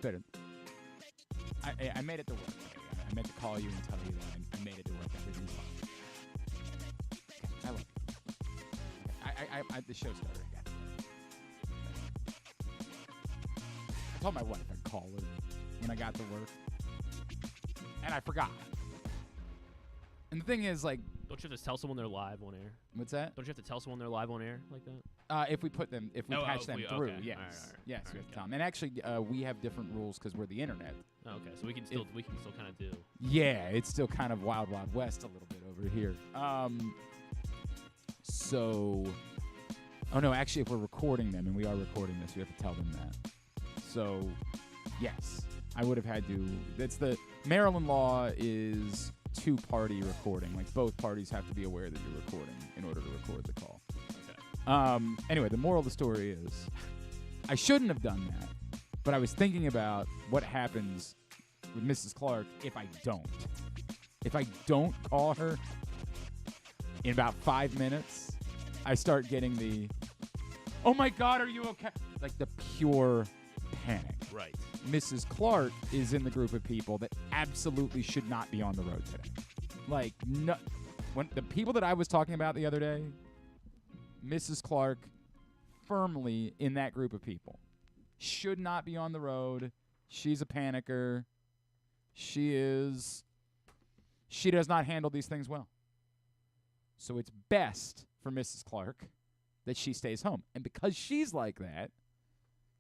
better. I made it to work. I meant to call you and tell you that I made it to work. Everything's fine. Okay, I love you. Okay. The show started. I told my wife I'd call her when I got to work, and I forgot. And the thing is, like, don't you have to tell someone they're live on air? What's that? Don't you have to tell someone they're live on air like that? If we patch them through, okay. yes, all right. yes, All we right, have time. And actually, we have different rules because we're the internet. Oh, okay, so we can still kind of do. Yeah, it's still kind of wild west a little bit over here. Oh no, actually, if we're recording them, and we are recording this, we have to tell them that. So, yes, I would have had to. That's the Maryland law is two-party recording. Like, both parties have to be aware that you're recording in order to record the call. Okay. Anyway, the moral of the story is I shouldn't have done that, but I was thinking about what happens with Mrs. Clark if I don't. If I don't call her in about 5 minutes, I start getting the, oh my God, are you okay? Like the pure panic. Right. Mrs. Clark is in the group of people that absolutely should not be on the road today. Like, no, when the people that I was talking about the other day, Mrs. Clark firmly in that group of people. Should not be on the road. She's a panicker. She does not handle these things well. So it's best for Mrs. Clark that she stays home. And because she's like that,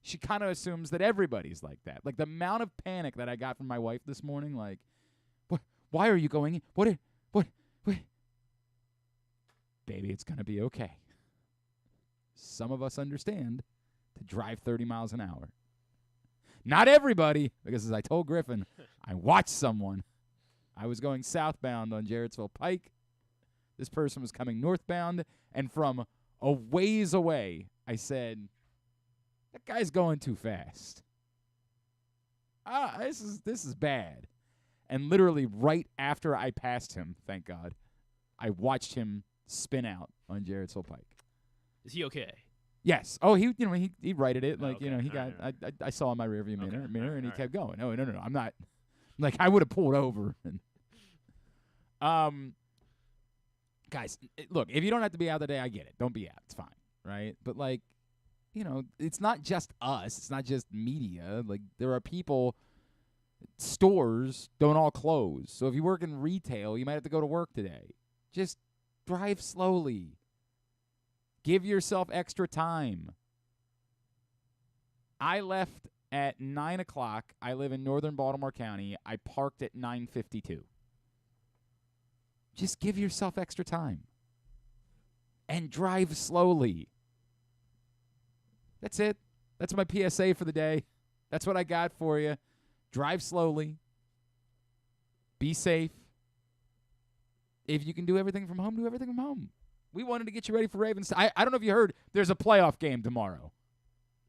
she kind of assumes that everybody's like that. Like the amount of panic that I got from my wife this morning, like, what? Why are you going in? What? Baby, it's going to be okay. Some of us understand to drive 30 miles an hour. Not everybody, because as I told Griffin, I watched someone. I was going southbound on Jarrettsville Pike. This person was coming northbound, and from a ways away, I said, that guy's going too fast. This is bad. And literally right after I passed him, thank God, I watched him spin out on Jarrettsville Pike. Is he okay? Yes. Oh, he righted it. Like, okay. he got. Right. I saw in my rearview mirror, and he right. kept going. No. I'm not. Like, I would have pulled over. And, guys, look, if you don't have to be out today, I get it. Don't be out. It's fine, right? But like, it's not just us. It's not just media. Like, there are people. Stores don't all close. So if you work in retail, you might have to go to work today. Just drive slowly. Give yourself extra time. I left at 9 o'clock. I live in northern Baltimore County. I parked at 9:52. Just give yourself extra time. And drive slowly. That's it. That's my PSA for the day. That's what I got for you. Drive slowly. Be safe. If you can do everything from home, do everything from home. We wanted to get you ready for Ravens. I don't know if you heard, there's a playoff game tomorrow.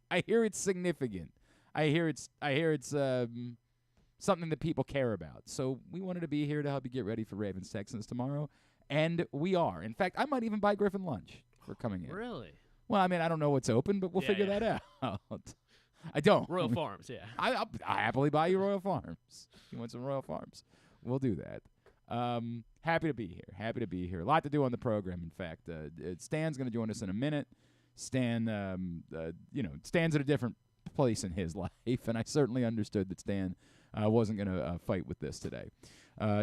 I hear it's significant. I hear it's something that people care about. So we wanted to be here to help you get ready for Ravens-Texans tomorrow, and we are. In fact, I might even buy Griffin lunch for coming in. Really? Well, I mean, I don't know what's open, but we'll figure that out. I don't. Royal Farms, yeah. I'll happily buy you Royal Farms. You want some Royal Farms? We'll do that. Happy to be here. Happy to be here. A lot to do on the program, in fact. Stan's going to join us in a minute. Stan, Stan's at a different place in his life, and I certainly understood that Stan wasn't going to fight with this today.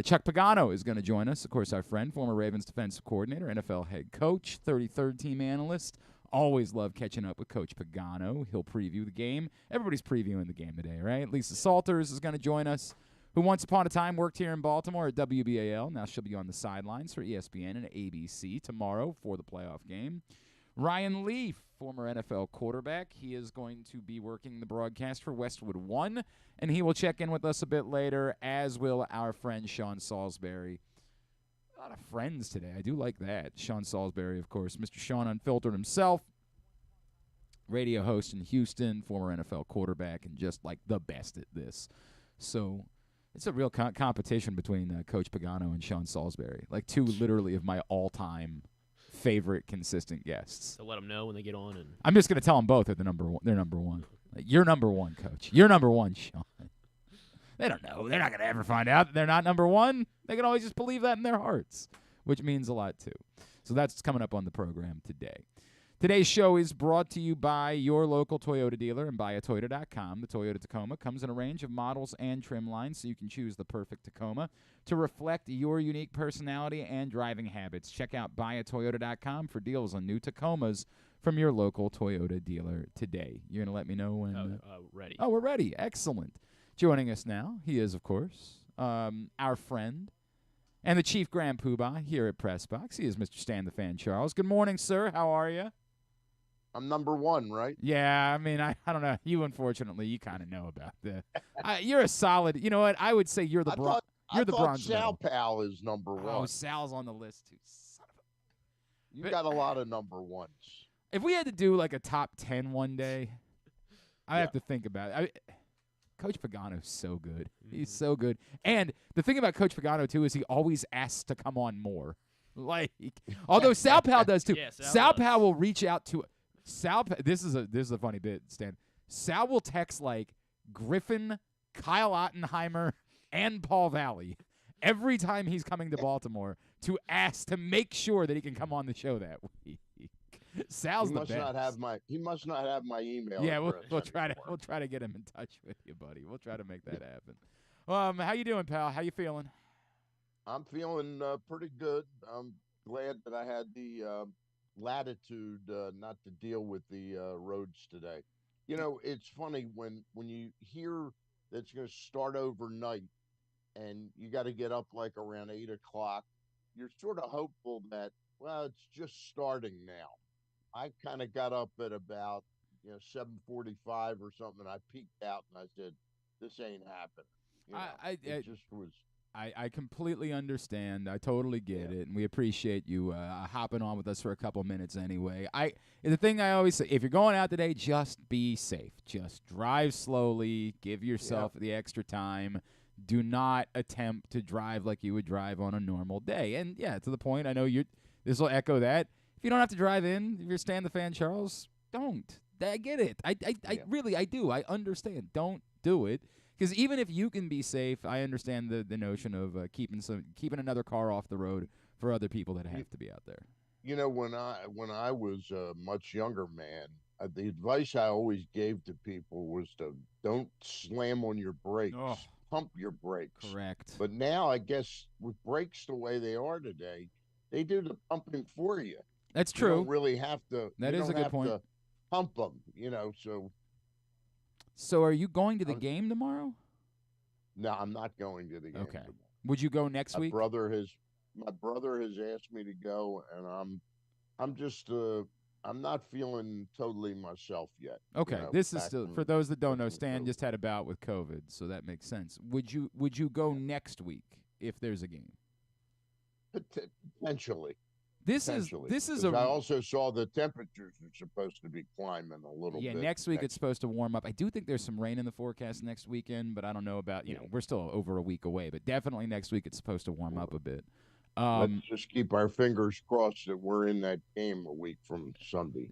Chuck Pagano is going to join us, of course, our friend, former Ravens defensive coordinator, NFL head coach, 33rd team analyst. Always love catching up with Coach Pagano. He'll preview the game. Everybody's previewing the game today, right? Lisa Salters is going to join us, who once upon a time worked here in Baltimore at WBAL. Now she'll be on the sidelines for ESPN and ABC tomorrow for the playoff game. Ryan Leaf, former NFL quarterback. He is going to be working the broadcast for Westwood One, and he will check in with us a bit later, as will our friend Sean Salisbury. A lot of friends today. I do like that. Sean Salisbury, of course. Mr. Sean Unfiltered himself. Radio host in Houston, former NFL quarterback, and just like the best at this. So it's a real competition between Coach Pagano and Sean Salisbury. Like two literally of my all-time favorite consistent guests. So let them know when they get on. And I'm just going to tell them both they're number one. Like, you're number one, Coach. You're number one, Sean. They don't know. They're not going to ever find out that they're not number one. They can always just believe that in their hearts, which means a lot, too. So that's coming up on the program today. Today's show is brought to you by your local Toyota dealer and buyatoyota.com. The Toyota Tacoma comes in a range of models and trim lines, so you can choose the perfect Tacoma to reflect your unique personality and driving habits. Check out buyatoyota.com for deals on new Tacomas from your local Toyota dealer today. You're going to let me know when? Ready. Oh, we're ready. Excellent. Joining us now, he is, of course, our friend and the Chief Grand Poobah here at Press Box. He is Mr. Stan the Fan Charles. Good morning, sir. How are you? I'm number one, right? Yeah, I mean, I don't know. You, unfortunately, you kind of know about that. You're a solid. You know what? I would say you're the bronze. You're the bronze Sal medal. Pal is number one. Oh, Sal's on the list too. Son of a. You got a lot of number ones. If we had to do like a top 10 one day, I have to think about it. Coach Pagano's so good. He's so good. And the thing about Coach Pagano too is he always asks to come on more. Like, although Sal Pal does too. Yeah, Sal Pal will reach out to Sal. This is a funny bit, Stan. Sal will text like Griffin, Kyle Ottenheimer, and Paul Valley every time he's coming to Baltimore to ask to make sure that he can come on the show that week. Sal's the best. He must not have my email. Yeah, we'll try to get him in touch with you, buddy. We'll try to make that happen. How you doing, pal? How you feeling? I'm feeling pretty good. I'm glad that I had the latitude not to deal with the roads today. You know, it's funny when you hear that it's going to start overnight and you got to get up like around 8 o'clock. You're sort of hopeful that, well, it's just starting now. I kind of got up at about 7:45 or something. I peeked out and I said, "This ain't happening." It just was. I completely understand. I totally get it, and we appreciate you hopping on with us for a couple minutes anyway. The thing I always say, if you're going out today, just be safe. Just drive slowly. Give yourself the extra time. Do not attempt to drive like you would drive on a normal day. And, yeah, to the point, I know this will echo that. If you don't have to drive in, if you're Stan the Fan Charles, don't. I get it. I really, I do. I understand. Don't do it. Because even if you can be safe, I understand the notion of keeping another car off the road for other people that have to be out there. You know, when I was a much younger man, the advice I always gave to people was to don't slam on your brakes. Oh. Pump your brakes. Correct. But now, I guess, with brakes the way they are today, they do the pumping for you. That's true. You don't really have to. That is a good point. To pump them, So are you going to the game tomorrow? No, I'm not going to the game tomorrow. Would you go next week? My brother has asked me to go, and I'm not feeling totally myself yet. Okay, this is still for those that don't know. Stan just had a bout with COVID, so that makes sense. Would you go next week if there's a game? Potentially. This is I also saw the temperatures are supposed to be climbing a little bit. Yeah, next week it's supposed to warm up. I do think there's some rain in the forecast next weekend, but I don't know about, we're still over a week away, but definitely next week it's supposed to warm up a bit. Let's just keep our fingers crossed that we're in that game a week from Sunday.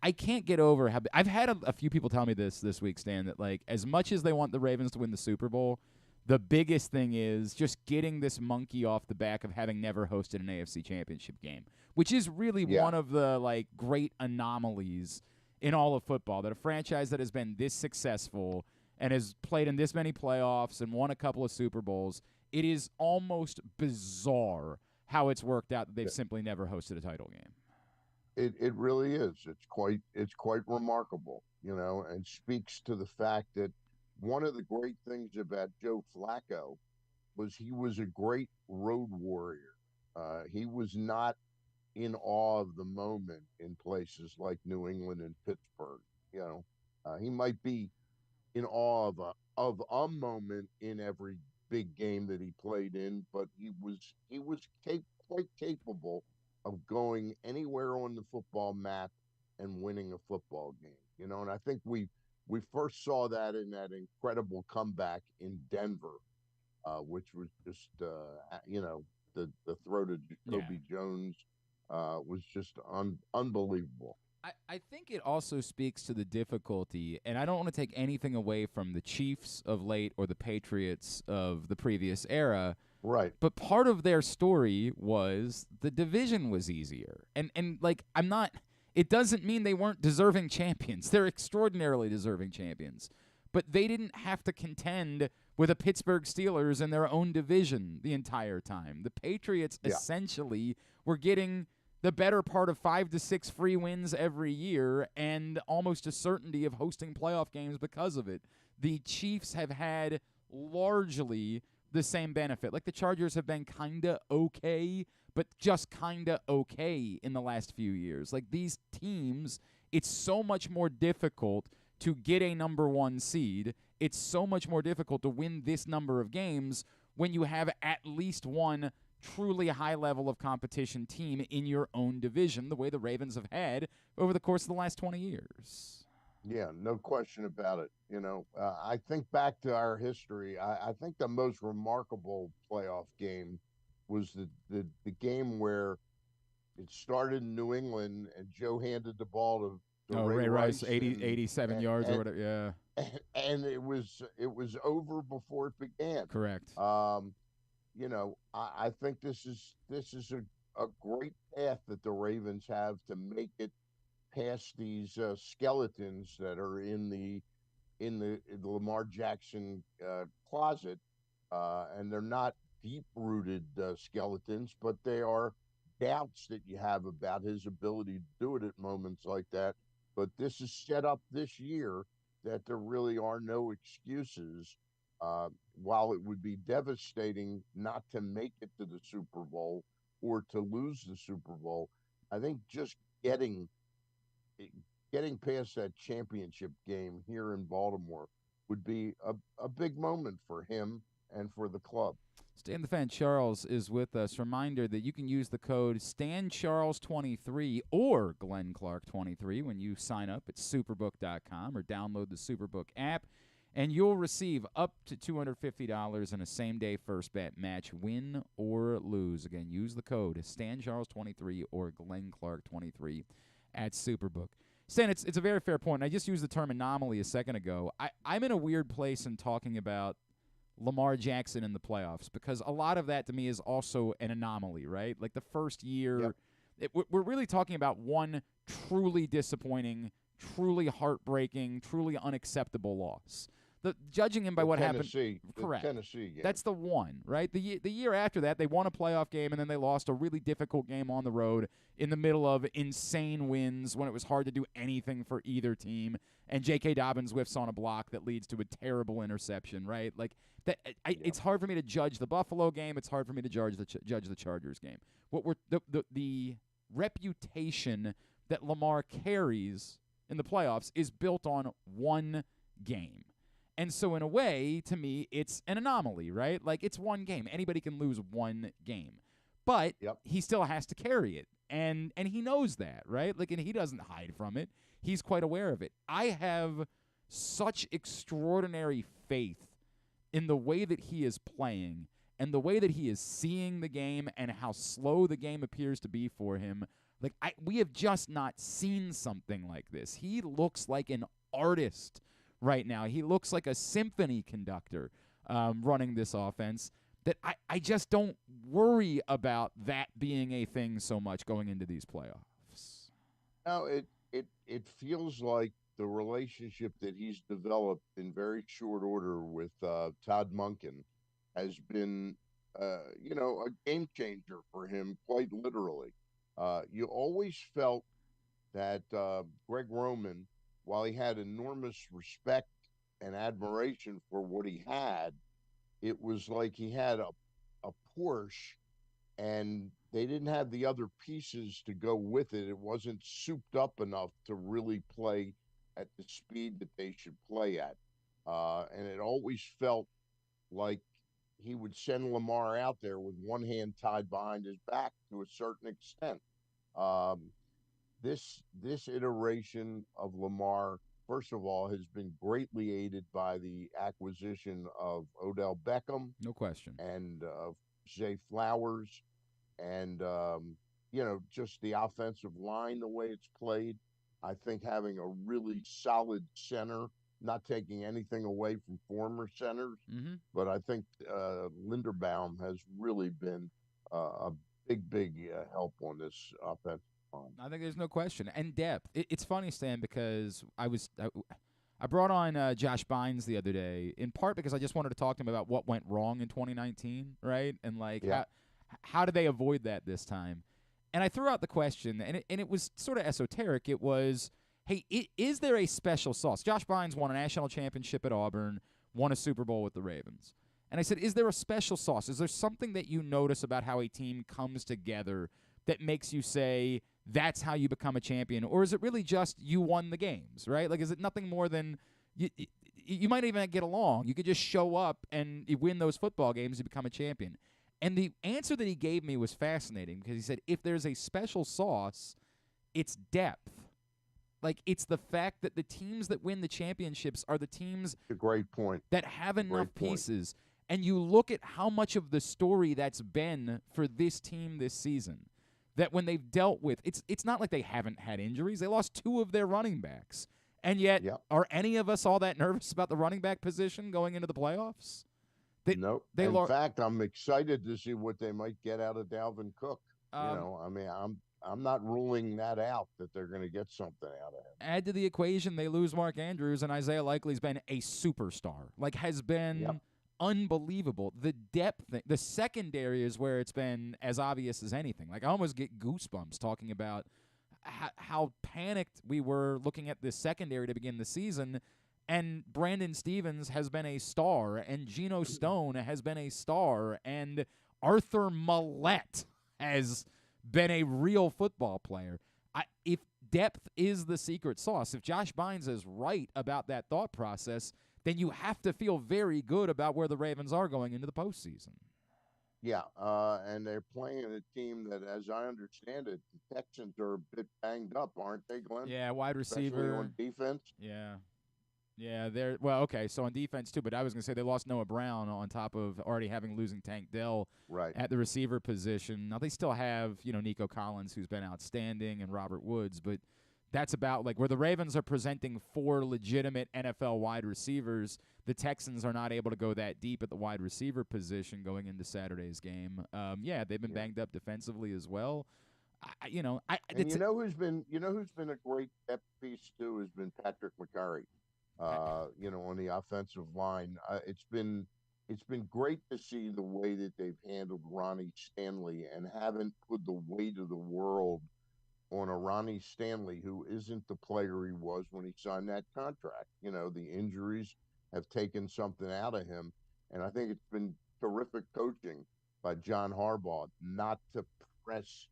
I can't get over how I've had a few people tell me this week, Stan, that like as much as they want the Ravens to win the Super Bowl, the biggest thing is just getting this monkey off the back of having never hosted an AFC Championship game, which is really one of the like great anomalies in all of football, that a franchise that has been this successful and has played in this many playoffs and won a couple of Super Bowls, it is almost bizarre how it's worked out that they've simply never hosted a title game. It really is. It's quite remarkable, and speaks to the fact that one of the great things about Joe Flacco was he was a great road warrior. He was not in awe of the moment in places like New England and Pittsburgh. He might be in awe of a moment in every big game that he played in, but he was quite capable of going anywhere on the football map and winning a football game. And I think we first saw that in that incredible comeback in Denver, which was just, the throw to Jacoby Jones was just unbelievable. I think it also speaks to the difficulty, and I don't want to take anything away from the Chiefs of late or the Patriots of the previous era, Right. but part of their story was the division was easier. And like, it doesn't mean they weren't deserving champions. They're extraordinarily deserving champions. But they didn't have to contend with the Pittsburgh Steelers in their own division the entire time. The Patriots essentially were getting the better part of 5 to 6 free wins every year and almost a certainty of hosting playoff games because of it. The Chiefs have had largely the same benefit. Like, the Chargers have been kind of okay, but just kind of okay in the last few years. Like, these teams, it's so much more difficult to get a number 1 seed. It's so much more difficult to win this number of games when you have at least one truly high level of competition team in your own division, the way the Ravens have had over the course of the last 20 years. Yeah, no question about it. I think back to our history. I think the most remarkable playoff game was the game where it started in New England and Joe handed the ball to Ray Rice, 87 and, yards or whatever. Yeah, and it was over before it began. correct. I think this is a great path that the Ravens have to make it past these skeletons that are in the Lamar Jackson closet, and they're not deep-rooted skeletons, but they are doubts that you have about his ability to do it at moments like that. But this is set up this year that there really are no excuses. While it would be devastating not to make it to the Super Bowl or to lose the Super Bowl, I think just getting past that championship game here in Baltimore would be a big moment for him and for the club. Stan the Fan Charles is with us. Reminder that you can use the code StanCharles23 or Glenn Clark 23 when you sign up at superbook.com or download the Superbook app, and you'll receive up to $250 in a same-day first bet match, win or lose. Again, use the code StanCharles23 or Glenn Clark 23 at Superbook. Stan, it's a very fair point. I just used the term anomaly a second ago. I'm in a weird place in talking about Lamar Jackson in the playoffs because a lot of that to me is also an anomaly, right? Like the first year, we're really talking about one truly disappointing, truly heartbreaking, truly unacceptable loss. Judging him by what happened, correct? Tennessee game. That's the one, right? The year after that, they won a playoff game and then they lost a really difficult game on the road in the middle of insane wins when it was hard to do anything for either team. And J.K. Dobbins whiffs on a block that leads to a terrible interception, right? Like that. It's hard for me to judge the Buffalo game. It's hard for me to judge the Chargers game. The reputation that Lamar carries in the playoffs is built on one game. And so in a way, to me, it's an anomaly, right? Like, it's one game. Anybody can lose one game. But he still has to carry it. And he knows that, right? Like, and he doesn't hide from it. He's quite aware of it. I have such extraordinary faith in the way that he is playing and the way that he is seeing the game and how slow the game appears to be for him. Like, we have just not seen something like this. He looks like an artist right now. He looks like a symphony conductor running this offense that I just don't worry about that being a thing so much going into these playoffs. No, it feels like the relationship that he's developed in very short order with Todd Monken has been, a game changer for him, quite literally. You always felt that Greg Roman, while he had enormous respect and admiration for what he had, it was like he had a Porsche and they didn't have the other pieces to go with it. It wasn't souped up enough to really play at the speed that they should play at. And it always felt like he would send Lamar out there with one hand tied behind his back to a certain extent. This iteration of Lamar, first of all, has been greatly aided by the acquisition of Odell Beckham. No question. And Zay Flowers and, just the offensive line, the way it's played. I think having a really solid center, not taking anything away from former centers, Mm-hmm. but I think Linderbaum has really been a big help on this offensive line. I think there's no question. And depth. It's funny, Stan, because I brought on Josh Bynes the other day, in part because I just wanted to talk to him about what went wrong in 2019, right? And how did they avoid that this time? And I threw out the question, and it was sort of esoteric. It was, hey, is there a special sauce? Josh Bynes won a national championship at Auburn, won a Super Bowl with the Ravens. And I said, is there a special sauce? Is there something that you notice about how a team comes together that makes you say that's how you become a champion? Or is it really just you won the games, right? Like, is it nothing more than you might even get along. You could just show up and you win those football games, you become a champion. And the answer that he gave me was fascinating because he said if there's a special sauce, it's depth. Like, it's the fact that the teams that win the championships are the teams A great point. that have enough Great point. pieces. And you look at how much of the story that's been for this team this season, that when they've dealt with, it's not like they haven't had injuries. They lost 2 of their running backs. And yet, Yep. are any of us all that nervous about the running back position going into the playoffs? Nope. In fact, I'm excited to see what they might get out of Dalvin Cook. I mean, I'm not ruling that out that they're going to get something out of him. Add to the equation, they lose Mark Andrews, and Isaiah Likely's been a superstar. Like, has been unbelievable. The depth, the secondary is where it's been as obvious as anything. Like, I almost get goosebumps talking about how panicked we were looking at this secondary to begin the season. And Brandon Stevens has been a star, and Geno Stone has been a star, and Arthur Millette has been a real football player. If depth is the secret sauce, if Josh Bynes is right about that thought process, then you have to feel very good about where the Ravens are going into the postseason. Yeah, and they're playing a team that, as I understand it, the Texans are a bit banged up, aren't they, Glenn? Yeah, wide Especially receiver. on defense. Yeah, they're okay. So on defense too, but I was gonna say they lost Noah Brown on top of already having losing Tank Dell at the receiver position. Now they still have Nico Collins, who's been outstanding, and Robert Woods, but that's about like where the Ravens are presenting 4 legitimate NFL wide receivers. The Texans are not able to go that deep at the wide receiver position going into Saturday's game. They've been banged up defensively as well. Who's been a great depth piece too has been Patrick McCurry. On the offensive line, it's been great to see the way that they've handled Ronnie Stanley and haven't put the weight of the world on a Ronnie Stanley who isn't the player he was when he signed that contract. The injuries have taken something out of him, and I think it's been terrific coaching by John Harbaugh not to press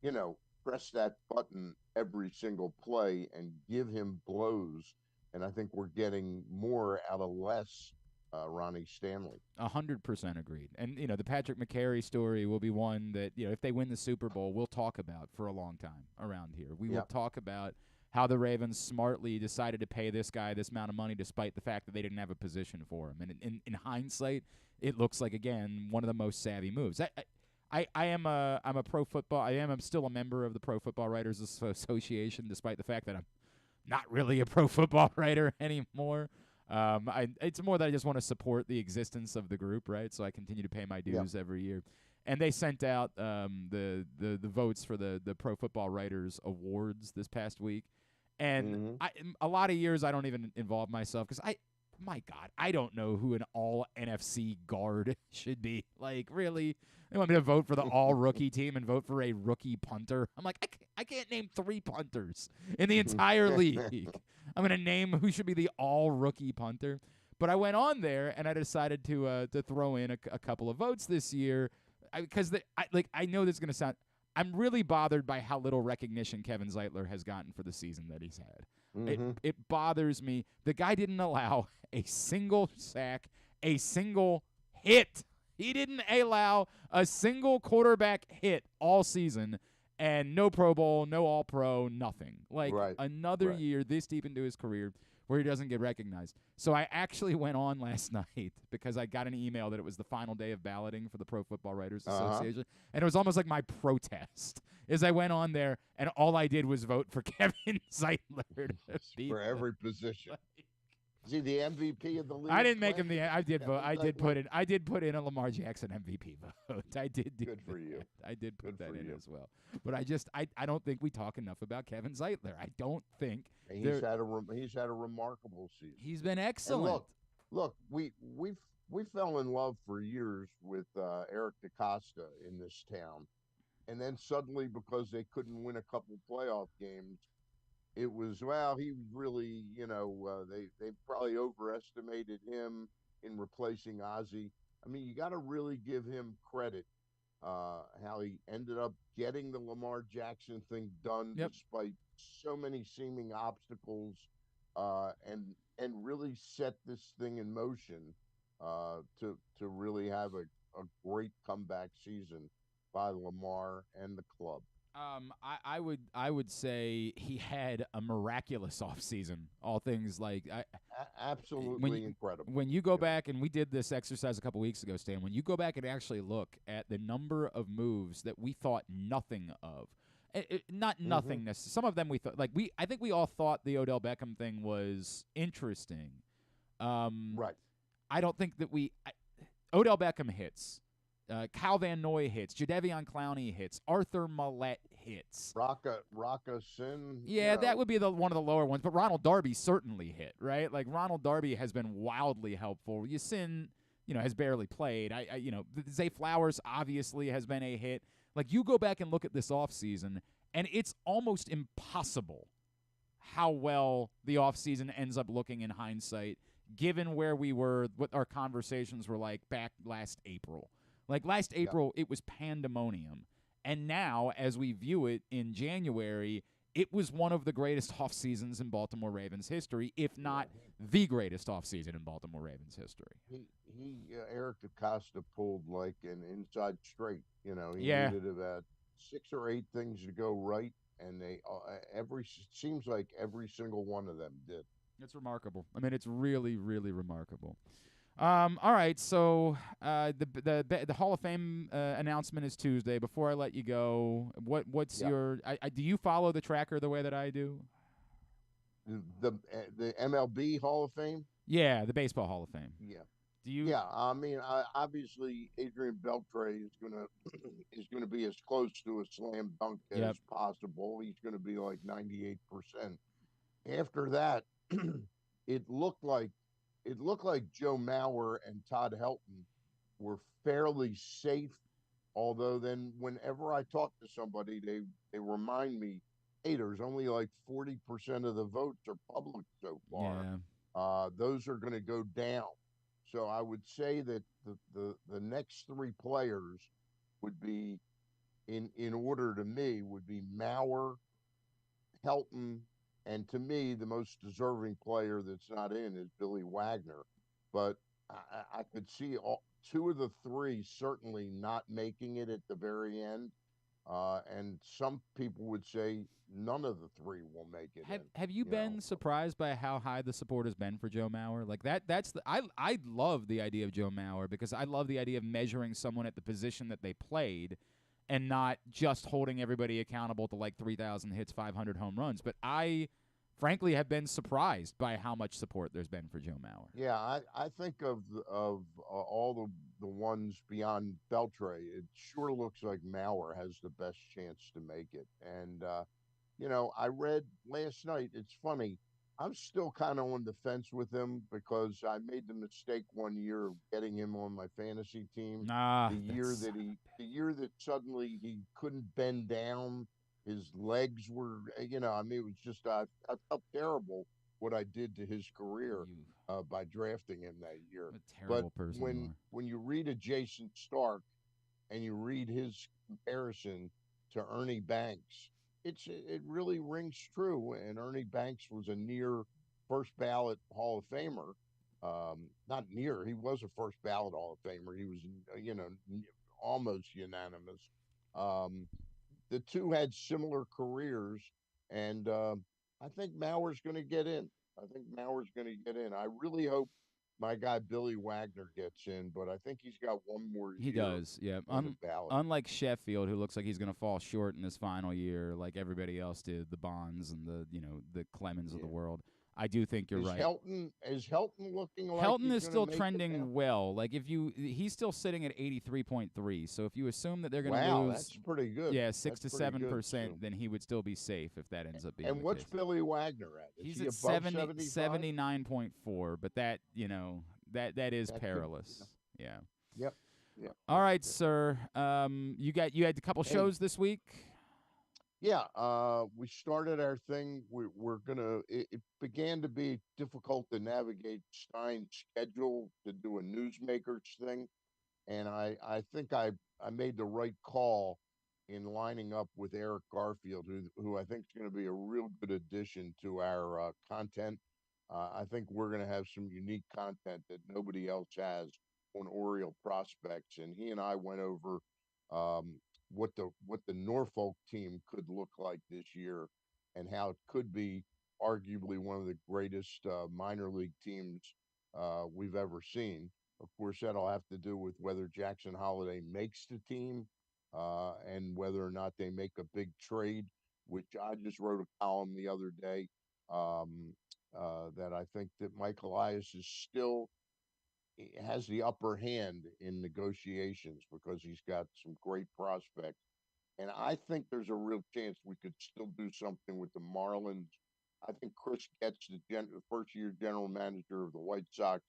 that button every single play and give him blows. And I think we're getting more out of less Ronnie Stanley. 100% agreed. And, the Patrick McCarry story will be one that, if they win the Super Bowl, we'll talk about for a long time around here. We will talk about how the Ravens smartly decided to pay this guy this amount of money despite the fact that they didn't have a position for him. And in hindsight, it looks like, again, one of the most savvy moves. I'm a pro football. I'm still a member of the Pro Football Writers Association, despite the fact that I'm not really a pro football writer anymore. It's more that I just want to support the existence of the group, right? So I continue to pay my dues every year. And they sent out the votes for the Pro Football Writers Awards this past week. And a lot of years I don't even involve myself because my God, I don't know who an all NFC guard should be. Like, really? They want me to vote for the all-rookie team and vote for a rookie punter? I'm like, I can't name 3 punters in the entire league. I'm going to name who should be the all-rookie punter. But I went on there, and I decided to throw in a couple of votes this year because I know this is going to sound – I'm really bothered by how little recognition Kevin Zeitler has gotten for the season that he's had. It bothers me. The guy didn't allow a single sack, a single hit. He didn't allow a single quarterback hit all season, and no Pro Bowl, no All-Pro, nothing. Like, another year this deep into his career where he doesn't get recognized. So I actually went on last night because I got an email that it was the final day of balloting for the Pro Football Writers Association, and it was almost like my protest. Is I went on there and all I did was vote for Kevin Zeitler to be For every position. Is he the MVP of the league? I didn't make him the. I did Yeah, vote. I did exactly. put in. I did put in a Lamar Jackson MVP vote. I did do Good for you. that. I did put Good that for in you. as well. But I don't think we talk enough about Kevin Zeitler. I don't think And he's had a remarkable season. he's been And excellent. look, we fell in love for years with Eric DeCosta in this town, and then suddenly because they couldn't win a couple playoff games, it was, well, he was really, they probably overestimated him in replacing Ozzie. I mean, you got to really give him credit how he ended up getting the Lamar Jackson thing done despite so many seeming obstacles, and really set this thing in motion to really have a great comeback season by Lamar and the club. I would say he had a miraculous offseason. All things like Absolutely incredible. When you go back, and we did this exercise a couple weeks ago, Stan, when you go back and actually look at the number of moves that we thought nothing of, not nothingness. Some of them we thought, I think we all thought the Odell Beckham thing was interesting. Right. I don't think that Odell Beckham hits. Kyle Van Noy hits. Jadeveon Clowney hits. Arthur Millette hits. Raka Sin. Yeah, that would be one of the lower ones. But Ronald Darby certainly hit, right? Like Ronald Darby has been wildly helpful. Yasin, has barely played. Zay Flowers obviously has been a hit. Like you go back and look at this offseason, and it's almost impossible how well the offseason ends up looking in hindsight, given where we were, what our conversations were like back last April. Like last April, it was pandemonium. And now, as we view it in January, it was one of the greatest off seasons in Baltimore Ravens history, if not the greatest off season in Baltimore Ravens history. Eric DeCosta pulled like an inside straight. He needed about 6 or 8 things to go right, and seems like every single one of them did. It's remarkable. I mean, it's really, really remarkable. All right, so the Hall of Fame announcement is Tuesday. Before I let you go, what's your? Do you follow the tracker the way that I do? The MLB Hall of Fame. Yeah, the Baseball Hall of Fame. Yeah. Do you? Yeah, I mean, obviously Adrian Beltre is gonna be as close to a slam dunk as possible. He's gonna be like 98%. After that, it looked like Joe Mauer and Todd Helton were fairly safe, although then whenever I talk to somebody, they remind me, hey, there's only like 40% of the votes are public so far. Yeah. Those are going to go down. So I would say that the next 3 players would be, in order to me, would be Mauer, Helton, and to me, the most deserving player that's not in is Billy Wagner. But I could see 2 of the 3 certainly not making it at the very end. And some people would say none of the 3 will make it. Have you been surprised by how high the support has been for Joe Mauer? Like I love the idea of Joe Mauer because I love the idea of measuring someone at the position that they played and not just holding everybody accountable to like 3,000 hits, 500 home runs. But I, frankly, have been surprised by how much support there's been for Joe Mauer. Yeah, I think of all the ones beyond Beltre, it sure looks like Mauer has the best chance to make it. And, I read last night, it's funny, I'm still kind of on the fence with him because I made the mistake one year of getting him on my fantasy team. The year that suddenly he couldn't bend down, his legs were, it was just I felt terrible what I did to his career by drafting him that year. A terrible person. When you read a Jason Stark and you read his comparison to Ernie Banks, it really rings true. And Ernie Banks was a near first ballot Hall of Famer. Not near, he was a first ballot Hall of Famer. He was, almost unanimous. The 2 had similar careers, and I think Mauer's going to get in. I think Mauer's going to get in. I really hope my guy Billy Wagner gets in, but I think he's got one more He year does, yeah. on the ballot. Unlike Sheffield, who looks like he's going to fall short in his final year, like everybody else did, the Bonds and the Clemens of the world. I do think you're right. Is Helton looking like Helton he's is still make trending well. Like he's still sitting at 83.3. So if you assume that they're going to lose, that's pretty good. Yeah, 6 to 7%, then he would still be safe if that ends up being. And what's Billy Wagner at? He's at 79.4, but that that is perilous. Yeah. Yep. All right, sir. You had a couple shows this week. Yeah, we started our thing. We're gonna. It began to be difficult to navigate Stein's schedule to do a newsmakers thing, and I think I made the right call in lining up with Eric Garfield, who I think is going to be a real good addition to our content. I think we're going to have some unique content that nobody else has on Oriole prospects, and he and I went over what the Norfolk team could look like this year, and how it could be arguably one of the greatest minor league teams we've ever seen. Of course, that'll have to do with whether Jackson Holiday makes the team and whether or not they make a big trade, which I just wrote a column the other day that I think that Mike Elias is still has the upper hand in negotiations because he's got some great prospects. And I think there's a real chance we could still do something with the Marlins. I think Chris Getz, the first-year general manager of the White Sox,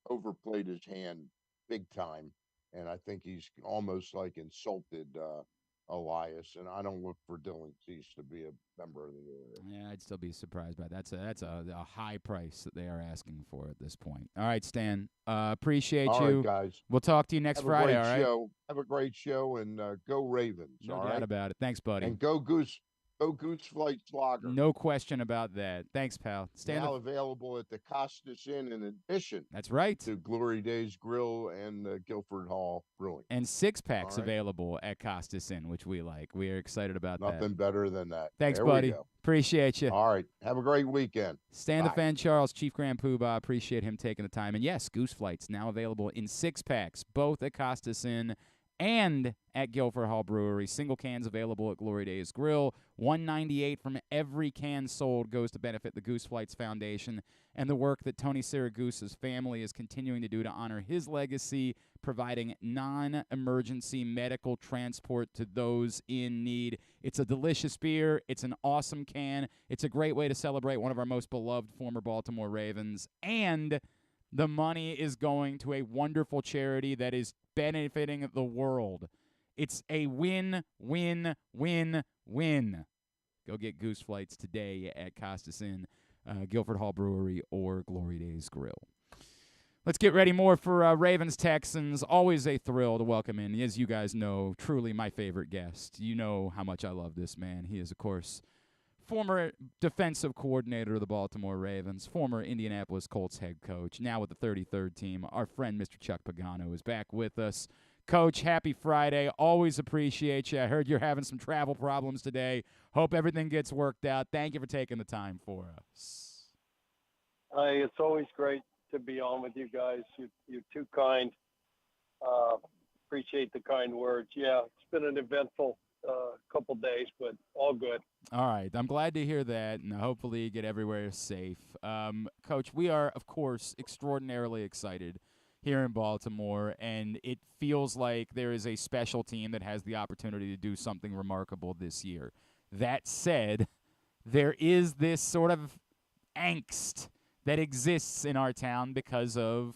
overplayed his hand big time, and I think he's almost like insulted Elias. And I don't look for Dylan Cease to be a member of the Orioles. Yeah, I'd still be surprised by that. That's a high price that they are asking for at this point. All right, Stan. Appreciate you. All right, guys. We'll talk to you next Friday. All right. Have a great show, and go Ravens. No doubt about it. Thanks, buddy. And go Goose. Go Goose Flight Slogger. No question about that. Thanks, pal. Now available at the Costas Inn in addition. That's right. To Glory Days Grill and Guilford Hall Brewing. And 6-packs available at Costas Inn, which we like. We are excited about that. Nothing better than that. Thanks, buddy. Appreciate you. All right. Have a great weekend. Stan the Fan Charles, Chief Grand Poobah. Appreciate him taking the time. And yes, Goose Flights now available in 6-packs, both at Costas Inn and at Guilford Hall Brewery. Single cans available at Glory Days Grill. $1.98 from every can sold goes to benefit the Goose Flights Foundation and the work that Tony Siragusa's family is continuing to do to honor his legacy, providing non-emergency medical transport to those in need. It's a delicious beer. It's an awesome can. It's a great way to celebrate one of our most beloved former Baltimore Ravens. And the money is going to a wonderful charity that is benefiting the world. It's a win, win, win, win. Go get Goose Flights today at Costas Inn, Guilford Hall Brewery, or Glory Days Grill. Let's get ready more for Ravens-Texans. Always a thrill to welcome in, as you guys know, truly my favorite guest. You know how much I love this man. He is, of course, former defensive coordinator of the Baltimore Ravens, former Indianapolis Colts head coach, now with the 33rd team. Our friend, Mr. Chuck Pagano, is back with us. Coach, happy Friday. Always appreciate you. I heard you're having some travel problems today. Hope everything gets worked out. Thank you for taking the time for us. It's always great to be on with you guys. You're too kind. Appreciate the kind words. Yeah, it's been an eventful couple days, but all good. All right. I'm glad to hear that, and hopefully you get everywhere safe. Coach, we are, of course, extraordinarily excited here in Baltimore, and it feels like there is a special team that has the opportunity to do something remarkable this year. That said, there is this sort of angst that exists in our town because of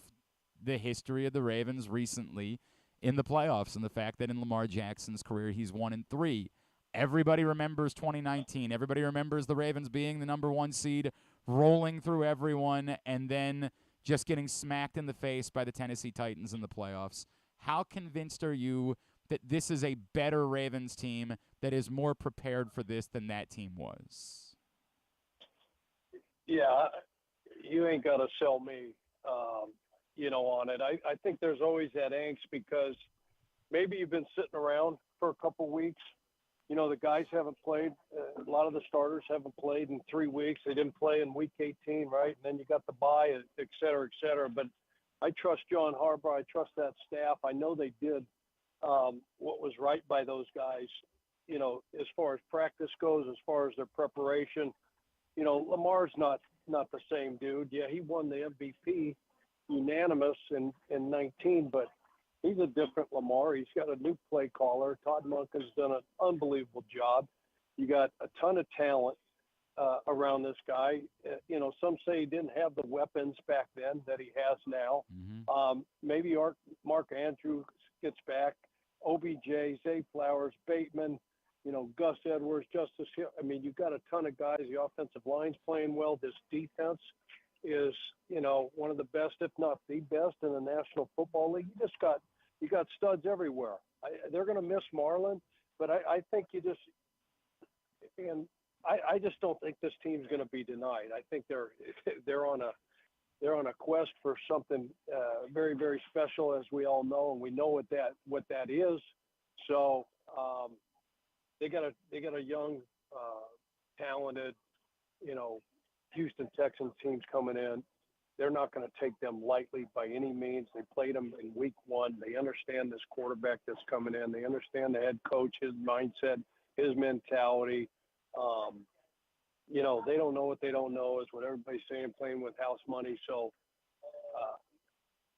the history of the Ravens recently in the playoffs and the fact that in Lamar Jackson's career he's 1-3. Everybody remembers 2019. Everybody remembers the Ravens being the number 1 seed, rolling through everyone, and then just getting smacked in the face by the Tennessee Titans in the playoffs. How convinced are you that this is a better Ravens team that is more prepared for this than that team was? Yeah, you ain't got to sell me, on it. I think there's always that angst because maybe you've been sitting around for a couple weeks, the guys haven't played. A lot of the starters haven't played in 3 weeks. They didn't play in week 18, right? And then you got the bye, et cetera, et cetera. But I trust John Harbaugh. I trust that staff. I know they did what was right by those guys, as far as practice goes, as far as their preparation. Lamar's not the same dude. Yeah, he won the MVP unanimous in 19, but he's a different Lamar. He's got a new play caller. Todd Monk has done an unbelievable job. You got a ton of talent around this guy. Some say he didn't have the weapons back then that he has now. Mm-hmm. Maybe Mark Andrews gets back. OBJ, Zay Flowers, Bateman, Gus Edwards, Justice Hill. I mean, you've got a ton of guys. The offensive line's playing well. This defense is, one of the best, if not the best, in the National Football League. You got studs everywhere. They're going to miss Marlon, but I think I just don't think this team's going to be denied. I think they're on a quest for something very, very special, as we all know, and we know what that is. So they got a young, talented, Houston Texans teams coming in. They're not going to take them lightly by any means. They played them in week 1. They understand this quarterback that's coming in. They understand the head coach, his mindset, his mentality. They don't know what they don't know, is what everybody's saying, playing with house money. So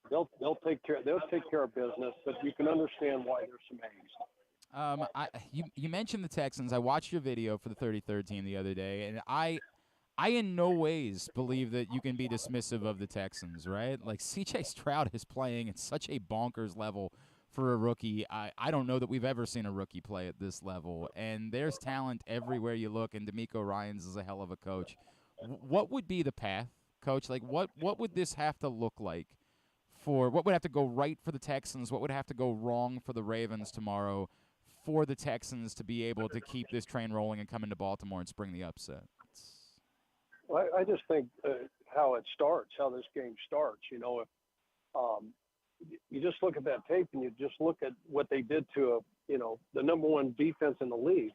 they'll take care of business, but you can understand why there's some angst. You mentioned the Texans. I watched your video for the 33rd team the other day, and I in no ways believe that you can be dismissive of the Texans, right? Like, C.J. Stroud is playing at such a bonkers level for a rookie. I don't know that we've ever seen a rookie play at this level, and there's talent everywhere you look, and DeMeco Ryans is a hell of a coach. What would be the path, Coach? Like, what would this have to look like what would have to go right for the Texans? What would have to go wrong for the Ravens tomorrow for the Texans to be able to keep this train rolling and come into Baltimore and spring the upset? Well, I just think how this game starts, if you just look at that tape and you just look at what they did to the number 1 defense in the league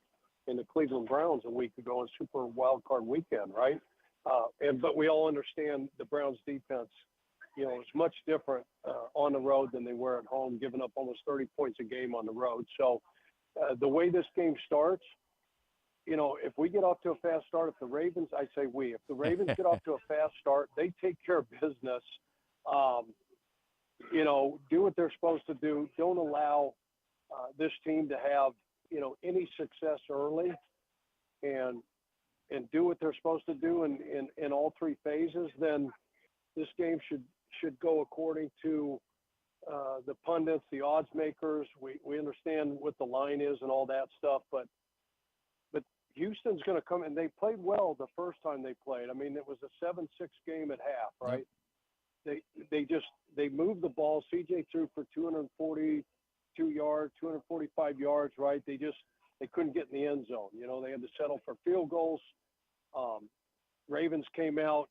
in the Cleveland Browns a week ago in Super Wild Card Weekend, right? But we all understand the Browns defense, is much different on the road than they were at home, giving up almost 30 points a game on the road. So the way this game starts, if we get off to a fast start, if the Ravens get off to a fast start, they take care of business. Do what they're supposed to do. Don't allow this team to have, any success early, and do what they're supposed to do in all 3 phases. Then this game should go according to the pundits, the odds makers. We understand what the line is and all that stuff, but Houston's going to come, and they played well the first time they played. I mean, it was a 7-6 game at half, right? Yep. They moved the ball. CJ threw for 242 yards, 245 yards, right? They couldn't get in the end zone. They had to settle for field goals. Ravens came out,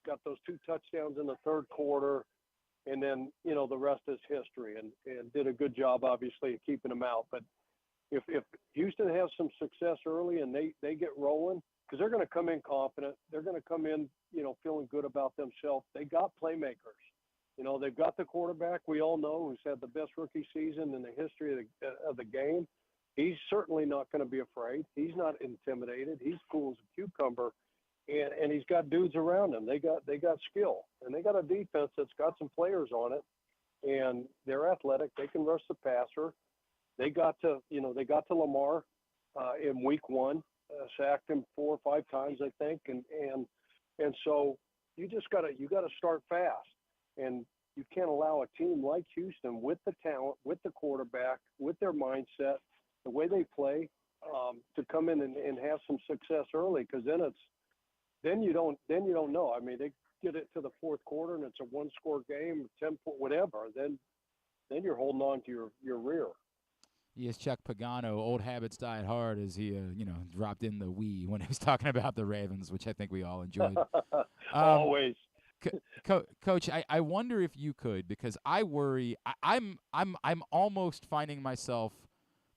got those 2 touchdowns in the third quarter, and then, the rest is history, and did a good job, obviously, of keeping them out. But if Houston has some success early and they get rolling, because they're going to come in confident, they're going to come in, feeling good about themselves. They got playmakers. They've got the quarterback we all know who's had the best rookie season in the history of the game. He's certainly not going to be afraid. He's not intimidated. He's cool as a cucumber, and he's got dudes around him. They got skill, and they got a defense that's got some players on it, and they're athletic. They can rush the passer. They got to Lamar in week 1, sacked him 4 or 5 times, I think, and so you got to start fast, and you can't allow a team like Houston with the talent, with the quarterback, with their mindset, the way they play, to come in and have some success early, because then you don't know. I mean, they get it to the fourth quarter and it's a 1-score game, 10-point, whatever. Then you're holding on to your rear. Yes, Chuck Pagano, old habits died hard, as he, dropped in the "we" when he was talking about the Ravens, which I think we all enjoyed. Always. Coach, I wonder if you could, because I worry. I'm almost finding myself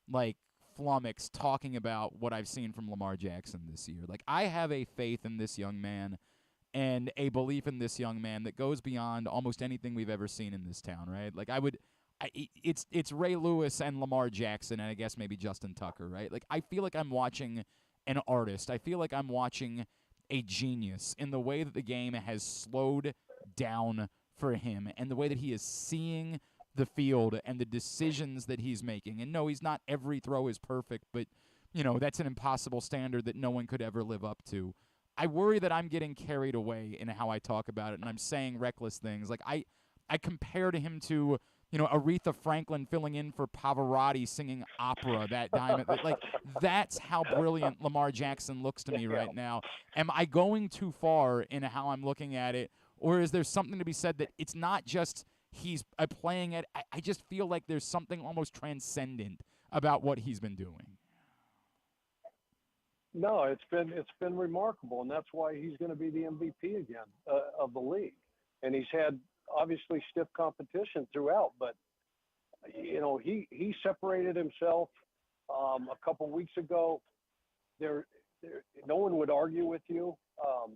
like flummoxed talking about what I've seen from Lamar Jackson this year. Like, I have a faith in this young man and a belief in this young man that goes beyond almost anything we've ever seen in this town, right? Like, it's Ray Lewis and Lamar Jackson and I guess maybe Justin Tucker, right? Like, I feel like I'm watching an artist. I feel like I'm watching a genius in the way that the game has slowed down for him and the way that he is seeing the field and the decisions that he's making. And no, he's not every throw is perfect, but, that's an impossible standard that no one could ever live up to. I worry that I'm getting carried away in how I talk about it, and I'm saying reckless things. Like, I compared him to, Aretha Franklin filling in for Pavarotti singing opera that diamond. Like, that's how brilliant Lamar Jackson looks to me right now. Am I going too far in how I'm looking at it, or is there something to be said that it's not just he's playing it? I just feel like there's something almost transcendent about what he's been doing. No, it's been remarkable, and that's why he's going to be the MVP again of the league. And he's had obviously stiff competition throughout, but he separated himself a couple weeks ago. No one would argue with you to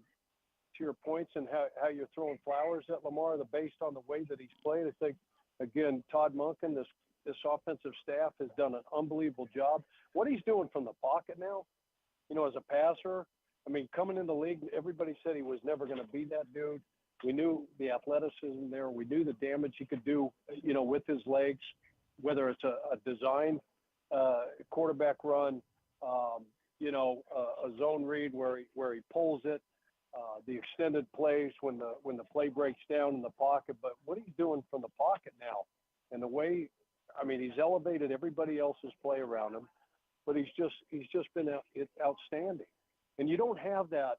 your points and how you're throwing flowers at Lamar, based on the way that he's played. I think again, Todd Monken, this offensive staff has done an unbelievable job. What he's doing from the pocket now. As a passer, coming in the league, everybody said he was never going to be that dude. We knew the athleticism there. We knew the damage he could do, with his legs, whether it's a designed quarterback run, a zone read where he pulls it, the extended plays when the play breaks down in the pocket. But what he's doing from the pocket now, and the way, he's elevated everybody else's play around him. But he's just been outstanding. And you don't have that.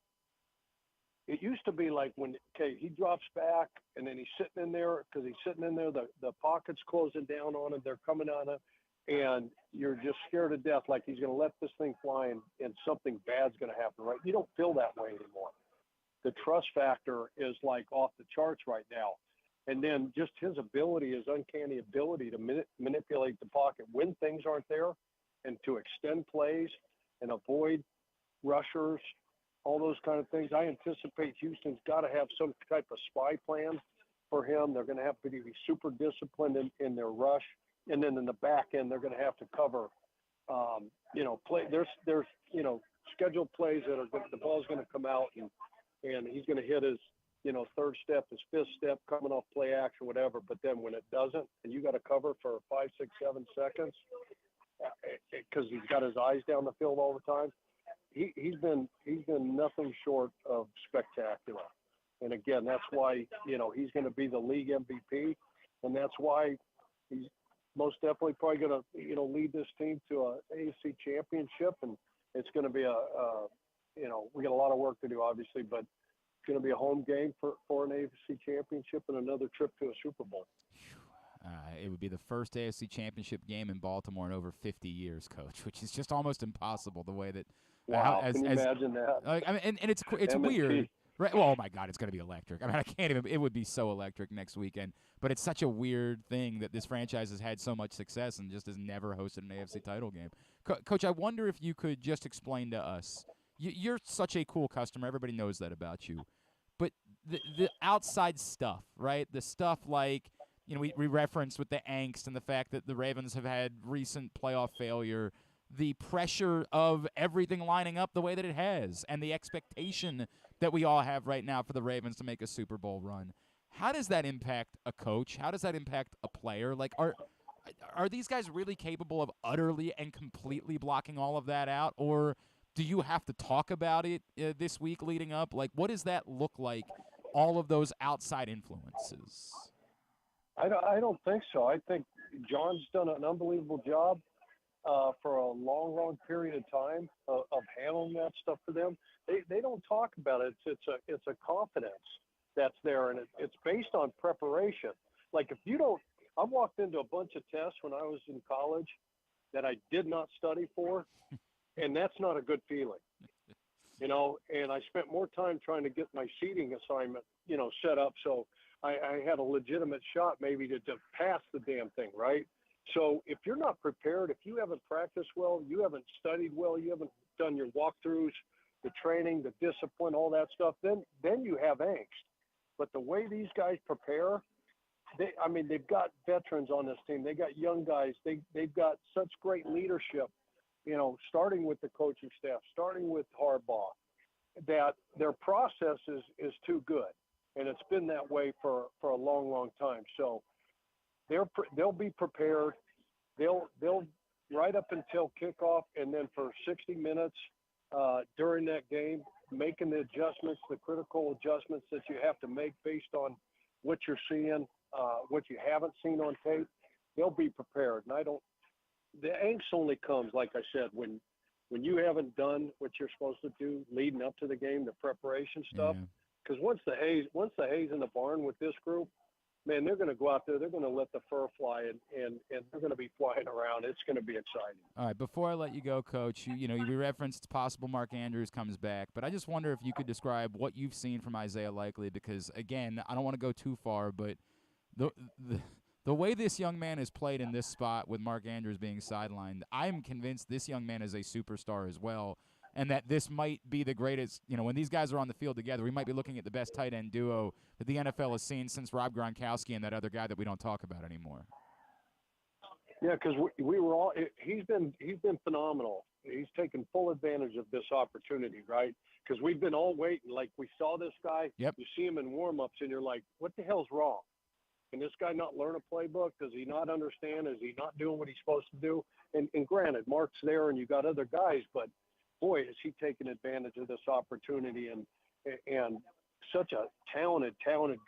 It used to be like he drops back and then he's sitting in there, the pocket's closing down on him, they're coming on him, and you're just scared to death like he's going to let this thing fly and something bad's going to happen, right? You don't feel that way anymore. The trust factor is like off the charts right now. And then just his uncanny ability to manipulate the pocket when things aren't there, and to extend plays and avoid rushers, all those kind of things. I anticipate Houston's got to have some type of spy plan for him. They're going to have to be super disciplined in their rush. And then in the back end, they're going to have to cover, there's scheduled plays that the ball's going to come out and he's going to hit his, third step, his fifth step coming off play action, whatever. But then when it doesn't, and you got to cover for 5, 6, 7 seconds, because he's got his eyes down the field all the time. He's been nothing short of spectacular. And again, that's why he's going to be the league MVP, and that's why he's most definitely probably going to lead this team to a AFC championship. And it's going to be we got a lot of work to do, obviously, but it's going to be a home game for an AFC championship and another trip to a Super Bowl. It would be the first AFC Championship game in Baltimore in over 50 years, Coach, which is just almost impossible. The way that can you imagine that? And it's weird, right? Well, oh my God, it's going to be electric. I can't even. It would be so electric next weekend. But it's such a weird thing that this franchise has had so much success and just has never hosted an AFC title game. Coach, I wonder if you could just explain to us. You're such a cool customer. Everybody knows that about you. But the outside stuff, right? The stuff like. We referenced with the angst and the fact that the Ravens have had recent playoff failure, the pressure of everything lining up the way that it has, and the expectation that we all have right now for the Ravens to make a Super Bowl run. How does that impact a coach? How does that impact a player? Like, are these guys really capable of utterly and completely blocking all of that out, or do you have to talk about it this week leading up? Like, what does that look like, all of those outside influences? I don't think so. I think John's done an unbelievable job for a long period of time of handling that stuff for them. They don't talk about it. It's a confidence that's there, and it's based on preparation. Like if you don't, I walked into a bunch of tests when I was in college that I did not study for, and that's not a good feeling. And I spent more time trying to get my seating assignment, set up so I had a legitimate shot maybe to pass the damn thing, right? So if you're not prepared, if you haven't practiced well, you haven't studied well, you haven't done your walkthroughs, the training, the discipline, all that stuff, then you have angst. But the way these guys prepare, they've got veterans on this team. They got young guys. They've got such great leadership, starting with the coaching staff, starting with Harbaugh, that their process is too good. And it's been that way for a long, long time. So they'll be prepared. They'll right up until kickoff, and then for 60 minutes during that game, making the adjustments, the critical adjustments that you have to make based on what you're seeing, what you haven't seen on tape. They'll be prepared. And the angst only comes, like I said, when you haven't done what you're supposed to do leading up to the game, the preparation stuff. Because once the hay's in the barn with this group, man, they're going to go out there. They're going to let the fur fly, and they're going to be flying around. It's going to be exciting. All right, before I let you go, Coach, you referenced it's possible Mark Andrews comes back, but I just wonder if you could describe what you've seen from Isaiah Likely, because, again, I don't want to go too far, but the way this young man has played in this spot with Mark Andrews being sidelined, I'm convinced this young man is a superstar as well, and that this might be the greatest, when these guys are on the field together, we might be looking at the best tight end duo that the NFL has seen since Rob Gronkowski and that other guy that we don't talk about anymore. Yeah, because we were all he's been phenomenal. He's taken full advantage of this opportunity, right? Because we've been all waiting. Like, we saw this guy. Yep. You see him in warm-ups, and you're like, what the hell's wrong? Can this guy not learn a playbook? Does he not understand? Is he not doing what he's supposed to do? And granted, Mark's there, and you got other guys, but boy, is he taking advantage of this opportunity, and such a talented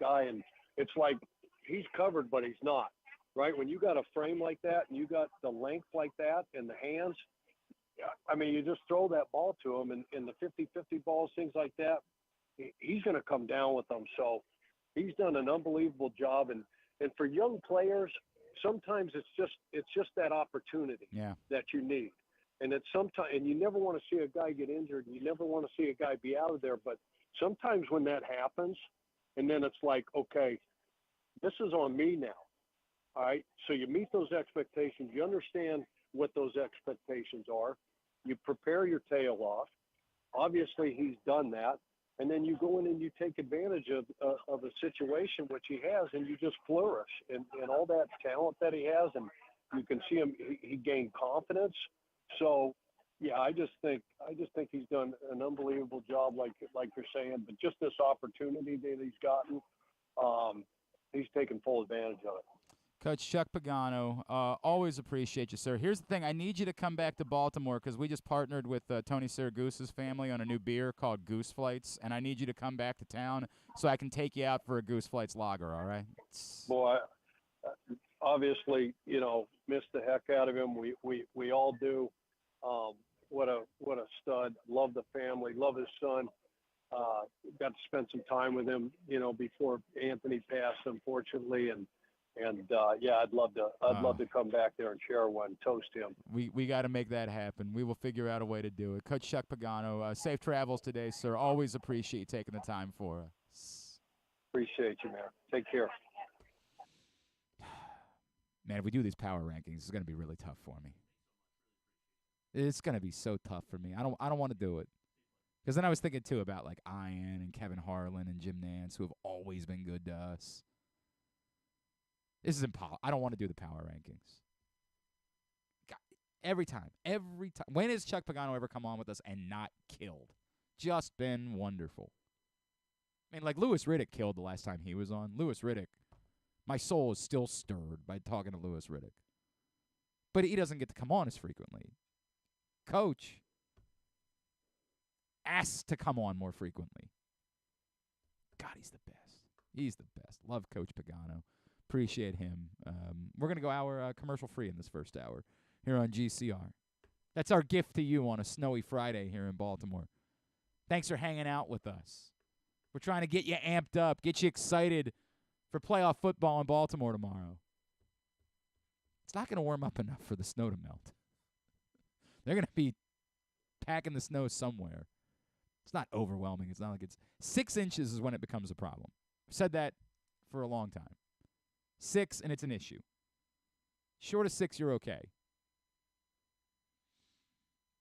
guy. And it's like he's covered, but he's not, right? When you got a frame like that and you got the length like that and the hands, you just throw that ball to him, and the 50-50 balls, things like that, he's going to come down with them. So he's done an unbelievable job. And for young players, sometimes it's just that opportunity that you need. And and you never want to see a guy get injured, and you never want to see a guy be out of there. But sometimes when that happens, and then it's like, okay, this is on me now. All right. So you meet those expectations. You understand what those expectations are. You prepare your tail off. Obviously, he's done that. And then you go in and you take advantage of a situation which he has, and you just flourish and all that talent that he has. And you can see him, he gained confidence. So, yeah, I just think he's done an unbelievable job, like you're saying. But just this opportunity that he's gotten, he's taken full advantage of it. Coach Chuck Pagano, always appreciate you, sir. Here's the thing. I need you to come back to Baltimore because we just partnered with Tony Siragusa's family on a new beer called Goose Flights, and I need you to come back to town so I can take you out for a Goose Flights lager, all right? Boy, obviously, miss the heck out of him. We all do. What a stud. Love the family. Love his son. Got to spend some time with him, before Anthony passed, unfortunately, and I'd love to come back there and share one, toast him. We got to make that happen. We will figure out a way to do it. Coach Chuck Pagano, safe travels today, sir. Always appreciate you taking the time for us. Appreciate you, man. Take care. Man, if we do these power rankings, it's going to be really tough for me. It's going to be so tough for me. I don't want to do it. Because then I was thinking, too, about, like, Ian and Kevin Harlan and Jim Nantz, who have always been good to us. This is impossible. I don't want to do the power rankings. God, every time. When has Chuck Pagano ever come on with us and not killed? Just been wonderful. I mean, like, Louis Riddick killed the last time he was on. Louis Riddick. My soul is still stirred by talking to Louis Riddick. But he doesn't get to come on as frequently. Coach asked to come on more frequently. God, he's the best. He's the best. Love Coach Pagano. Appreciate him. We're going to go hour commercial-free in this first hour here on GCR. That's our gift to you on a snowy Friday here in Baltimore. Thanks for hanging out with us. We're trying to get you amped up, get you excited for playoff football in Baltimore tomorrow. It's not going to warm up enough for the snow to melt. They're going to be packing the snow somewhere. It's not overwhelming. It's not like it's 6 inches is when it becomes a problem. I've said that for a long time. 6, and it's an issue. Short of 6, you're okay.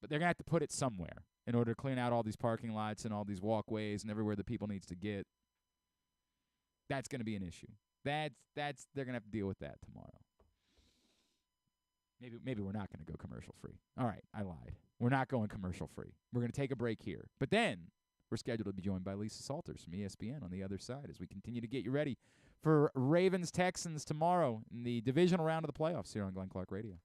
But they're going to have to put it somewhere in order to clean out all these parking lots and all these walkways and everywhere the people needs to get. That's going to be an issue. They're going to have to deal with that tomorrow. Maybe we're not going to go commercial free. All right, I lied. We're not going commercial free. We're going to take a break here. But then we're scheduled to be joined by Lisa Salters from ESPN on the other side as we continue to get you ready for Ravens-Texans tomorrow in the divisional round of the playoffs here on Glenn Clark Radio.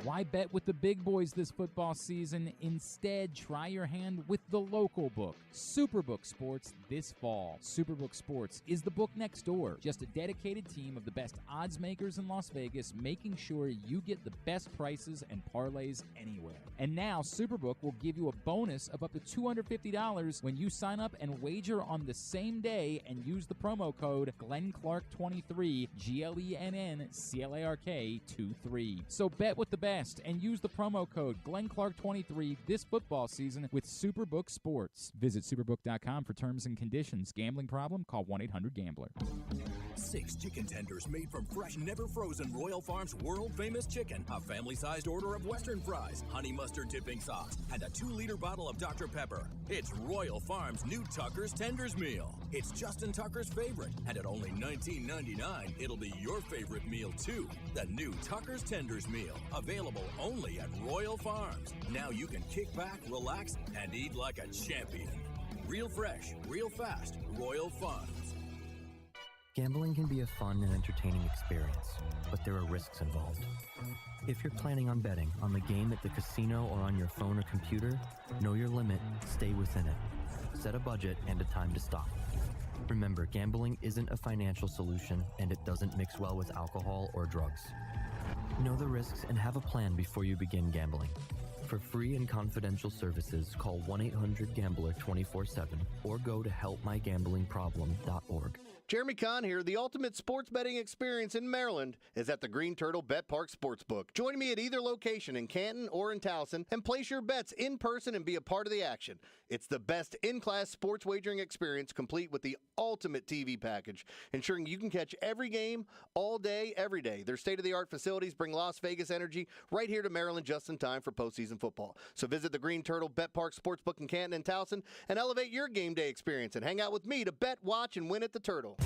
Why bet with the big boys this football season? Instead, try your hand with the local book, Superbook Sports, this fall. Superbook Sports is the book next door. Just a dedicated team of the best odds makers in Las Vegas, making sure you get the best prices and parlays anywhere. And now, Superbook will give you a bonus of up to $250 when you sign up and wager on the same day and use the promo code GlennClark23, GLENNCLARK23. So bet with the best and use the promo code GlennClark23 this football season with Superbook Sports. Visit superbook.com for terms and conditions. Gambling problem? Call 1-800-GAMBLER. 6 chicken tenders made from fresh, never frozen Royal Farms world-famous chicken, a family-sized order of Western fries, honey mustard dipping sauce, and a 2-liter bottle of Dr. Pepper. It's Royal Farms' new Tucker's Tenders Meal. It's Justin Tucker's favorite, and at only $19.99, it'll be your favorite meal, too. The new Tucker's Tenders Meal, available only at Royal Farms. Now you can kick back, relax, and eat like a champion. Real fresh, real fast, Royal Farms. Gambling can be a fun and entertaining experience, but there are risks involved. If you're planning on betting on the game at the casino or on your phone or computer, know your limit, stay within it. Set a budget and a time to stop. Remember, gambling isn't a financial solution, and it doesn't mix well with alcohol or drugs. Know the risks and have a plan before you begin gambling. For free and confidential services, call 1-800-GAMBLER 24/7 or go to helpmygamblingproblem.org. Jeremy Kahn here. The ultimate sports betting experience in Maryland is at the Green Turtle Bet Park Sportsbook. Join me at either location in Canton or in Towson and place your bets in person and be a part of the action. It's the best in-class sports wagering experience, complete with the ultimate TV package, ensuring you can catch every game all day, every day. Their state-of-the-art facilities bring Las Vegas energy right here to Maryland just in time for postseason football. So visit the Green Turtle Bet Park Sportsbook in Canton and Towson and elevate your game day experience and hang out with me to bet, watch, and win at the Turtle.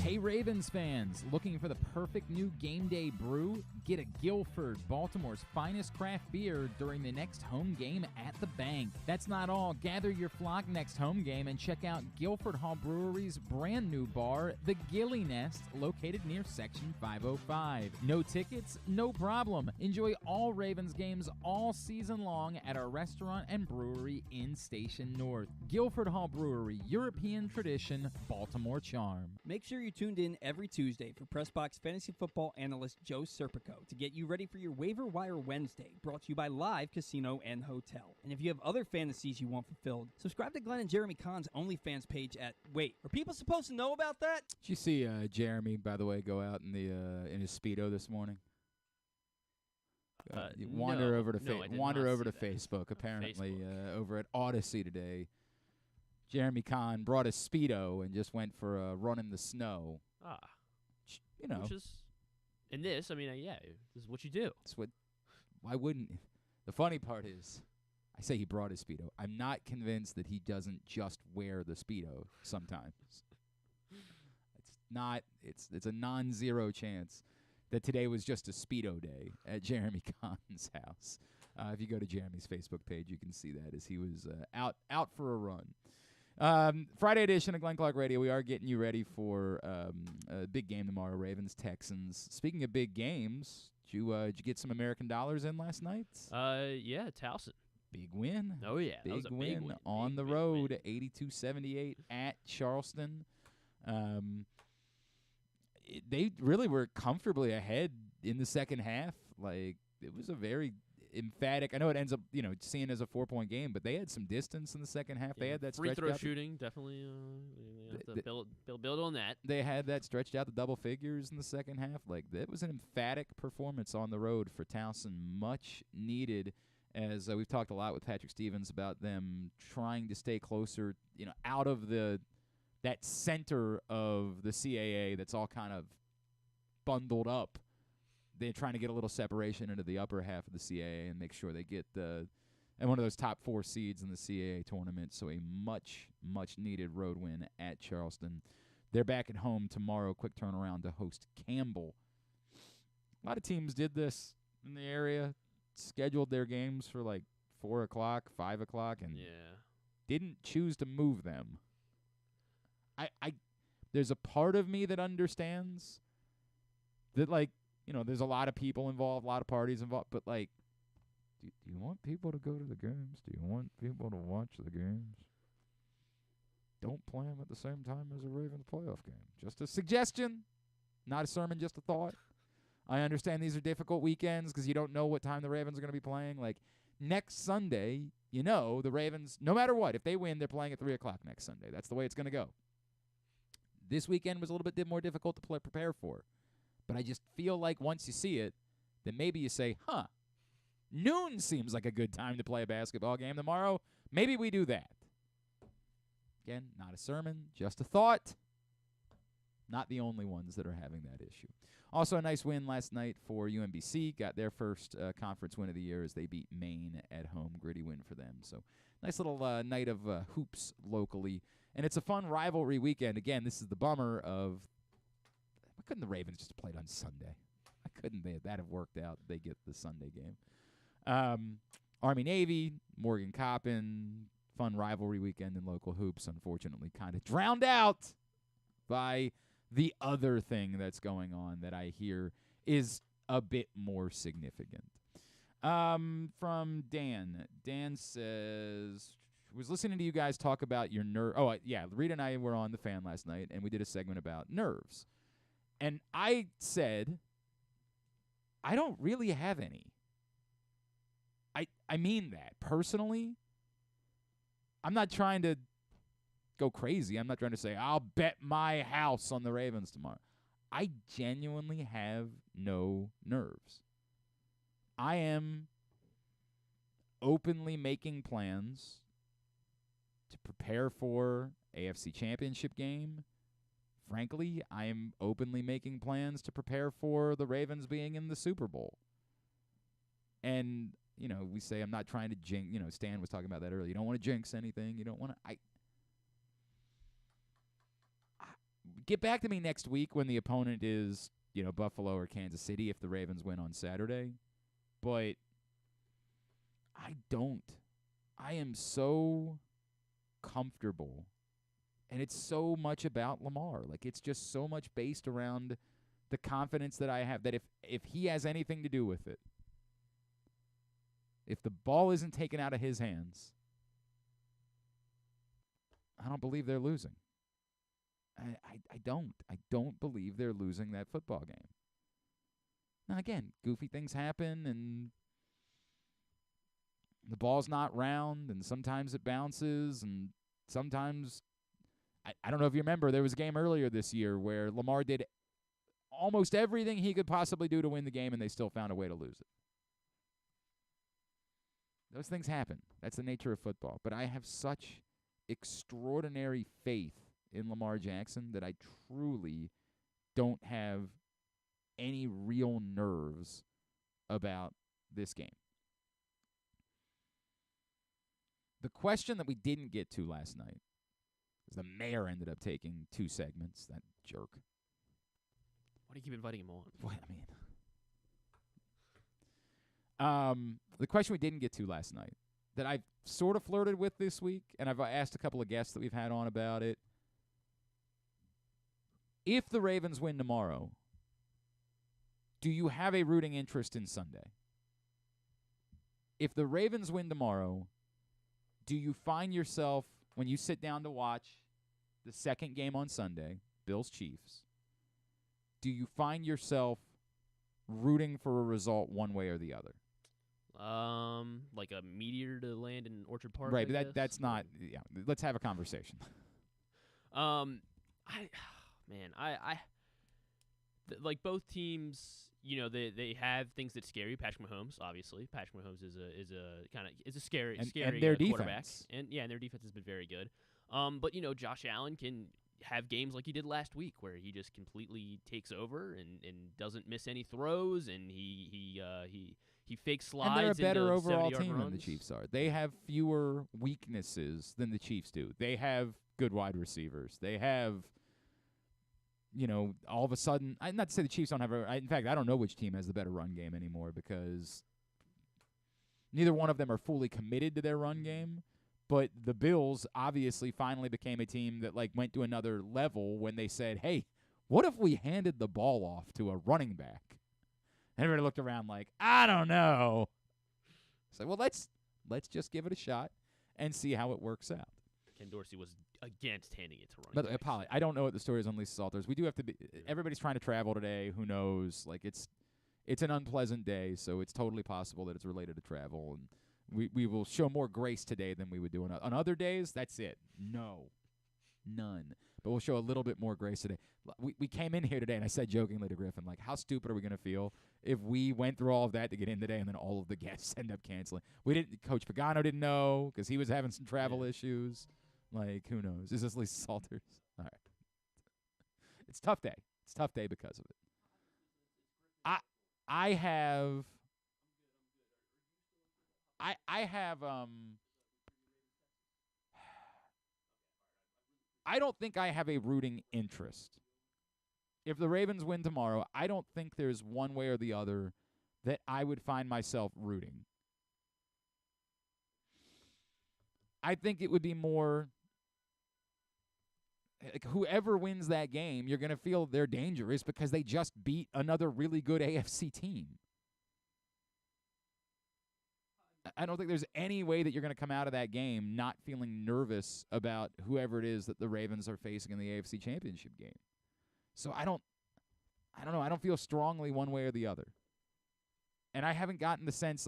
Hey Ravens fans, looking for the perfect new game day brew? Get a Guilford, Baltimore's finest craft beer during the next home game at the bank. That's not all. Gather your flock next home game and check out Guilford Hall Brewery's brand new bar, the Gilly Nest, located near Section 505. No tickets? No problem. Enjoy all Ravens games all season long at our restaurant and brewery in Station North. Guilford Hall Brewery, European tradition, Baltimore charm. Make sure you tuned in every Tuesday for Pressbox Fantasy Football Analyst Joe Serpico to get you ready for your Waiver Wire Wednesday, brought to you by Live Casino and Hotel. And if you have other fantasies you want fulfilled, subscribe to Glenn and Jeremy Kahn's OnlyFans page at... Wait, are people supposed to know about that? Did you see Jeremy, by the way, go out in the in his Speedo this morning? Wander over to Facebook, apparently, over at Odyssey today. Jeremy Kahn brought a Speedo and just went for a run in the snow. You know. Which is, in this, I mean, this is what you do. Why wouldn't? The funny part is, I say he brought his Speedo. I'm not convinced that he doesn't just wear the Speedo sometimes. It's a non-zero chance that today was just a Speedo day at Jeremy Kahn's house. If you go to Jeremy's Facebook page, you can see that as he was out for a run. Friday edition of Glenn Clark Radio. We are getting you ready for a big game tomorrow, Ravens-Texans. Speaking of big games, did you get some American dollars in last night? Yeah, Towson. Big win. Oh, yeah. Big That was a win big win. on the road, 82-78 at Charleston. They really were comfortably ahead in the second half. Like, it was a very emphatic. I know it ends up, seen as a 4-point game, but they had some distance in the second half. They had that free stretched throw out shooting, definitely. They have to build on that. They had that stretched out to double figures in the second half. Like, that was an emphatic performance on the road for Towson, much needed. As we've talked a lot with Patrick Stevens about them trying to stay closer, out of that center of the CAA that's all kind of bundled up they're trying to get a little separation into the upper half of the CAA and make sure they get and one of those top 4 seeds in the CAA tournament. So a much, much needed road win at Charleston. They're back at home tomorrow. Quick turnaround to host Campbell. A lot of teams did this in the area, scheduled their games for like 4 o'clock, 5 o'clock, and didn't choose to move them. There's a part of me that understands that, like, there's a lot of people involved, a lot of parties involved, but, like, do you want people to go to the games? Do you want people to watch the games? Don't play them at the same time as a Ravens playoff game. Just a suggestion, not a sermon, just a thought. I understand these are difficult weekends because you don't know what time the Ravens are going to be playing. Like, next Sunday, the Ravens, no matter what, if they win, they're playing at 3 o'clock next Sunday. That's the way it's going to go. This weekend was a little bit more difficult to prepare for. But I just feel like once you see it, then maybe you say, noon seems like a good time to play a basketball game tomorrow. Maybe we do that. Again, not a sermon, just a thought. Not the only ones that are having that issue. Also, a nice win last night for UMBC. Got their first conference win of the year as they beat Maine at home. Gritty win for them. So nice little night of hoops locally. And it's a fun rivalry weekend. Again, this is the bummer of, why couldn't the Ravens just played on Sunday? Why couldn't that have worked out? They get the Sunday game. Army-Navy, Morgan Coppin, fun rivalry weekend in local hoops, unfortunately kind of drowned out by the other thing that's going on that I hear is a bit more significant. From Dan. Dan says, was listening to you guys talk about your nerve. Oh, yeah, Rita and I were on The Fan last night, and we did a segment about nerves. And I said, I don't really have any. I mean that. Personally, I'm not trying to go crazy. I'm not trying to say, I'll bet my house on the Ravens tomorrow. I genuinely have no nerves. I am openly making plans to prepare for AFC Championship game. Frankly, I am openly making plans to prepare for the Ravens being in the Super Bowl. And, we say I'm not trying to jinx, Stan was talking about that earlier. You don't want to jinx anything. You don't want to, get back to me next week when the opponent is, Buffalo or Kansas City if the Ravens win on Saturday. But I am so comfortable, and it's so much about Lamar. Like, it's just so much based around the confidence that I have that if he has anything to do with it, if the ball isn't taken out of his hands, I don't believe they're losing. I don't believe they're losing that football game. Now, again, goofy things happen, and the ball's not round, and sometimes it bounces, and sometimes, I don't know if you remember, there was a game earlier this year where Lamar did almost everything he could possibly do to win the game, and they still found a way to lose it. Those things happen. That's the nature of football. But I have such extraordinary faith in Lamar Jackson that I truly don't have any real nerves about this game. The question that we didn't get to last night is the mayor ended up taking 2 segments. That jerk. Why do you keep inviting him on? What, the question we didn't get to last night that I've sort of flirted with this week, and I've asked a couple of guests that we've had on about it. If the Ravens win tomorrow, do you have a rooting interest in Sunday? If the Ravens win tomorrow, do you find yourself, when you sit down to watch the second game on Sunday, Bills-Chiefs, do you find yourself rooting for a result one way or the other? Like a meteor to land in Orchard Park. Right, but that's not. Yeah, let's have a conversation. Like both teams, they have things that scare you. Patrick Mahomes, obviously. Patrick Mahomes is a scary and their quarterback. defense. And their defense has been very good. But Josh Allen can have games like he did last week where he just completely takes over and doesn't miss any throws, and he fake slides. And they're a better into overall 70-yard team runs. than the Chiefs are. They have fewer weaknesses than the Chiefs do. They have good wide receivers. They have, all of a sudden, not to say the Chiefs don't have in fact, I don't know which team has the better run game anymore because neither one of them are fully committed to their run game. But the Bills obviously finally became a team that went to another level when they said, hey, what if we handed the ball off to a running back? And everybody looked around like, I don't know. It's like, well, let's just give it a shot and see how it works out. Ken Dorsey was against handing it to running By the way, backs. Polly, I don't know what the story is on Lisa Salters. We do have to be – everybody's trying to travel today. Who knows? It's an unpleasant day, so it's totally possible that it's related to travel. And we will show more grace today than we would do on other days. That's it. No. None. But we'll show a little bit more grace today. We came in here today, and I said jokingly to Griffin, how stupid are we going to feel if we went through all of that to get in today and then all of the guests end up canceling? Coach Pagano didn't know because he was having some travel issues. Who knows? Is this Lisa Salters? All right. It's a tough day. It's a tough day because of it. I have I don't think I have a rooting interest. If the Ravens win tomorrow, I don't think there's one way or the other that I would find myself rooting. I think it would be more whoever wins that game, you're going to feel they're dangerous because they just beat another really good AFC team. I don't think there's any way that you're going to come out of that game not feeling nervous about whoever it is that the Ravens are facing in the AFC Championship game. So I don't know. I don't feel strongly one way or the other. And I haven't gotten the sense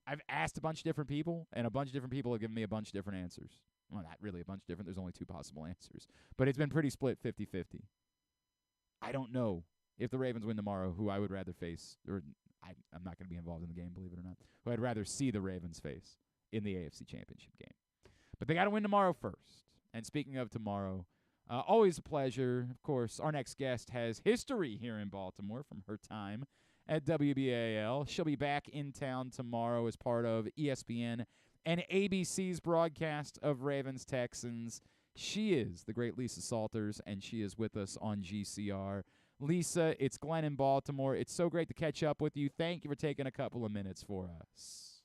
I've asked a bunch of different people, and a bunch of different people have given me a bunch of different answers. Well, not really a bunch different. There's only two possible answers. But it's been pretty split 50-50. I don't know if the Ravens win tomorrow who I would rather face, or I'm not going to be involved in the game, believe it or not, who I'd rather see the Ravens face in the AFC Championship game. But they got to win tomorrow first. And speaking of tomorrow, always a pleasure. Of course, our next guest has history here in Baltimore from her time at WBAL. She'll be back in town tomorrow as part of ESPN and ABC's broadcast of Ravens-Texans. She is the great Lisa Salters, and she is with us on GCR. Lisa, it's Glenn in Baltimore. It's so great to catch up with you. Thank you for taking a couple of minutes for us.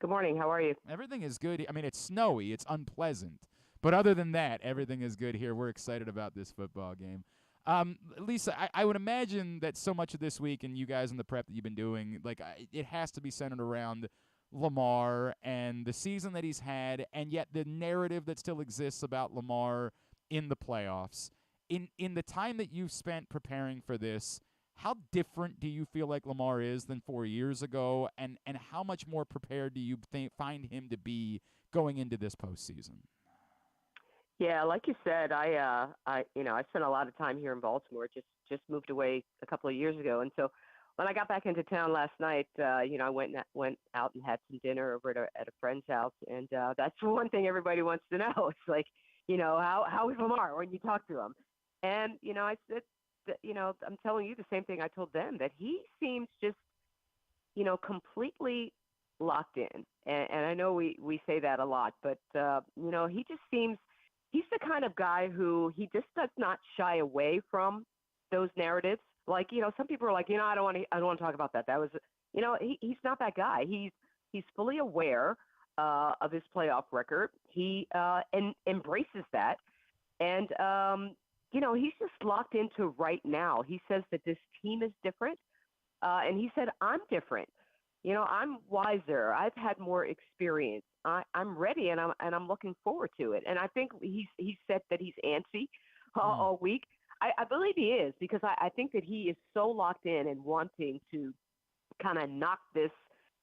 Good morning. How are you? Everything is good. I mean, it's snowy. It's unpleasant. But other than that, everything is good here. We're excited about this football game. Lisa, I would imagine that so much of this week and you guys in the prep that you've been doing, it has to be centered around Lamar and the season that he's had, and yet the narrative that still exists about Lamar in the playoffs. In the time that you've spent preparing for this, how different do you feel like Lamar is than 4 years ago, and how much more prepared do you find him to be going into this postseason? Yeah, like you said, I spent a lot of time here in Baltimore. Just moved away a couple of years ago, and so when I got back into town last night, I went out and had some dinner over at a friend's house, and that's one thing everybody wants to know. It's how is Lamar when you talk to him? And I said, I'm telling you the same thing I told them, that he seems just, completely locked in. And I know we say that a lot, but he just seems. He's the kind of guy who he just does not shy away from those narratives. Some people are like, I don't want to talk about that. That was, he's not that guy. He's fully aware of his playoff record. He embraces that, and he's just locked into right now. He says that this team is different, and he said, I'm different. I'm wiser. I've had more experience. I'm ready, and I'm looking forward to it. And I think he said that he's antsy all week. I believe he is, because I think that he is so locked in and wanting to kind of knock this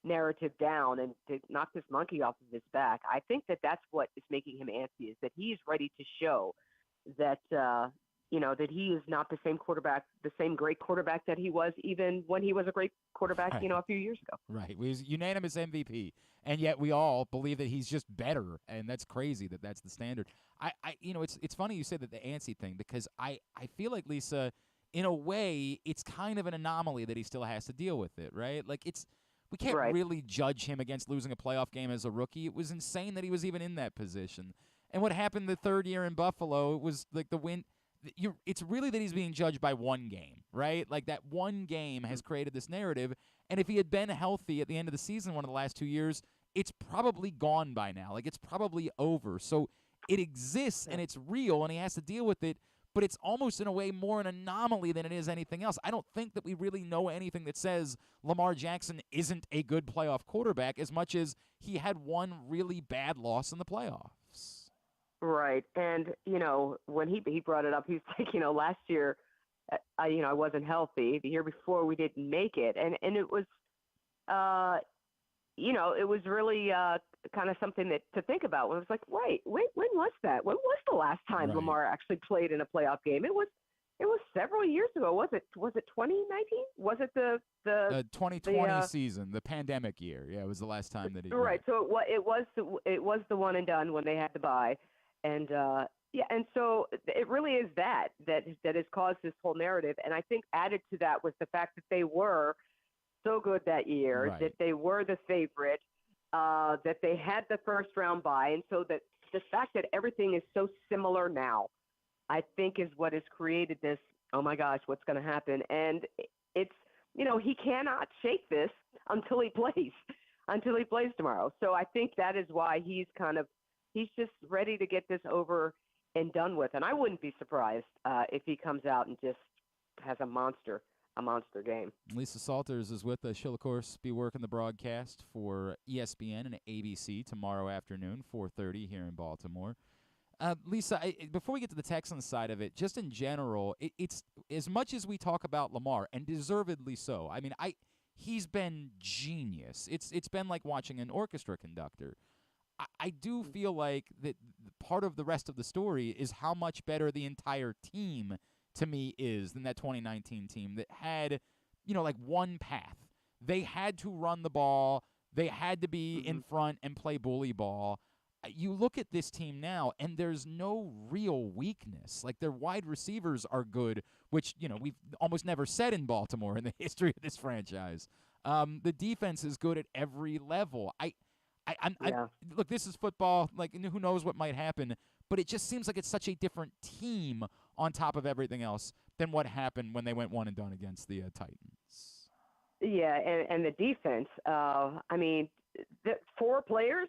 narrative down and to knock this monkey off of his back. I think that that's what is making him antsy, is that he is ready to show that that he is not the same quarterback, the same great quarterback that he was even when he was a great quarterback, Right. a few years ago. Right. He was unanimous MVP, and yet we all believe that he's just better, and that's crazy that that's the standard. It's funny you said that the antsy thing, because I feel like, Lisa, in a way, it's kind of an anomaly that he still has to deal with it, right? Like, we can't Right. really judge him against losing a playoff game as a rookie. It was insane that he was even in that position. And what happened the third year in Buffalo, it was like the win. It's really that he's being judged by one game, right? Like, that one game has created this narrative. And if he had been healthy at the end of the season one of the last 2 years, it's probably gone by now. Like, it's probably over. So it exists and it's real, and he has to deal with it. But it's almost in a way more an anomaly than it is anything else. I don't think that we really know anything that says Lamar Jackson isn't a good playoff quarterback, as much as he had one really bad loss in the playoffs. Right. And, when he brought it up, he's like, last year, I wasn't healthy. The year before, we didn't make it. And it was, it was really kind of something to think about. It was like, wait, when was that? When was the last time Right. Lamar actually played in a playoff game? It was several years ago. Was it 2019? Was it the 2020 season, the pandemic year? Yeah, it was the last time that he. Right. So it was the one and done when they had to buy, and and so it really is that has caused this whole narrative. And I think added to that was the fact that they were so good that year, Right. that they were the favorite, that they had the first round bye, and so that the fact that everything is so similar now, I think, is what has created this. Oh my gosh, what's going to happen? And it's he cannot shake this until he plays tomorrow. So I think that is why he's just ready to get this over and done with. And I wouldn't be surprised if he comes out and just has a monster game. Lisa Salters is with us. She'll, of course, be working the broadcast for ESPN and ABC tomorrow afternoon, 4:30 here in Baltimore. Lisa, before we get to the Texans side of it, just in general, it's as much as we talk about Lamar, and deservedly so. I mean, he's been genius. It's been like watching an orchestra conductor. I do feel like that part of the rest of the story is how much better the entire team, to me, is than that 2019 team that had, like one path. They had to run the ball. They had to be in front and play bully ball. You look at this team now, and there's no real weakness. Like, their wide receivers are good, which, we've almost never said in Baltimore in the history of this franchise. The defense is good at every level. Look, this is football. Like, who knows what might happen, but it just seems like it's such a different team on top of everything else than what happened when they went one and done against the Titans. Yeah, and the defense. The four players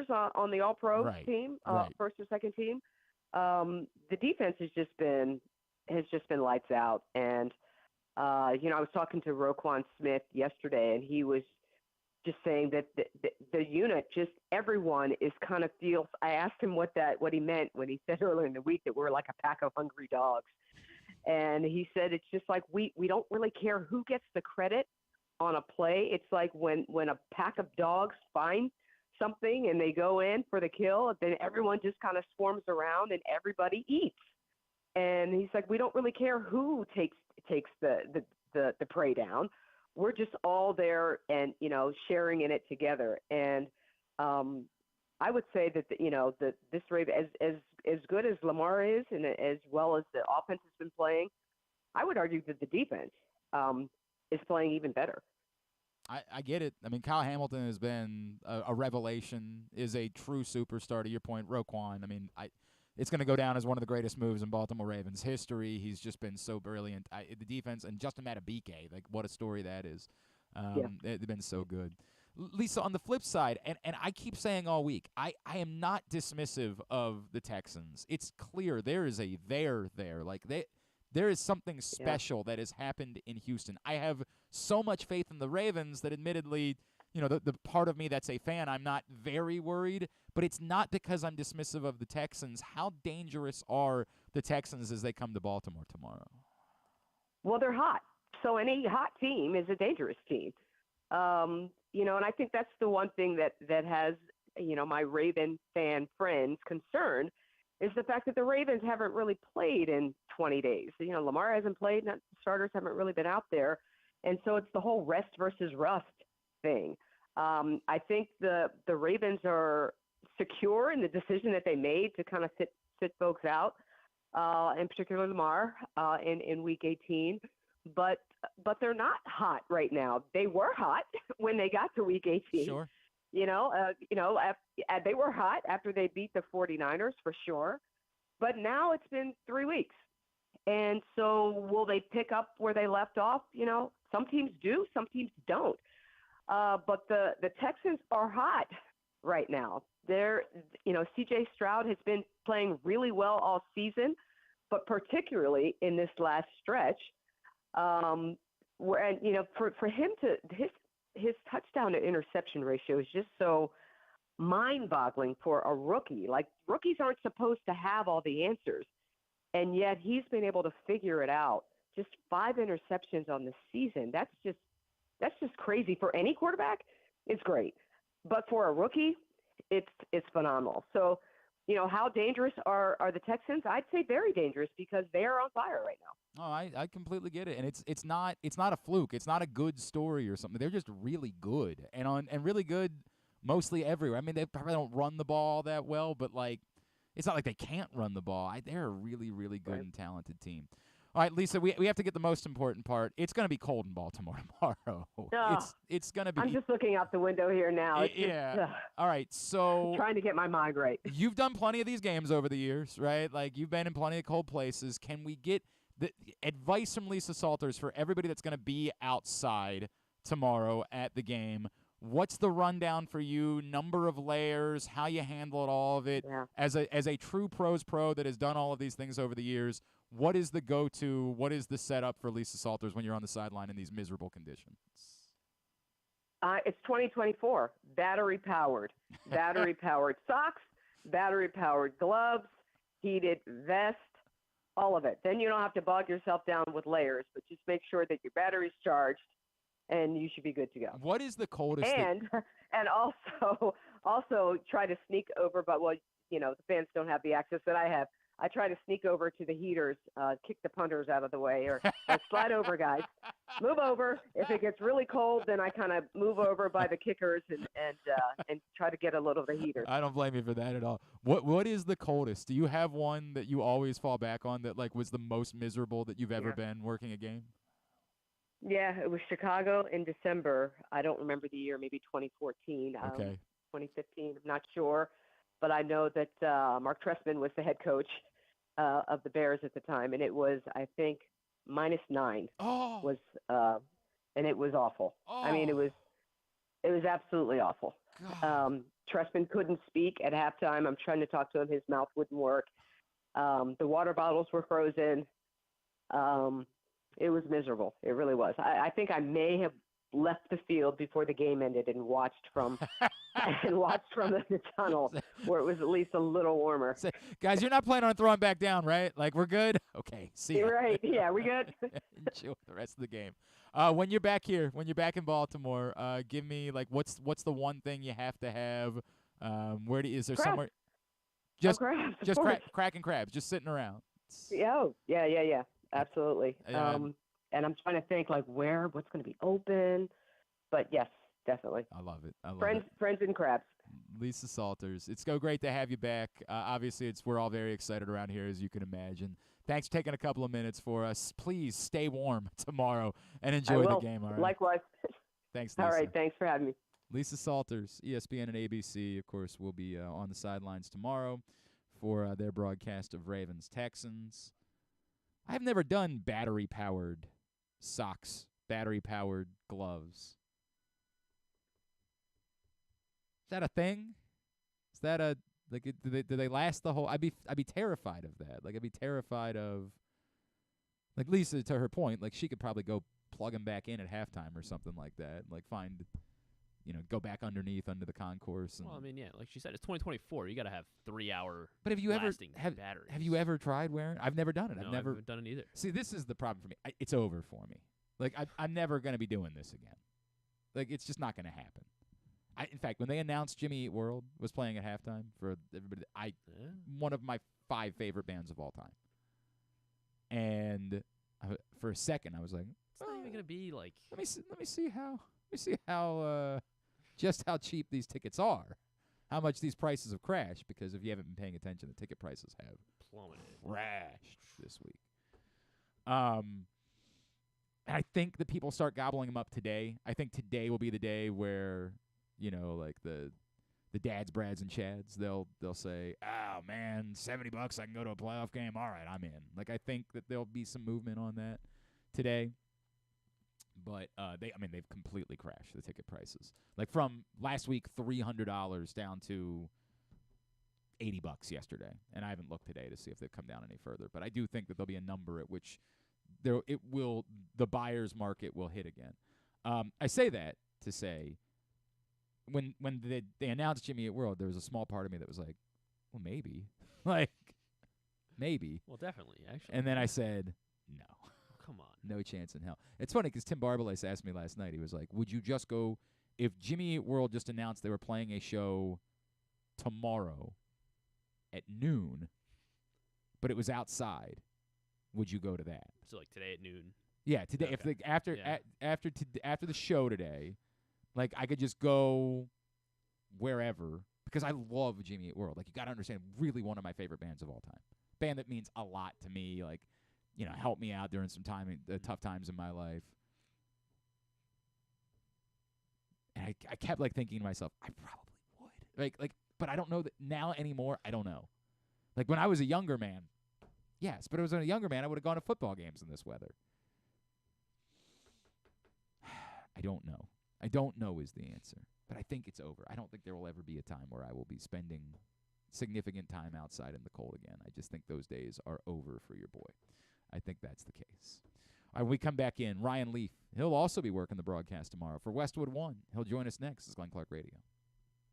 on the All-Pro Right, team, right. first or second team. The defense has just been lights out. And I was talking to Roquan Smith yesterday, and he was just saying that the unit, just everyone is kind of feels. I asked him what he meant when he said earlier in the week that we're like a pack of hungry dogs, and he said it's just like we don't really care who gets the credit on a play. It's like when a pack of dogs find something and they go in for the kill, then everyone just kind of swarms around and everybody eats. And he's like, we don't really care who takes the prey down. We're just all there and, sharing in it together. And I would say that, this Raven, as good as Lamar is and as well as the offense has been playing, I would argue that the defense is playing even better. I get it. I mean, Kyle Hamilton has been a revelation, is a true superstar. To your point, Roquan, it's going to go down as one of the greatest moves in Baltimore Ravens history. He's just been so brilliant. The defense, and Justin Madubuike, like, what a story that is. They've been so good. Lisa, on the flip side, and I keep saying all week, I am not dismissive of the Texans. It's clear there is a there. Like, there is something special that has happened in Houston. I have so much faith in the Ravens that, admittedly, the part of me that's a fan, I'm not very worried, but it's not because I'm dismissive of the Texans. How dangerous are the Texans as they come to Baltimore tomorrow? Well, they're hot. So any hot team is a dangerous team. And I think that's the one thing that has, my Raven fan friends concerned is the fact that the Ravens haven't really played in 20 days. You know, Lamar hasn't played, starters haven't really been out there. And so it's the whole rest versus rust thing. I think the Ravens are secure in the decision that they made to kind of sit folks out, in particular Lamar, in Week 18. But they're not hot right now. They were hot when they got to Week 18. Sure. They were hot after they beat the 49ers for sure. But now it's been 3 weeks. And so will they pick up where they left off? You know, some teams do, some teams don't. But the Texans are hot right now. CJ Stroud has been playing really well all season, but particularly in this last stretch, for him his touchdown to interception ratio is just so mind-boggling for a rookie. Like, rookies aren't supposed to have all the answers, and yet he's been able to figure it out. Just 5 interceptions on the season. That's just crazy for any quarterback. It's great, but for a rookie, it's phenomenal. So, you know, how dangerous are the Texans? I'd say very dangerous because they are on fire right now. Oh, I completely get it, and it's not a fluke. It's not a good story or something. They're just really good and really good mostly everywhere. I mean, they probably don't run the ball that well, but like, it's not like they can't run the ball. They're a really, really good and talented team. All right, Lisa, we have to get the most important part. It's going to be cold in Baltimore tomorrow. It's going to be. I'm just looking out the window here now. All right, so trying to get my mind right. You've done plenty of these games over the years, right? Like, you've been in plenty of cold places. Can we get the advice from Lisa Salters for everybody that's going to be outside tomorrow at the game? What's the rundown for you? Number of layers, how you handle it, all of it. Yeah. As a true pros pro that has done all of these things over the years, what is the go-to? What is the setup for Lisa Salters when you're on the sideline in these miserable conditions? It's 2024. Battery-powered. Battery-powered socks, battery-powered gloves, heated vest, all of it. Then you don't have to bog yourself down with layers, but just make sure that your battery's charged, and you should be good to go. What is the coldest? And also try to sneak over, but the fans don't have the access that I have. I try to sneak over to the heaters, kick the punters out of the way, or slide over, guys. Move over. If it gets really cold, then I kind of move over by the kickers and try to get a little of the heater. I don't blame you for that at all. What is the coldest? Do you have one that you always fall back on that like was the most miserable that you've ever been working a game? Yeah, it was Chicago in December. I don't remember the year, maybe 2014, okay. 2015. I'm not sure. But I know that Mark Trestman was the head coach of the Bears at the time, and it was, I think, -9 was, and it was awful. I mean, it was absolutely awful. Trestman couldn't speak at halftime. I'm trying to talk to him. His mouth wouldn't work. The water bottles were frozen. It was miserable. It really was. I think I may have left the field before the game ended and watched from the tunnel where it was at least a little warmer. Say, guys, you're not planning on throwing back down, right? Like, we're good? Okay, see ya. Right, yeah, we good. Enjoy the rest of the game. When you're back here, when you're back in Baltimore, give me, like, what's the one thing you have to have? Is there crabs. somewhere? Crabs, just cracking crabs, just sitting around. Yeah, absolutely. And I'm trying to think, like, what's going to be open. But, yes, definitely. I love it. Friends and crabs. Lisa Salters. It's so great to have you back. Obviously, we're all very excited around here, as you can imagine. Thanks for taking a couple of minutes for us. Please stay warm tomorrow and enjoy the game. All right? Likewise. Thanks, Lisa. All right, thanks for having me. Lisa Salters, ESPN and ABC, of course, will be on the sidelines tomorrow for their broadcast of Ravens-Texans. I've never done battery-powered socks, battery-powered gloves. Is that a thing? Is that do they last the whole? I'd be terrified of that. Like, I'd be terrified of, like, Lisa, to her point, like, she could probably go plug them back in at halftime or something like that. Like, go back under the concourse. Well, I mean, yeah, like she said, it's 2024. You got to have 3-hour. But have you ever batteries. Have you ever tried wearing? I've never done it. No, I've never done it either. See, this is the problem for me. It's over for me. Like, I'm never going to be doing this again. Like, it's just not going to happen. In fact, when they announced Jimmy Eat World was playing at halftime for everybody, one of my 5 favorite bands of all time. And for a second, I was like, It's not even gonna be like. let me see how just how cheap these tickets are, how much these prices have crashed. Because if you haven't been paying attention, the ticket prices have Plummeted. crashed this week. I think that people start gobbling them up today. I think today will be the day where, like the dads, Brads, and Chads, they'll say, "Oh man, $70, I can go to a playoff game. All right, I'm in." Like, I think that there'll be some movement on that today. But they've completely crashed the ticket prices. Like from last week, $300 down to $80 yesterday, and I haven't looked today to see if they've come down any further. But I do think that there'll be a number at which the buyer's market will hit again. I say that to say, when they announced Jimmy Eat World, there was a small part of me that was like, well, maybe, maybe. Well, definitely, actually. And then I said, no. Come on. No chance in hell. It's funny because Tim Barbalace asked me last night. He was like, would you just go if Jimmy Eat World just announced they were playing a show tomorrow at noon, but it was outside, would you go to that? So like today at noon. Yeah, today. Okay. If after the show today, like I could just go wherever because I love Jimmy Eat World. Like you got to understand, really one of my favorite bands of all time. Band that means a lot to me. Like, helped me out during some tough times in my life. And I kept thinking to myself, I probably would. Like, but I don't know that now anymore. I don't know. Like when I was a younger man, yes, but I was a younger man, I would have gone to football games in this weather. I don't know. I don't know is the answer, but I think it's over. I don't think there will ever be a time where I will be spending significant time outside in the cold again. I just think those days are over for your boy. I think that's the case. All right, when we come back in, Ryan Leaf, he'll also be working the broadcast tomorrow for Westwood One. He'll join us next. This is Glenn Clark Radio.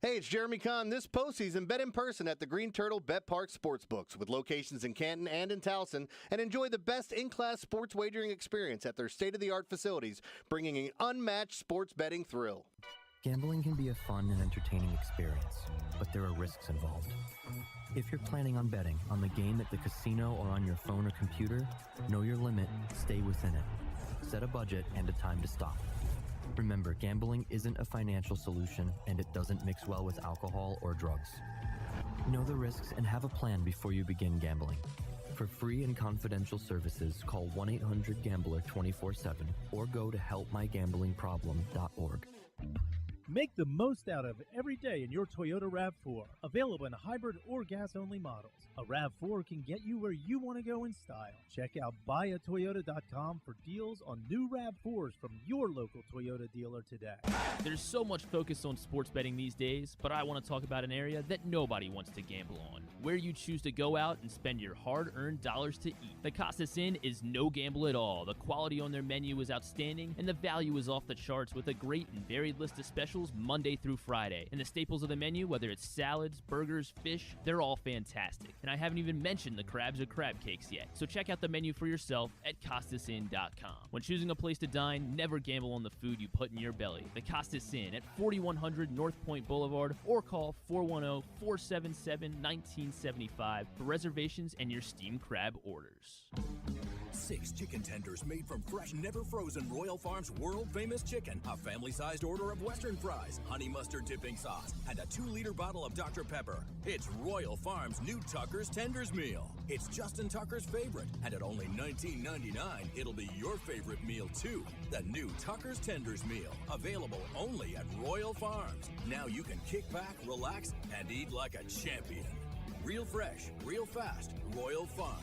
Hey, it's Jeremy Kahn. This postseason, bet in person at the Green Turtle Bet Park Sportsbooks with locations in Canton and in Towson, and enjoy the best in-class sports wagering experience at their state-of-the-art facilities, bringing an unmatched sports betting thrill. Gambling can be a fun and entertaining experience, but there are risks involved. If you're planning on betting on the game at the casino or on your phone or computer, know your limit, stay within it. Set a budget and a time to stop. Remember, gambling isn't a financial solution, and it doesn't mix well with alcohol or drugs. Know the risks and have a plan before you begin gambling. For free and confidential services, call 1-800-GAMBLER 24/7 or go to helpmygamblingproblem.org. Make the most out of every day in your Toyota RAV4, available in hybrid or gas-only models. A RAV4 can get you where you want to go in style. Check out buyatoyota.com for deals on new RAV4s from your local Toyota dealer today. There's so much focus on sports betting these days, but I want to talk about an area that nobody wants to gamble on, where you choose to go out and spend your hard-earned dollars to eat. The Costas Inn is no gamble at all. The quality on their menu is outstanding, and the value is off the charts with a great and varied list of specials Monday through Friday. And the staples of the menu, whether it's salads, burgers, fish, they're all fantastic. And I haven't even mentioned the crabs or crab cakes yet. So check out the menu for yourself at CostasInn.com. When choosing a place to dine, never gamble on the food you put in your belly. The Costas Inn at 4100 North Point Boulevard, or call 410-477-1975 for reservations and your steamed crab orders. 6 chicken tenders made from fresh, never frozen Royal Farms world-famous chicken, a family-sized order of Western fries, honey mustard dipping sauce, and a 2-liter bottle of Dr. Pepper. It's Royal Farms' new Tucker's Tenders Meal. It's Justin Tucker's favorite, and at only $19.99, it'll be your favorite meal too. The new Tucker's Tenders Meal, available only at Royal Farms. Now you can kick back, relax, and eat like a champion. Real fresh, real fast, Royal Farms.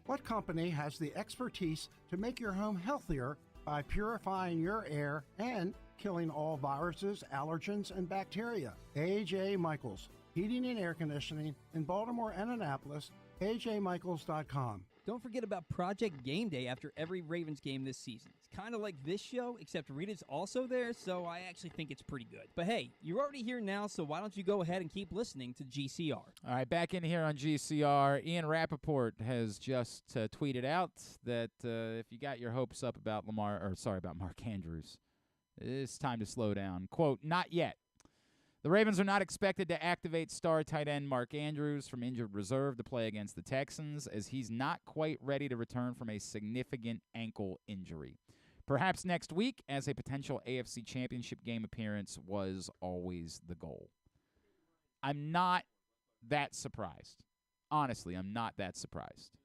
What company has the expertise to make your home healthier by purifying your air and killing all viruses, allergens, and bacteria? A.J. Michaels, Heating and Air Conditioning in Baltimore and Annapolis, ajmichaels.com. Don't forget about Project Game Day after every Ravens game this season. It's kind of like this show, except Rita's also there, so I actually think it's pretty good. But hey, you're already here now, so why don't you go ahead and keep listening to GCR. All right, back in here on GCR, Ian Rappaport has just tweeted out that if you got your hopes up about about Mark Andrews, it's time to slow down. Quote, not yet. The Ravens are not expected to activate star tight end Mark Andrews from injured reserve to play against the Texans, as he's not quite ready to return from a significant ankle injury. Perhaps next week, as a potential AFC Championship game appearance was always the goal. I'm not that surprised. Honestly, I'm not that surprised.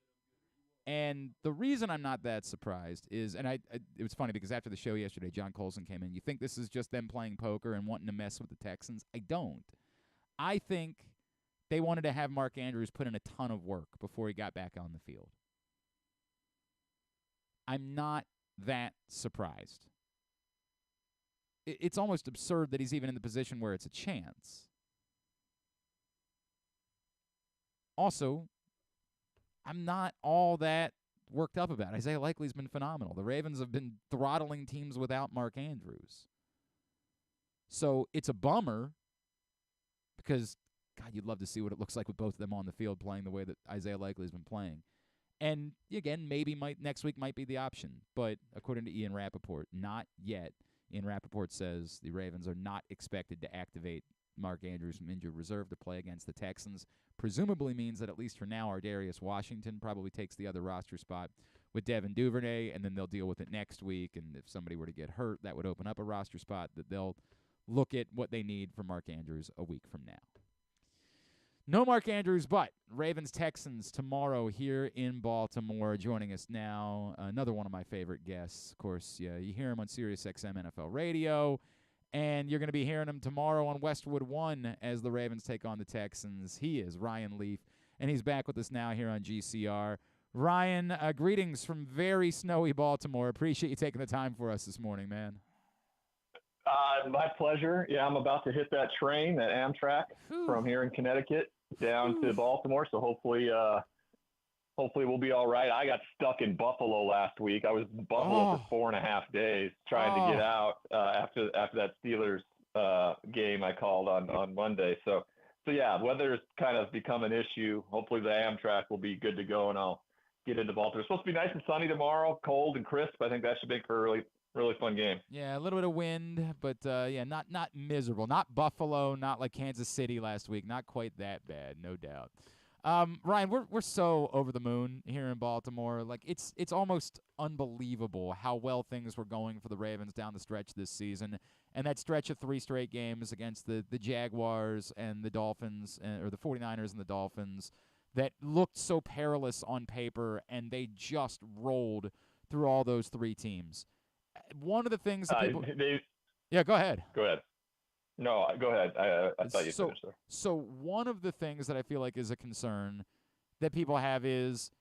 And the reason I'm not that surprised is, and it was funny because after the show yesterday, John Colson came in. You think this is just them playing poker and wanting to mess with the Texans? I don't. I think they wanted to have Mark Andrews put in a ton of work before he got back on the field. I'm not that surprised. It's almost absurd that he's even in the position where it's a chance. Also, I'm not all that worked up about it. Isaiah Likely's been phenomenal. The Ravens have been throttling teams without Mark Andrews. So it's a bummer because, God, you'd love to see what it looks like with both of them on the field playing the way that Isaiah Likely's been playing. And, again, maybe next week might be the option. But according to Ian Rappaport, not yet. Ian Rappaport says the Ravens are not expected to activate Mark Andrews from injured reserve to play against the Texans. Presumably means that at least for now, Ardarius Washington probably takes the other roster spot with Devin Duvernay, and then they'll deal with it next week. And if somebody were to get hurt, that would open up a roster spot that they'll look at what they need for Mark Andrews a week from now. No Mark Andrews, but Ravens-Texans tomorrow here in Baltimore. Joining us now, another one of my favorite guests. Of course, yeah, you hear him on SiriusXM NFL Radio. And you're going to be hearing him tomorrow on Westwood One as the Ravens take on the Texans. He is Ryan Leaf, and he's back with us now here on GCR. Ryan, greetings from very snowy Baltimore. Appreciate you taking the time for us this morning, man. My pleasure. Yeah, I'm about to hit that train, that Amtrak, from here in Connecticut down to Baltimore. So hopefully we'll be all right. I got stuck in Buffalo last week. I was in Buffalo for 4.5 days trying to get out after that Steelers game I called on Monday. So yeah, weather's kind of become an issue. Hopefully the Amtrak will be good to go and I'll get into Baltimore. It's supposed to be nice and sunny tomorrow, cold and crisp. I think that should make for a really fun game. Yeah, a little bit of wind, but not miserable. Not Buffalo, not like Kansas City last week. Not quite that bad, no doubt. Ryan, we're so over the moon here in Baltimore. Like it's almost unbelievable how well things were going for the Ravens down the stretch this season, and that stretch of 3 straight games against the Jaguars and the Dolphins, or the 49ers and the Dolphins, that looked so perilous on paper, and they just rolled through all those 3 teams. One of the things that people yeah, go ahead. Go ahead. No, go ahead. I thought you finished there. So one of the things that I feel like is a concern that people have is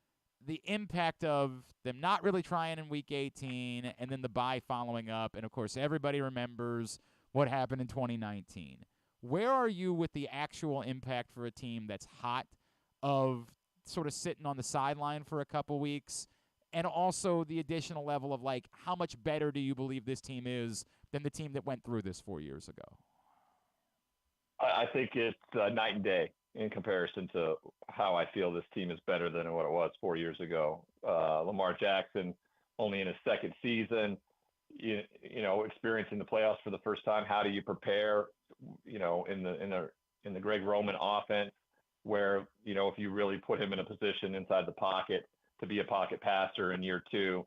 the impact of them not really trying in Week 18 and then the bye following up. And, of course, everybody remembers what happened in 2019. Where are you with the actual impact for a team that's hot of sort of sitting on the sideline for a couple weeks, and also the additional level of, like, how much better do you believe this team is than the team that went through this 4 years ago? I think it's night and day in comparison to how I feel this team is better than what it was 4 years ago. Lamar Jackson only in his second season, experiencing the playoffs for the first time. How do you prepare, in the Greg Roman offense where, if you really put him in a position inside the pocket to be a pocket passer in year 2,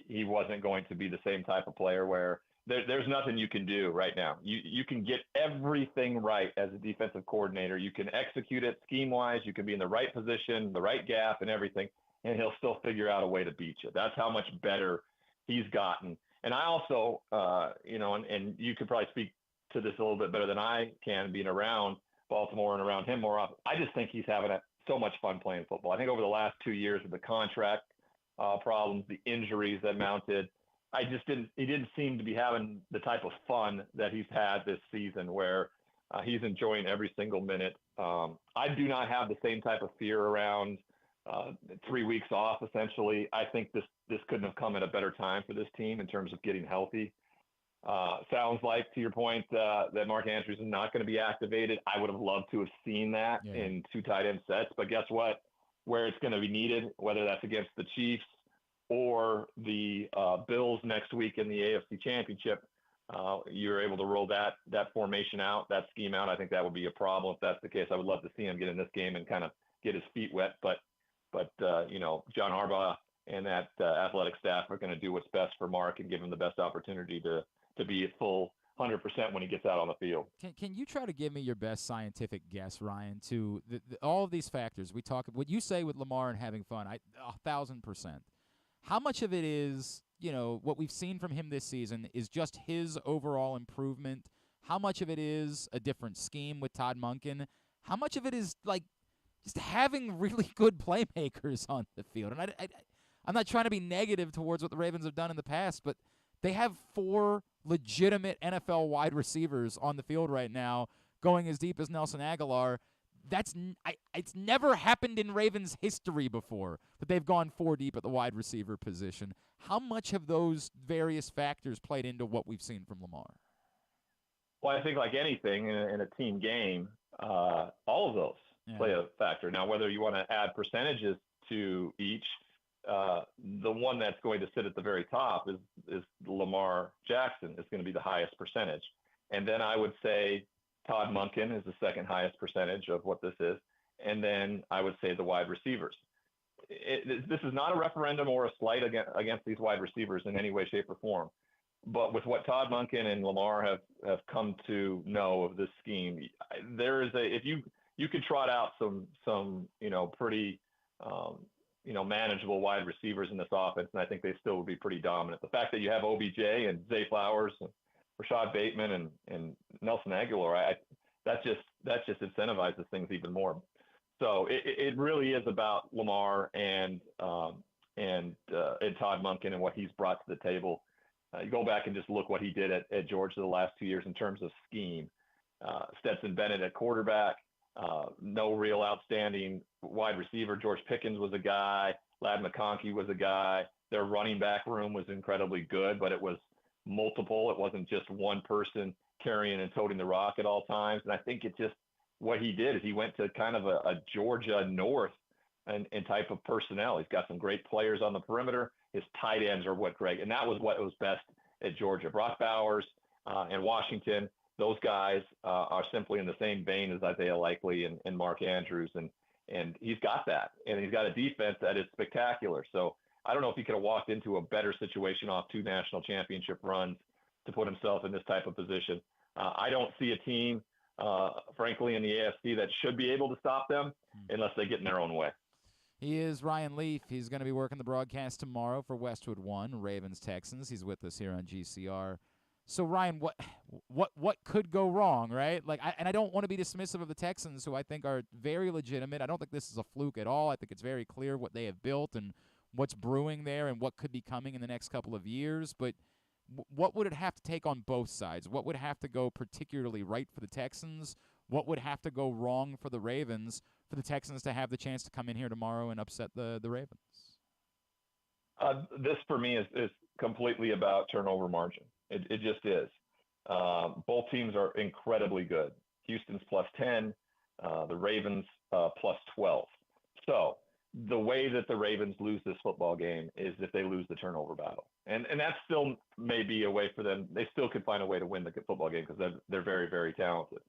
he wasn't going to be the same type of player where there's nothing you can do right now. You can get everything right as a defensive coordinator. You can execute it scheme-wise. You can be in the right position, the right gap and everything, and he'll still figure out a way to beat you. That's how much better he's gotten. And I also, and you could probably speak to this a little bit better than I can, being around Baltimore and around him more often. I just think he's having so much fun playing football. I think over the last 2 years with the contract problems, the injuries that mounted, he didn't seem to be having the type of fun that he's had this season where he's enjoying every single minute. I do not have the same type of fear around 3 weeks off, essentially. I think this couldn't have come at a better time for this team in terms of getting healthy. Sounds like, to your point, that Mark Andrews is not going to be activated. I would have loved to have seen that in 2 tight end sets, but guess what? Where it's going to be needed, whether that's against the Chiefs or the Bills next week in the AFC Championship, you're able to roll that formation out, that scheme out. I think that would be a problem if that's the case. I would love to see him get in this game and kind of get his feet wet. But John Harbaugh and that athletic staff are going to do what's best for Mark and give him the best opportunity to be at full 100% when he gets out on the field. Can you try to give me your best scientific guess, Ryan, to all of these factors? We talk what you say with Lamar and having fun. 1,000%. How much of it is, what we've seen from him this season is just his overall improvement? How much of it is a different scheme with Todd Monken? How much of it is just having really good playmakers on the field? And I'm not trying to be negative towards what the Ravens have done in the past, but they have 4 legitimate NFL wide receivers on the field right now, going as deep as Nelson Aguilar. It's never happened in Ravens history before that they've gone 4 deep at the wide receiver position. How much have those various factors played into what we've seen from Lamar? Well, I think like anything in a team game, all of those play a factor. Now, whether you want to add percentages to each, the one that's going to sit at the very top is Lamar Jackson. Is going to be the highest percentage. And then I would say Todd Monken is the second highest percentage of what this is. And then I would say the wide receivers. This is not a referendum or a slight against these wide receivers in any way, shape, or form. But with what Todd Monken and Lamar have come to know of this scheme, there is if you could trot out some pretty manageable wide receivers in this offense, and I think they still would be pretty dominant. The fact that you have OBJ and Zay Flowers and Rashad Bateman and Nelson Aguilar, that just incentivizes things even more. So it really is about Lamar and Todd Monken and what he's brought to the table. You go back and just look what he did at Georgia the last 2 years in terms of scheme. Stetson Bennett at quarterback, no real outstanding wide receiver. George Pickens was a guy. Ladd McConkey was a guy. Their running back room was incredibly good, but it was multiple. It wasn't just one person carrying and toting the rock at all times. And I think what he did is he went to kind of a Georgia North and type of personnel. He's got some great players on the perimeter. His tight ends are and that was what was best at Georgia. Brock Bowers and Washington, those guys are simply in the same vein as Isaiah Likely and Mark Andrews. And he's got that. And he's got a defense that is spectacular. So I don't know if he could have walked into a better situation off 2 national championship runs to put himself in this type of position. I don't see a team, frankly, in the AFC that should be able to stop them unless they get in their own way. He is Ryan Leaf. He's going to be working the broadcast tomorrow for Westwood One, Ravens-Texans. He's with us here on GCR. So, Ryan, what could go wrong, right? I don't want to be dismissive of the Texans, who I think are very legitimate. I don't think this is a fluke at all. I think it's very clear what they have built and what's brewing there and what could be coming in the next couple of years. But what would it have to take on both sides? What would have to go particularly right for the Texans? What would have to go wrong for the Ravens for the Texans to have the chance to come in here tomorrow and upset the Ravens? This, for me, is completely about turnover margin. It just is. Both teams are incredibly good. Houston's +10, the Ravens +12. So the way that the Ravens lose this football game is if they lose the turnover battle. And that still may be a way for them. They still could find a way to win the football game because they're very, very talented.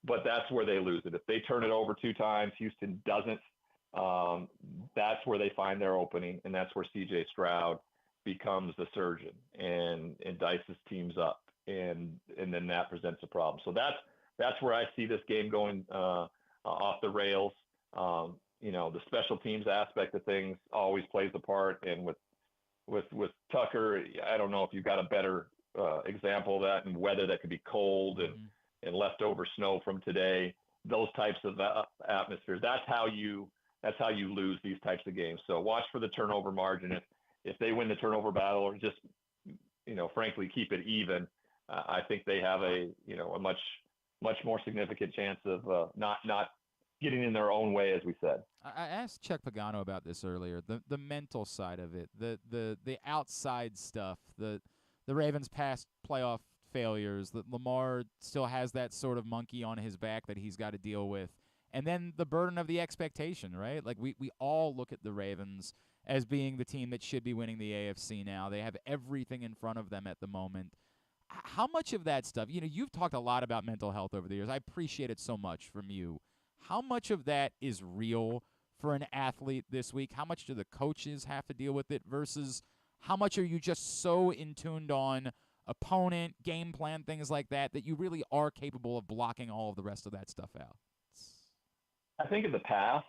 But that's where they lose it. If they turn it over 2 times, Houston doesn't. That's where they find their opening, and that's where C.J. Stroud becomes the surgeon and dices teams up, and then that presents a problem. So that's where I see this game going off the rails. The special teams aspect of things always plays a part, and with Tucker, I don't know if you've got a better example of that, and weather that could be cold and leftover snow from today. Those types of atmospheres. That's how you lose these types of games. So watch for the turnover margin. If they win the turnover battle or just, frankly, keep it even, I think they have a much more significant chance of not getting in their own way, as we said. I asked Chuck Pagano about this earlier. The mental side of it, the outside stuff, the Ravens' past playoff failures, that Lamar still has that sort of monkey on his back that he's got to deal with. And then the burden of the expectation, right? Like we all look at the Ravens as being the team that should be winning the AFC now. They have everything in front of them at the moment. how much of that stuff, you've talked a lot about mental health over the years. I appreciate it so much from you. How much of that is real for an athlete this week? How much do the coaches have to deal with it versus how much are you just so in tuned on opponent, game plan, things like that you really are capable of blocking all of the rest of that stuff out? I think in the past,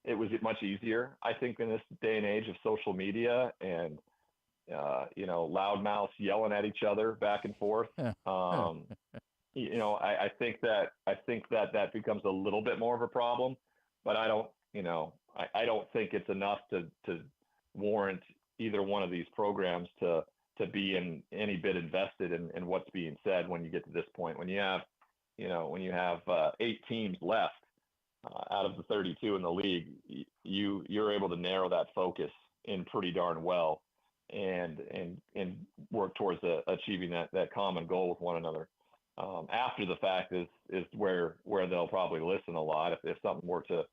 it was much easier. I think in this day and age of social media and, loudmouths yelling at each other back and forth, I think that becomes a little bit more of a problem, but I don't think it's enough to warrant either one of these programs to be in any bit invested in what's being said when you get to this point. When you have 8 teams left out of the 32 in the league, you're able to narrow that focus in pretty darn well and work towards achieving that common goal with one another. After the fact is where they'll probably listen a lot. If something were to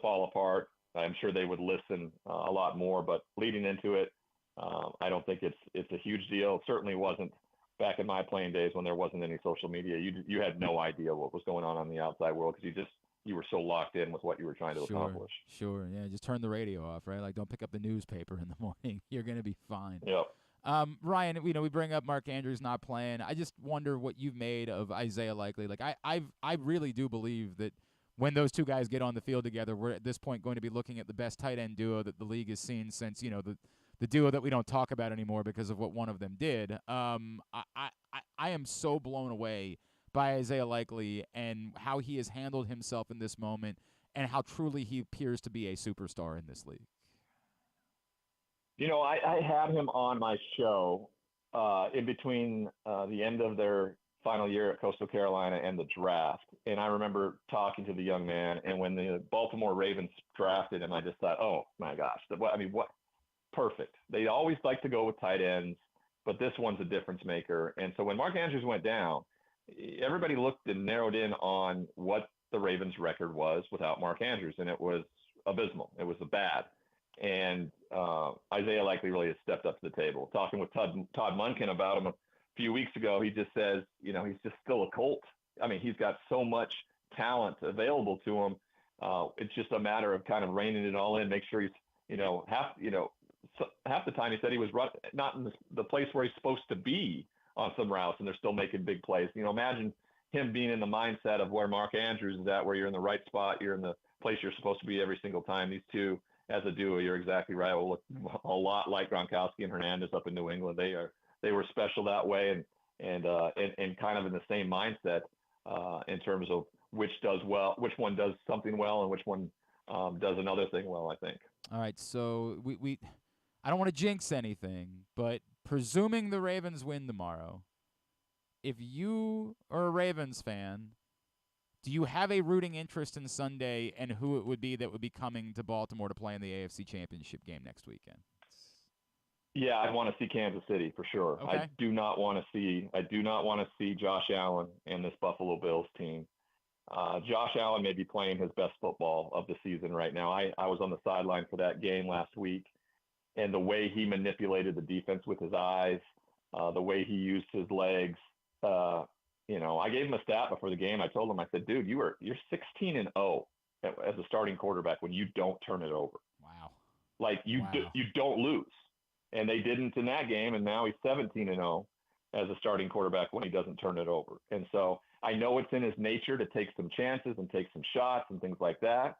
fall apart, I'm sure they would listen a lot more, but leading into it, I don't think it's a huge deal. It certainly wasn't back in my playing days when there wasn't any social media. You had no idea what was going on the outside world because you were so locked in with what you were trying to accomplish. Sure, yeah. Just turn the radio off, right? Like, don't pick up the newspaper in the morning. You're going to be fine. Yep. Ryan, we bring up Mark Andrews not playing. I just wonder what you've made of Isaiah Likely. Like, I really do believe that when those two guys get on the field together, we're at this point going to be looking at the best tight end duo that the league has seen since, the duo that we don't talk about anymore because of what one of them did. I am so blown away by Isaiah Likely and how he has handled himself in this moment and how truly he appears to be a superstar in this league. I had him on my show in between the end of their final year at Coastal Carolina and the draft. And I remember talking to the young man, and when the Baltimore Ravens drafted him, I just thought, oh my gosh, what? Perfect. They always like to go with tight ends, but this one's a difference maker. And so when Mark Andrews went down, everybody looked and narrowed in on what the Ravens record was without Mark Andrews, and it was abysmal. It was bad. And Isaiah Likely really has stepped up to the table. Talking with Todd Monken about him a few weeks ago, he just says, he's just still a Colt. I mean, he's got so much talent available to him. It's just a matter of kind of reining it all in, make sure he's, half the time he said he was not in the place where he's supposed to be on some routes, and they're still making big plays. Imagine him being in the mindset of where Mark Andrews is at, where you're in the right spot, you're in the place you're supposed to be every single time. These two, as a duo, you're exactly right, will look a lot like Gronkowski and Hernandez up in New England. They were special that way, and kind of in the same mindset in terms of which one does something well, and which one does another thing well, I think. All right, so we I don't want to jinx anything, but presuming the Ravens win tomorrow, if you are a Ravens fan, do you have a rooting interest in Sunday and who it would be that would be coming to Baltimore to play in the AFC Championship game next weekend? Yeah, I'd want to see Kansas City for sure. Okay. I do not want to see Josh Allen and this Buffalo Bills team. Josh Allen may be playing his best football of the season right now. I was on the sideline for that game last week, and the way he manipulated the defense with his eyes, the way he used his legs, I gave him a stat before the game. I told him, I said, dude, you're 16-0 as a starting quarterback when you don't turn it over. Wow. Like you don't lose. And they didn't in that game, and now he's 17-0 as a starting quarterback when he doesn't turn it over. And so I know it's in his nature to take some chances and take some shots and things like that,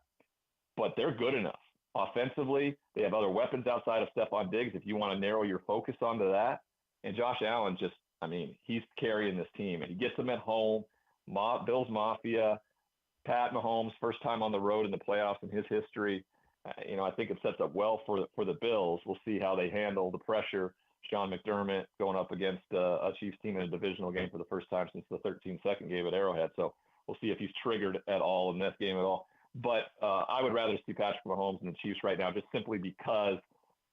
but they're good enough. Offensively, they have other weapons outside of Stephon Diggs if you want to narrow your focus onto that. And Josh Allen he's carrying this team, and he gets them at home. Bills Mafia, Pat Mahomes, first time on the road in the playoffs in his history. I think it sets up well for the Bills. We'll see how they handle the pressure. Sean McDermott going up against a Chiefs team in a divisional game for the first time since the 13-2 game at Arrowhead. So we'll see if he's triggered at all in this game at all. But I would rather see Patrick Mahomes and the Chiefs right now, just simply because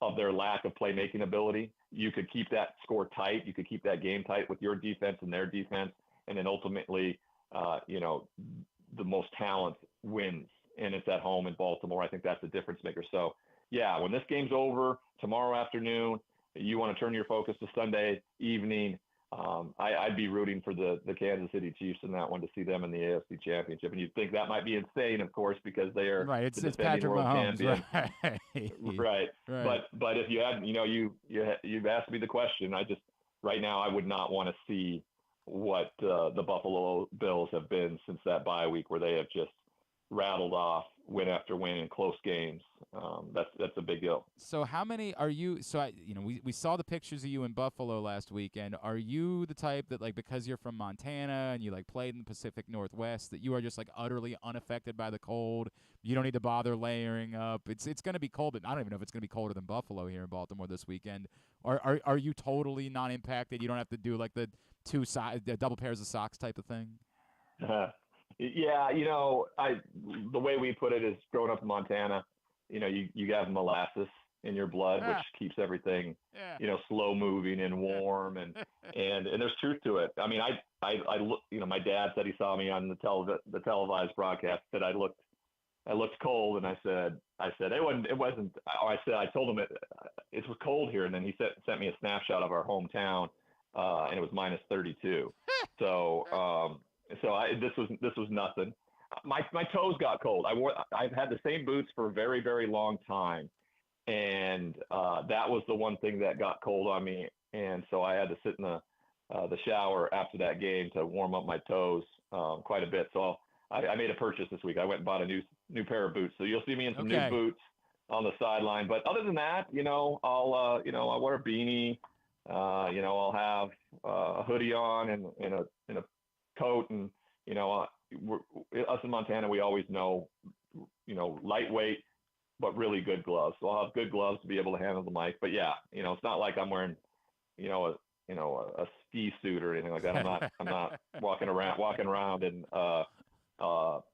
of their lack of playmaking ability. You could keep that score tight. You could keep that game tight with your defense and their defense. And then ultimately, the most talent wins. And it's at home in Baltimore. I think that's the difference maker. So, yeah, when this game's over tomorrow afternoon, you want to turn your focus to Sunday evening. I'd be rooting for the Kansas City Chiefs in that one to see them in the AFC Championship. And you'd think that might be insane, of course, because they are right. It's the defending Patrick world Mahomes, champion. right? Right. But if you had, you've asked me the question. Right now I would not want to see what the Buffalo Bills have been since that bye week, where they have just rattled off win after win in close games. That's a big deal. So how many are you? So we saw the pictures of you in Buffalo last weekend. Are you the type that, like, because you're from Montana and you like played in the Pacific Northwest, that you are just like utterly unaffected by the cold? You don't need to bother layering up. It's going to be cold, but I don't even know if it's going to be colder than Buffalo here in Baltimore this weekend. Are you totally not impacted? You don't have to do like the double pairs of socks type of thing. Yeah, the way we put it is, growing up in Montana, you have molasses in your blood, which keeps everything, slow moving and warm, and there's truth to it. I mean, I look, my dad said he saw me on the televised broadcast, that I looked cold, and I said it wasn't. I told him it was cold here, and then he sent me a snapshot of our hometown, and it was minus 32. So. This was nothing. My toes got cold. I've had the same boots for a very, very long time, and that was the one thing that got cold on me. And so I had to sit in the shower after that game to warm up my toes quite a bit. So I made a purchase this week. I went and bought a new pair of boots. So you'll see me in some new boots on the sideline. But other than that, I'll wear a beanie. I'll have a hoodie on and a coat, and us in Montana, we always know lightweight but really good gloves. So I'll have good gloves to be able to handle the mic. But yeah, it's not like I'm wearing a ski suit or anything like that. I'm not walking around in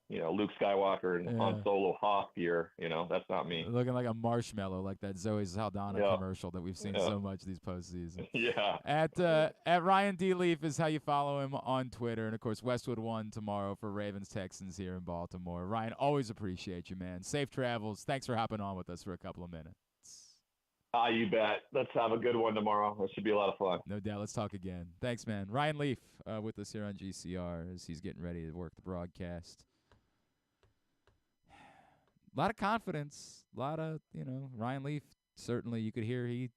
Luke Skywalker and Han Solo Hoth gear. That's not me. Looking like a marshmallow, like that Zoe Saldana commercial that we've seen so much these postseasons. Yeah. At Ryan D. Leaf is how you follow him on Twitter, and of course Westwood One tomorrow for Ravens-Texans here in Baltimore. Ryan, always appreciate you, man. Safe travels. Thanks for hopping on with us for a couple of minutes. You bet. Let's have a good one tomorrow. That should be a lot of fun. No doubt. Let's talk again. Thanks, man. Ryan Leaf with us here on GCR as he's getting ready to work the broadcast. A lot of confidence, a lot of, Ryan Leaf, certainly you could hear he's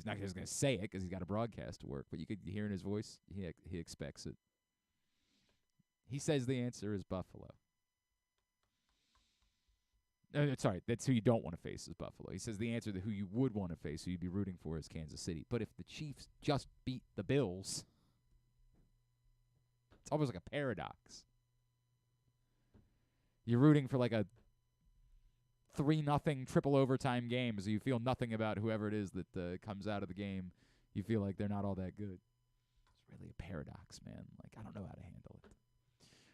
not just going to say it because he's got a broadcast to work, but you could hear in his voice, he expects it. He says the answer is Buffalo. Sorry, that's who you don't want to face is Buffalo. He says the answer to who you would want to face, who you'd be rooting for, is Kansas City. But if the Chiefs just beat the Bills, it's almost like a paradox. You're rooting for like a 3-0 triple overtime game, so you feel nothing about whoever it is that comes out of the game. You feel like they're not all that good. It's really a paradox, man. Like, I don't know how to handle it.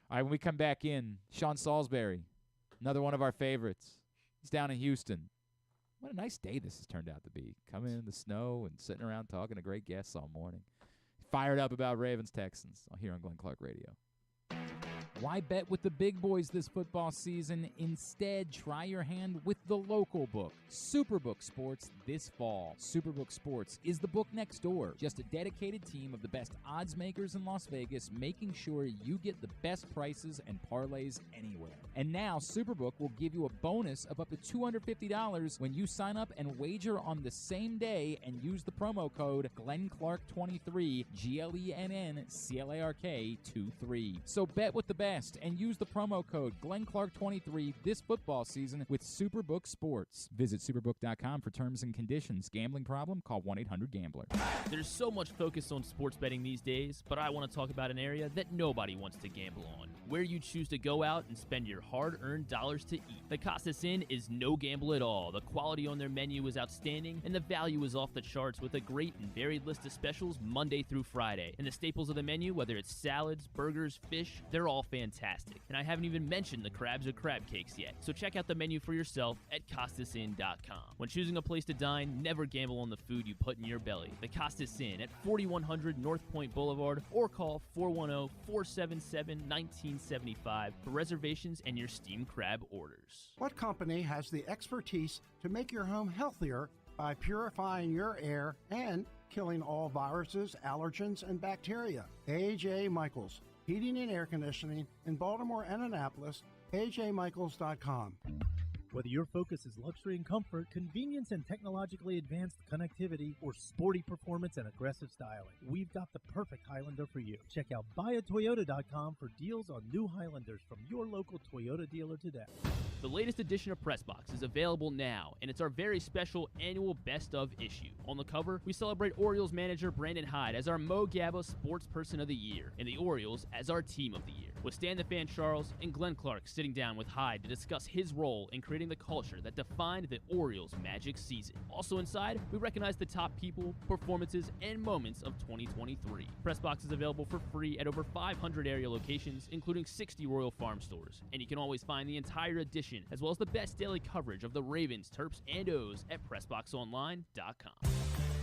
All right, when we come back in, Sean Salisbury, another one of our favorites. He's down in Houston. What a nice day this has turned out to be. Coming in the snow and sitting around talking to great guests all morning. Fired up about Ravens-Texans here on Glenn Clark Radio. Why bet with the big boys this football season? Instead, try your hand with the local book, Superbook Sports, this fall. Superbook Sports is the book next door. Just a dedicated team of the best odds makers in Las Vegas, making sure you get the best prices and parlays anywhere. And now, Superbook will give you a bonus of up to $250 when you sign up and wager on the same day and use the promo code GlennClark23, GLENNCLARK23. So bet with the best and use the promo code GlennClark23 this football season with Superbook Sports. Visit superbook.com for terms and conditions. Gambling problem? Call 1-800-GAMBLER. There's so much focus on sports betting these days, but I want to talk about an area that nobody wants to gamble on, where you choose to go out and spend your hard-earned dollars to eat. The Costas Inn is no gamble at all. The quality on their menu is outstanding, and the value is off the charts with a great and varied list of specials Monday through Friday. And the staples of the menu, whether it's salads, burgers, fish, they're all fantastic. And I haven't even mentioned the crabs or crab cakes yet. So check out the menu for yourself at CostasInn.com. When choosing a place to dine, never gamble on the food you put in your belly. The Costas Inn at 4100 North Point Boulevard, or call 410-477-1975 for reservations and your steamed crab orders. What company has the expertise to make your home healthier by purifying your air and killing all viruses, allergens, and bacteria. A.J. Michaels, Heating and Air Conditioning in Baltimore and Annapolis, ajmichaels.com. Whether your focus is luxury and comfort, convenience and technologically advanced connectivity, or sporty performance and aggressive styling, we've got the perfect Highlander for you. Check out buyatoyota.com for deals on new Highlanders from your local Toyota dealer today. The latest edition of Pressbox is available now, and it's our very special annual Best Of issue. On the cover, we celebrate Orioles manager Brandon Hyde as our Mo Gabba Sports Person of the Year, and the Orioles as our Team of the Year, with Stan the Fan Charles and Glenn Clark sitting down with Hyde to discuss his role in creating the culture that defined the Orioles' magic season. Also inside, we recognize the top people, performances, and moments of 2023. Pressbox is available for free at over 500 area locations, including 60 Royal Farm stores, and you can always find the entire edition as well as the best daily coverage of the Ravens, Terps, and O's at PressBoxOnline.com.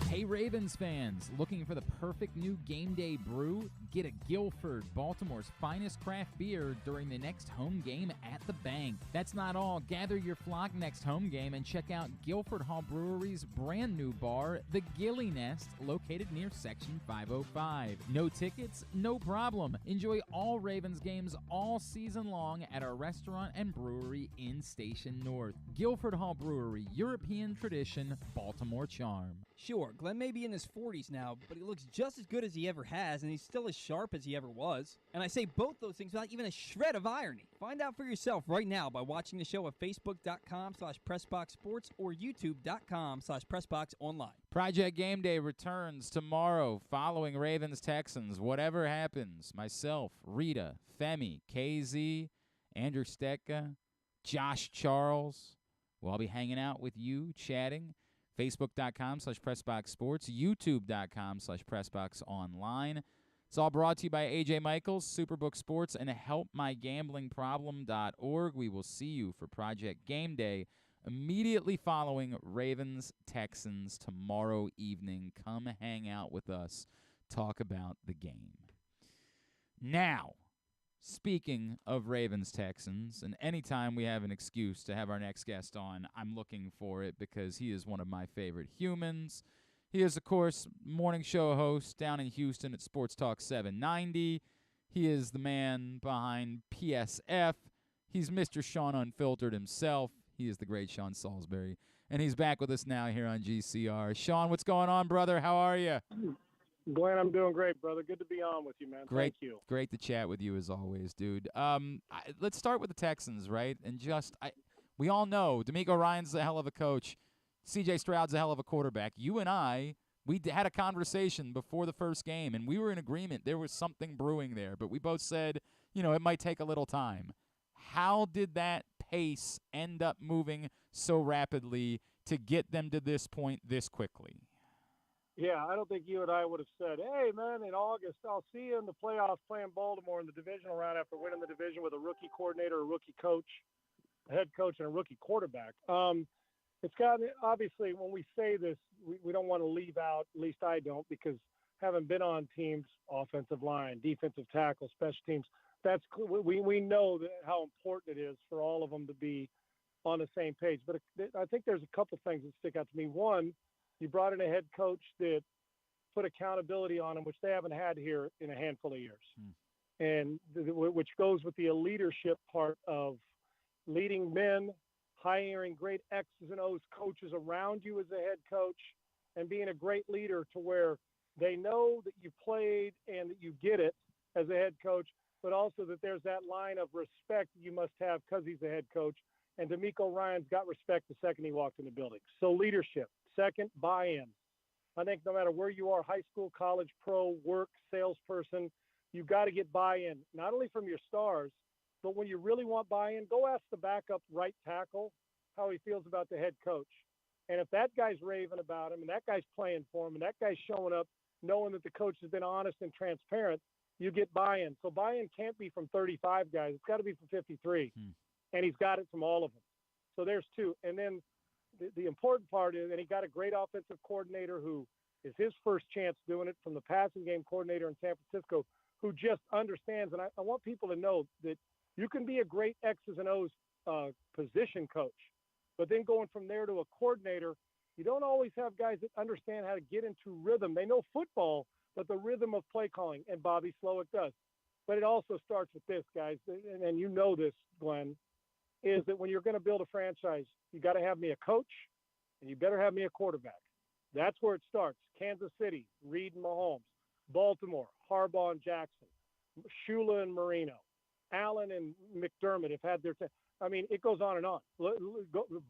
Hey Ravens fans, looking for the perfect new game day brew? Get a Guilford, Baltimore's finest craft beer during the next home game at the Bank. That's not all. Gather your flock next home game and check out Guilford Hall Brewery's brand new bar, the Gilly Nest, located near Section 505. No tickets? No problem. Enjoy all Ravens games all season long at our restaurant and brewery in Station North. Guilford Hall Brewery, European tradition, Baltimore charm. Sure, Glenn may be in his 40s now, but he looks just as good as he ever has, and he's still as sharp as he ever was. And I say both those things without even a shred of irony. Find out for yourself right now by watching the show at facebook.com/PressBoxSports or youtube.com/PressBoxOnline. Project Game Day returns tomorrow following Ravens-Texans. Whatever happens, myself, Rita, Femi, KZ, Andrew Stetka, Josh Charles, we'll all be hanging out with you, chatting. Facebook.com/PressBoxSports, YouTube.com/PressBoxOnline. It's all brought to you by A.J. Michaels, Superbook Sports, and HelpMyGamblingProblem.org. We will see you for Project Game Day immediately following Ravens-Texans tomorrow evening. Come hang out with us. Talk about the game. Now, speaking of Ravens-Texans, and anytime we have an excuse to have our next guest on, I'm looking for it because he is one of my favorite humans. He is, of course, morning show host down in Houston at Sports Talk 790. He is the man behind PSF. He's Mr. Sean Unfiltered himself. He is the great Sean Salisbury, and he's back with us now here on GCR. Sean, what's going on, brother? How are you? Glenn, I'm doing great, brother. Good to be on with you, man. Great, Thank you. Great to chat with you as always, dude. Let's start with the Texans, right? And we all know DeMeco Ryans is a hell of a coach. C.J. Stroud's a hell of a quarterback. You and I, we had a conversation before the first game, and we were in agreement. There was something brewing there, but we both said, it might take a little time. How did that pace end up moving so rapidly to get them to this point this quickly? Yeah, I don't think you and I would have said, hey, man, in August, I'll see you in the playoffs playing Baltimore in the divisional round after winning the division with a rookie coordinator, a rookie coach, a head coach, and a rookie quarterback. It's got, obviously, when we say this, we don't want to leave out, at least I don't, because having been on teams, offensive line, defensive tackle, special teams, we know how important it is for all of them to be on the same page. But I think there's a couple things that stick out to me. One, you brought in a head coach that put accountability on him, which they haven't had here in a handful of years. And which goes with the leadership part of leading men, hiring great X's and O's coaches around you as a head coach, and being a great leader to where they know that you played and that you get it as a head coach, but also that there's that line of respect you must have because he's a head coach. And DeMeco Ryans got respect the second he walked in the building. So leadership. Second, buy-in. I think no matter where you are, high school, college, pro, work, salesperson, you've got to get buy-in, not only from your stars, but when you really want buy-in, go ask the backup right tackle how he feels about the head coach. And if that guy's raving about him and that guy's playing for him and that guy's showing up knowing that the coach has been honest and transparent, you get buy-in. So buy-in can't be from 35 guys. It's got to be from 53. And he's got it from all of them. So there's two. And then the important part is, and he got a great offensive coordinator who is his first chance doing it, from the passing game coordinator in San Francisco, who just understands. And I want people to know that you can be a great X's and O's position coach, but then going from there to a coordinator, You don't always have guys that understand how to get into rhythm. They know football, but the rhythm of play calling, and Bobby Slowick does. But it also starts with this, guys, and you know this, Glenn, is that when you're going to build a franchise, you got to have me a coach, and you better have me a quarterback. That's where it starts. Kansas City, Reed and Mahomes. Baltimore, Harbaugh and Jackson. Shula and Marino. Allen and McDermott have had their I mean, it goes on and on.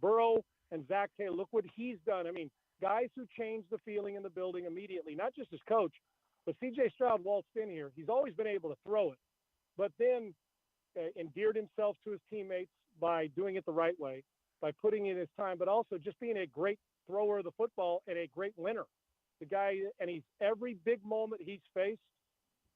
Burrow and Zach Taylor, look what he's done. I mean, guys who change the feeling in the building immediately, not just as coach, but C.J. Stroud waltzed in here. He's always been able to throw it, but then endeared himself to his teammates by doing it the right way, by putting in his time, but also just being a great thrower of the football and a great winner. The guy, and he's every big moment he's faced,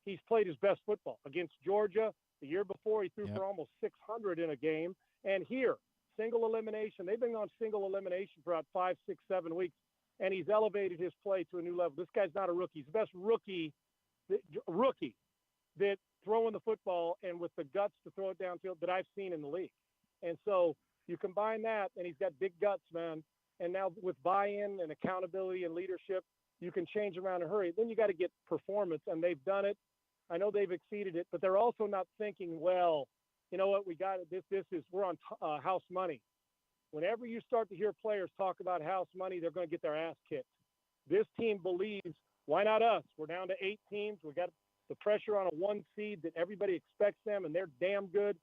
he's played his best football. Against Georgia, the year before, he threw for almost 600 in a game. And here, single elimination. They've been on single elimination for about 5, 6, 7 weeks, and he's elevated his play to a new level. This guy's not a rookie. He's the best rookie that throwing the football and with the guts to throw it downfield that I've seen in the league. And so you combine that, and he's got big guts, man. And now with buy-in and accountability and leadership, you can change around in a hurry. Then you got to get performance, and they've done it. I know they've exceeded it, but they're also not thinking, well, you know what, we got it. We're on house money. Whenever you start to hear players talk about house money, they're going to get their ass kicked. This team believes, why not us? We're down to 8 teams. We got the pressure on a 1 seed that everybody expects them, and they're damn good.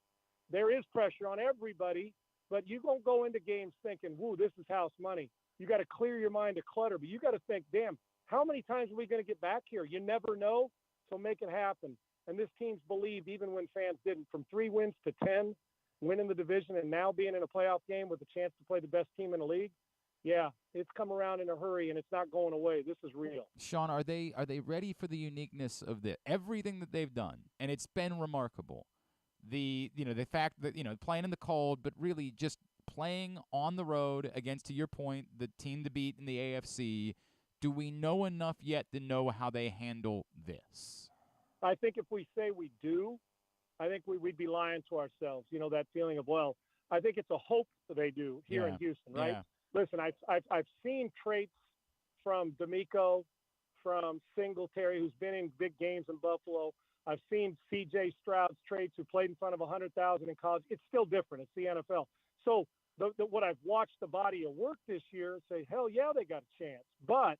There is pressure on everybody, but you don't go into games thinking, woo, this is house money. You got to clear your mind of clutter, but you got to think, damn, how many times are we going to get back here? You never know, so make it happen. And this team's believed, even when fans didn't, from 3 wins to 10, winning the division and now being in a playoff game with a chance to play the best team in the league. Yeah, it's come around in a hurry, and it's not going away. This is real. Sean, are they ready for the uniqueness of everything that they've done? And it's been remarkable. The fact that, playing in the cold, but really just playing on the road against, to your point, the team to beat in the AFC. Do we know enough yet to know how they handle this? I think if we say we do, I think we'd be lying to ourselves. That feeling of, well, I think it's a hope that they do here in Houston, right? Yeah. Listen, I've seen traits from DeMeco, from Singletary, who's been in big games in Buffalo. I've seen C.J. Stroud's traits, who played in front of 100,000 in college. It's still different. It's the NFL. So what I've watched the body of work this year, say, hell yeah, they got a chance. But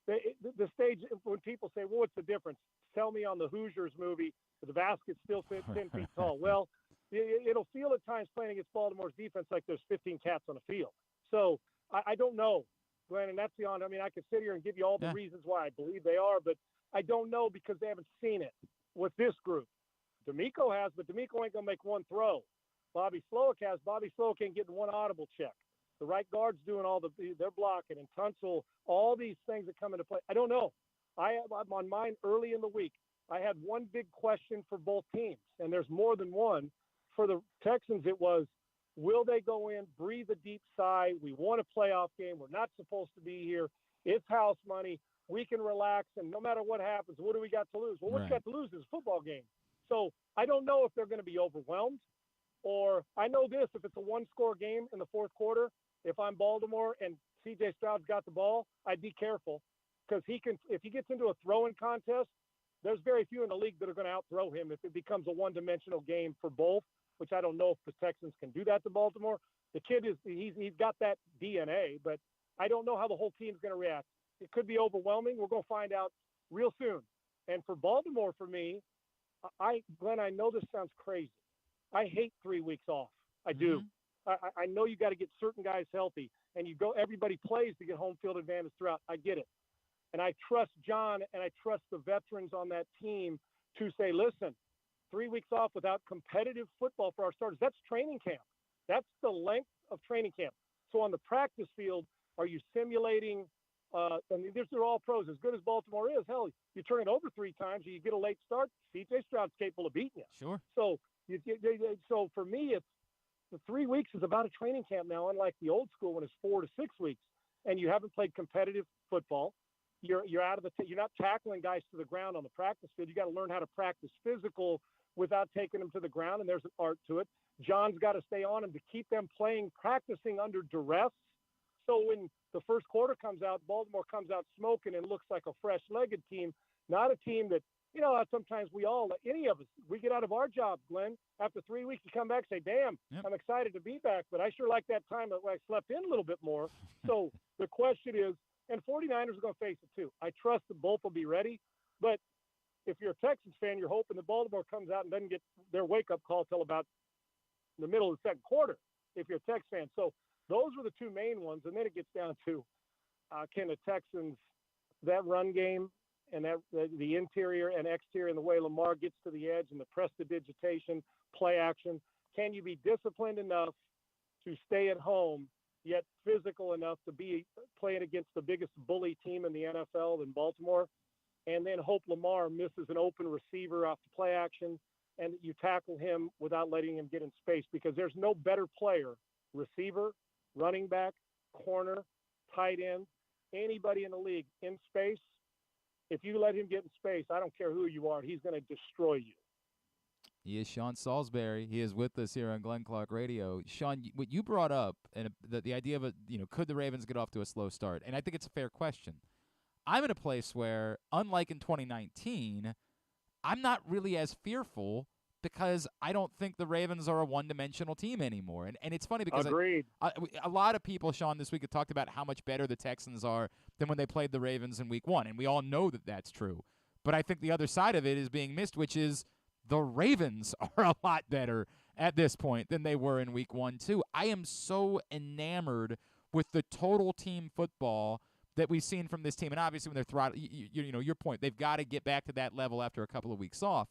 the stage, when people say, well, what's the difference? Tell me on the Hoosiers movie, the basket still fits 10 feet tall. Well, it'll feel at times playing against Baltimore's defense like there's 15 cats on a field. So I don't know, Glenn, and that's beyond. I mean, I could sit here and give you all the reasons why I believe they are, but I don't know because they haven't seen it with this group. DeMeco has, but DeMeco ain't going to make one throw. Bobby Slowick has. Bobby Slowick ain't getting one audible check. The right guard's doing they're blocking, and Tunsil, all these things that come into play. I don't know. I'm on mine early in the week. I had one big question for both teams, and there's more than one. For the Texans, it was, will they go in, breathe a deep sigh? We won a playoff game. We're not supposed to be here. It's house money. We can relax, and no matter what happens, what do we got to lose? Well, what you got to lose is a football game. So I don't know if they're going to be overwhelmed, or I know this, if it's a one-score game in the fourth quarter, if I'm Baltimore and C.J. Stroud's got the ball, I'd be careful because if he gets into a throwing contest, there's very few in the league that are going to out-throw him if it becomes a one-dimensional game for both, which I don't know if the Texans can do that to Baltimore. The kid he's got that DNA, but I don't know how the whole team's going to react. It could be overwhelming. We're going to find out real soon. And for Baltimore, for me, Glenn, I know this sounds crazy. I hate 3 weeks off. I do. I know you got to get certain guys healthy, and everybody plays to get home field advantage throughout. I get it. And I trust John and I trust the veterans on that team to say, listen, 3 weeks off without competitive football for our starters, that's training camp. That's the length of training camp. So on the practice field, are you simulating and these are all pros. As good as Baltimore is, hell, you turn it over 3 times, you get a late start, C.J. Stroud's capable of beating you. Sure. So so for me, it's the 3 weeks is about a training camp now, unlike the old school when it's 4 to 6 weeks, and you haven't played competitive football. You're out of you're not tackling guys to the ground on the practice field. You got to learn how to practice physical without taking them to the ground, and there's an art to it. John's got to stay on them to keep them practicing under duress, So when the first quarter comes out, Baltimore comes out smoking and looks like a fresh-legged team, not a team that, sometimes any of us, we get out of our job, Glenn. After 3 weeks, you come back and say, damn, I'm excited to be back, but I sure like that time that I slept in a little bit more. So the question is, and 49ers are going to face it too. I trust that both will be ready, but if you're a Texans fan, you're hoping that Baltimore comes out and doesn't get their wake-up call till about the middle of the second quarter, if you're a Tex fan. So those were the two main ones, and then it gets down to can the Texans, that run game and that the interior and exterior and the way Lamar gets to the edge and the prestidigitation, play action, can you be disciplined enough to stay at home, yet physical enough to be playing against the biggest bully team in the NFL in Baltimore, and then hope Lamar misses an open receiver off the play action and you tackle him without letting him get in space, because there's no better player, receiver, running back, corner, tight end, anybody in the league in space. If you let him get in space, I don't care who you are, he's going to destroy you. He is Sean Salisbury. He is with us here on Glenn Clark Radio. Sean, what you brought up, and the idea of could the Ravens get off to a slow start? And I think it's a fair question. I'm in a place where, unlike in 2019, I'm not really as fearful because I don't think the Ravens are a one-dimensional team anymore. And it's funny because Agreed. A lot of people, Sean, this week have talked about how much better the Texans are than when they played the Ravens in Week 1, and we all know that that's true. But I think the other side of it is being missed, which is the Ravens are a lot better at this point than they were in Week 1, too. I am so enamored with the total team football that we've seen from this team. And obviously when they're throttled, your point, they've got to get back to that level after a couple of weeks off.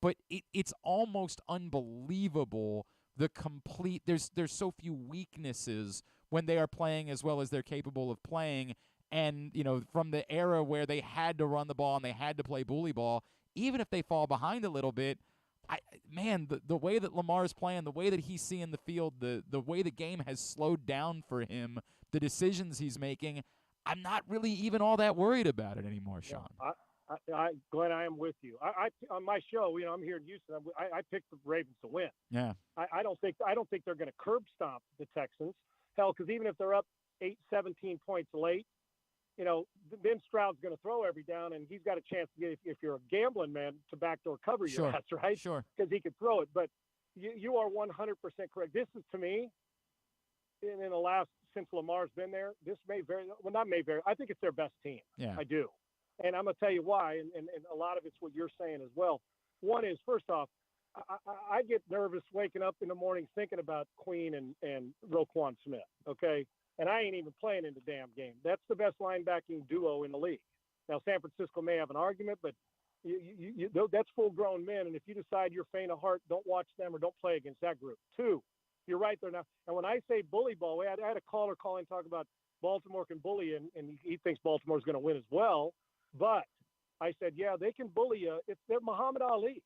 But it's almost unbelievable there's so few weaknesses when they are playing as well as they're capable of playing. And, from the era where they had to run the ball and they had to play bully ball, even if they fall behind a little bit, the way that Lamar is playing, the way that he's seeing the field, the way the game has slowed down for him, the decisions he's making, I'm not really even all that worried about it anymore, Sean. Glenn, I am with you. I on my show, I'm here in Houston. I picked the Ravens to win. Yeah. I don't think they're going to curb stomp the Texans. Hell, because even if they're up 17 points late, then Stroud's going to throw every down, and he's got a chance to get, if you're a gambling man, to backdoor cover your ass, right? Sure. Because he could throw it. But you are 100% correct. This is, to me, in the last, since Lamar's been there, this I think it's their best team. Yeah. I do. And I'm going to tell you why, and a lot of it's what you're saying as well. One is, first off, I get nervous waking up in the morning thinking about Queen and Roquan Smith, okay? And I ain't even playing in the damn game. That's the best linebacking duo in the league. Now, San Francisco may have an argument, but that's full-grown men, and if you decide you're faint of heart, don't watch them or don't play against that group. Two, you're right there now. And when I say bully ball, I had a caller call and talk about Baltimore can bully, and he thinks Baltimore's going to win as well. But I said, yeah, they can bully you. They're Muhammad Ali.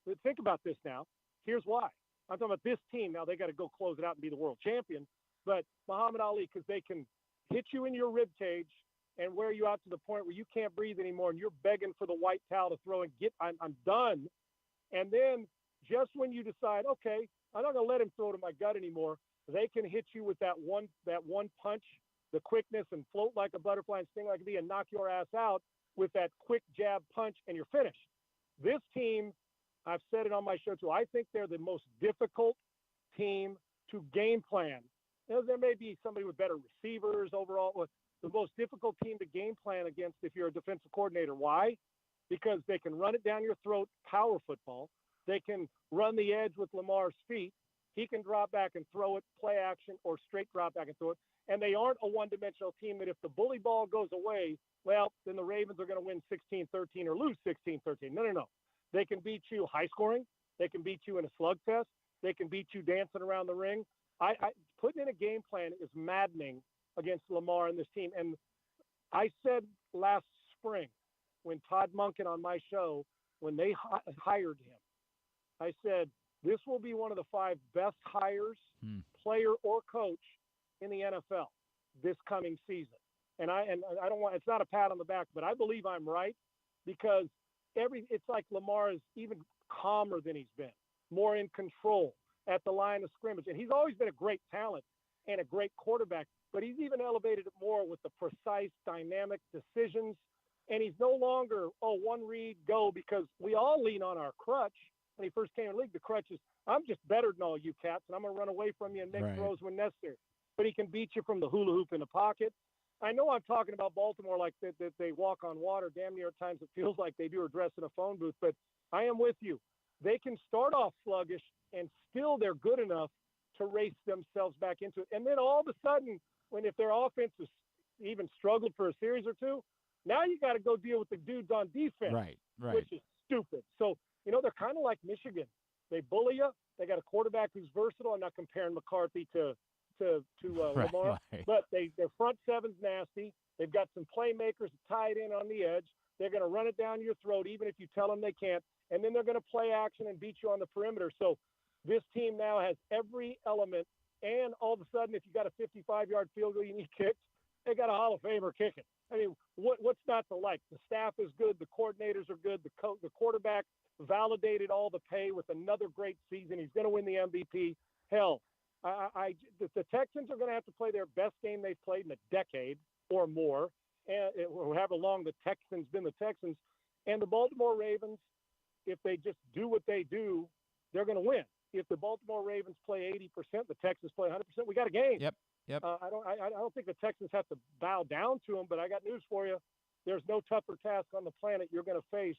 But think about this now. Here's why. I'm talking about this team. Now they got to go close it out and be the world champion. But Muhammad Ali, because they can hit you in your rib cage and wear you out to the point where you can't breathe anymore and you're begging for the white towel to throw and I'm done. And then just when you decide, okay, I'm not going to let him throw to my gut anymore, they can hit you with that one punch, the quickness, and float like a butterfly and sting like a bee and knock your ass out with that quick jab punch, and you're finished. This team, I've said it on my show too, I think they're the most difficult team to game plan. There may be somebody with better receivers overall, but the most difficult team to game plan against if you're a defensive coordinator. Why? Because they can run it down your throat, power football. They can run the edge with Lamar's feet. He can drop back and throw it, play action, or straight drop back and throw it. And they aren't a one-dimensional team that if the bully ball goes away, well, then the Ravens are going to win 16-13 or lose 16-13. No. They can beat you high scoring. They can beat you in a slugfest. They can beat you dancing around the ring. Putting in a game plan is maddening against Lamar and this team. And I said last spring when Todd Monken on my show, when they hired him, I said, this will be one of the 5 best hires, player or coach, in the NFL this coming season. And I don't want, it's not a pat on the back, but I believe I'm right because it's like Lamar is even calmer than he's been, more in control at the line of scrimmage. And he's always been a great talent. and a great quarterback. But he's even elevated it more with the precise, dynamic decisions. And he's no longer, one read, go, because we all lean on our crutch. When he first came in the league, the crutch is, I'm just better than all you cats, and I'm going to run away from you and make throws when necessary. But he can beat you from the hula hoop in the pocket. I know I'm talking about Baltimore like that they walk on water. Damn near at times it feels like they do, or dress in a phone booth. But I am with you. They can start off sluggish, and still they're good enough to race themselves back into it. And then all of a sudden, if their offense has even struggled for a series or two, now you got to go deal with the dudes on defense, right. which is stupid. So, they're kind of like Michigan. They bully you. They got a quarterback who's versatile. I'm not comparing McCarthy to Lamar, but their front seven's nasty. They've got some playmakers tied in on the edge. They're going to run it down your throat, even if you tell them they can't. And then they're going to play action and beat you on the perimeter. So this team now has every element. And all of a sudden, if you got a 55-yard field goal you need kicked, they got a Hall of Famer kicking. I mean, what's not to like? The staff is good. The coordinators are good. The quarterback validated all the pay with another great season. He's going to win the MVP. Hell, the Texans are going to have to play their best game they've played in a decade or more, and however long the Texans been the Texans. And the Baltimore Ravens, if they just do what they do, they're going to win. If the Baltimore Ravens play 80%, the Texans play 100%, we got a game. Yep. I don't think the Texans have to bow down to them, but I got news for you. There's no tougher task on the planet you're going to face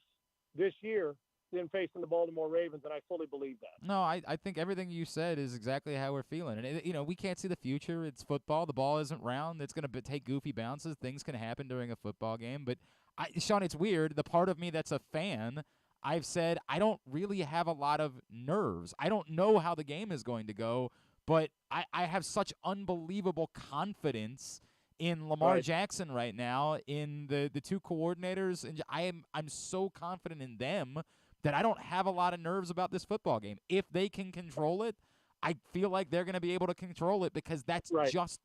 this year than facing the Baltimore Ravens, and I fully believe that. No, I think everything you said is exactly how we're feeling. And, we can't see the future. It's football. The ball isn't round. It's going to take goofy bounces. Things can happen during a football game. But, Sean, it's weird. The part of me that's a fan, I've said I don't really have a lot of nerves. I don't know how the game is going to go, but I have such unbelievable confidence in Lamar Jackson right now, in the two coordinators, and I'm so confident in them that I don't have a lot of nerves about this football game. If they can control it, I feel like they're going to be able to control it, because that's just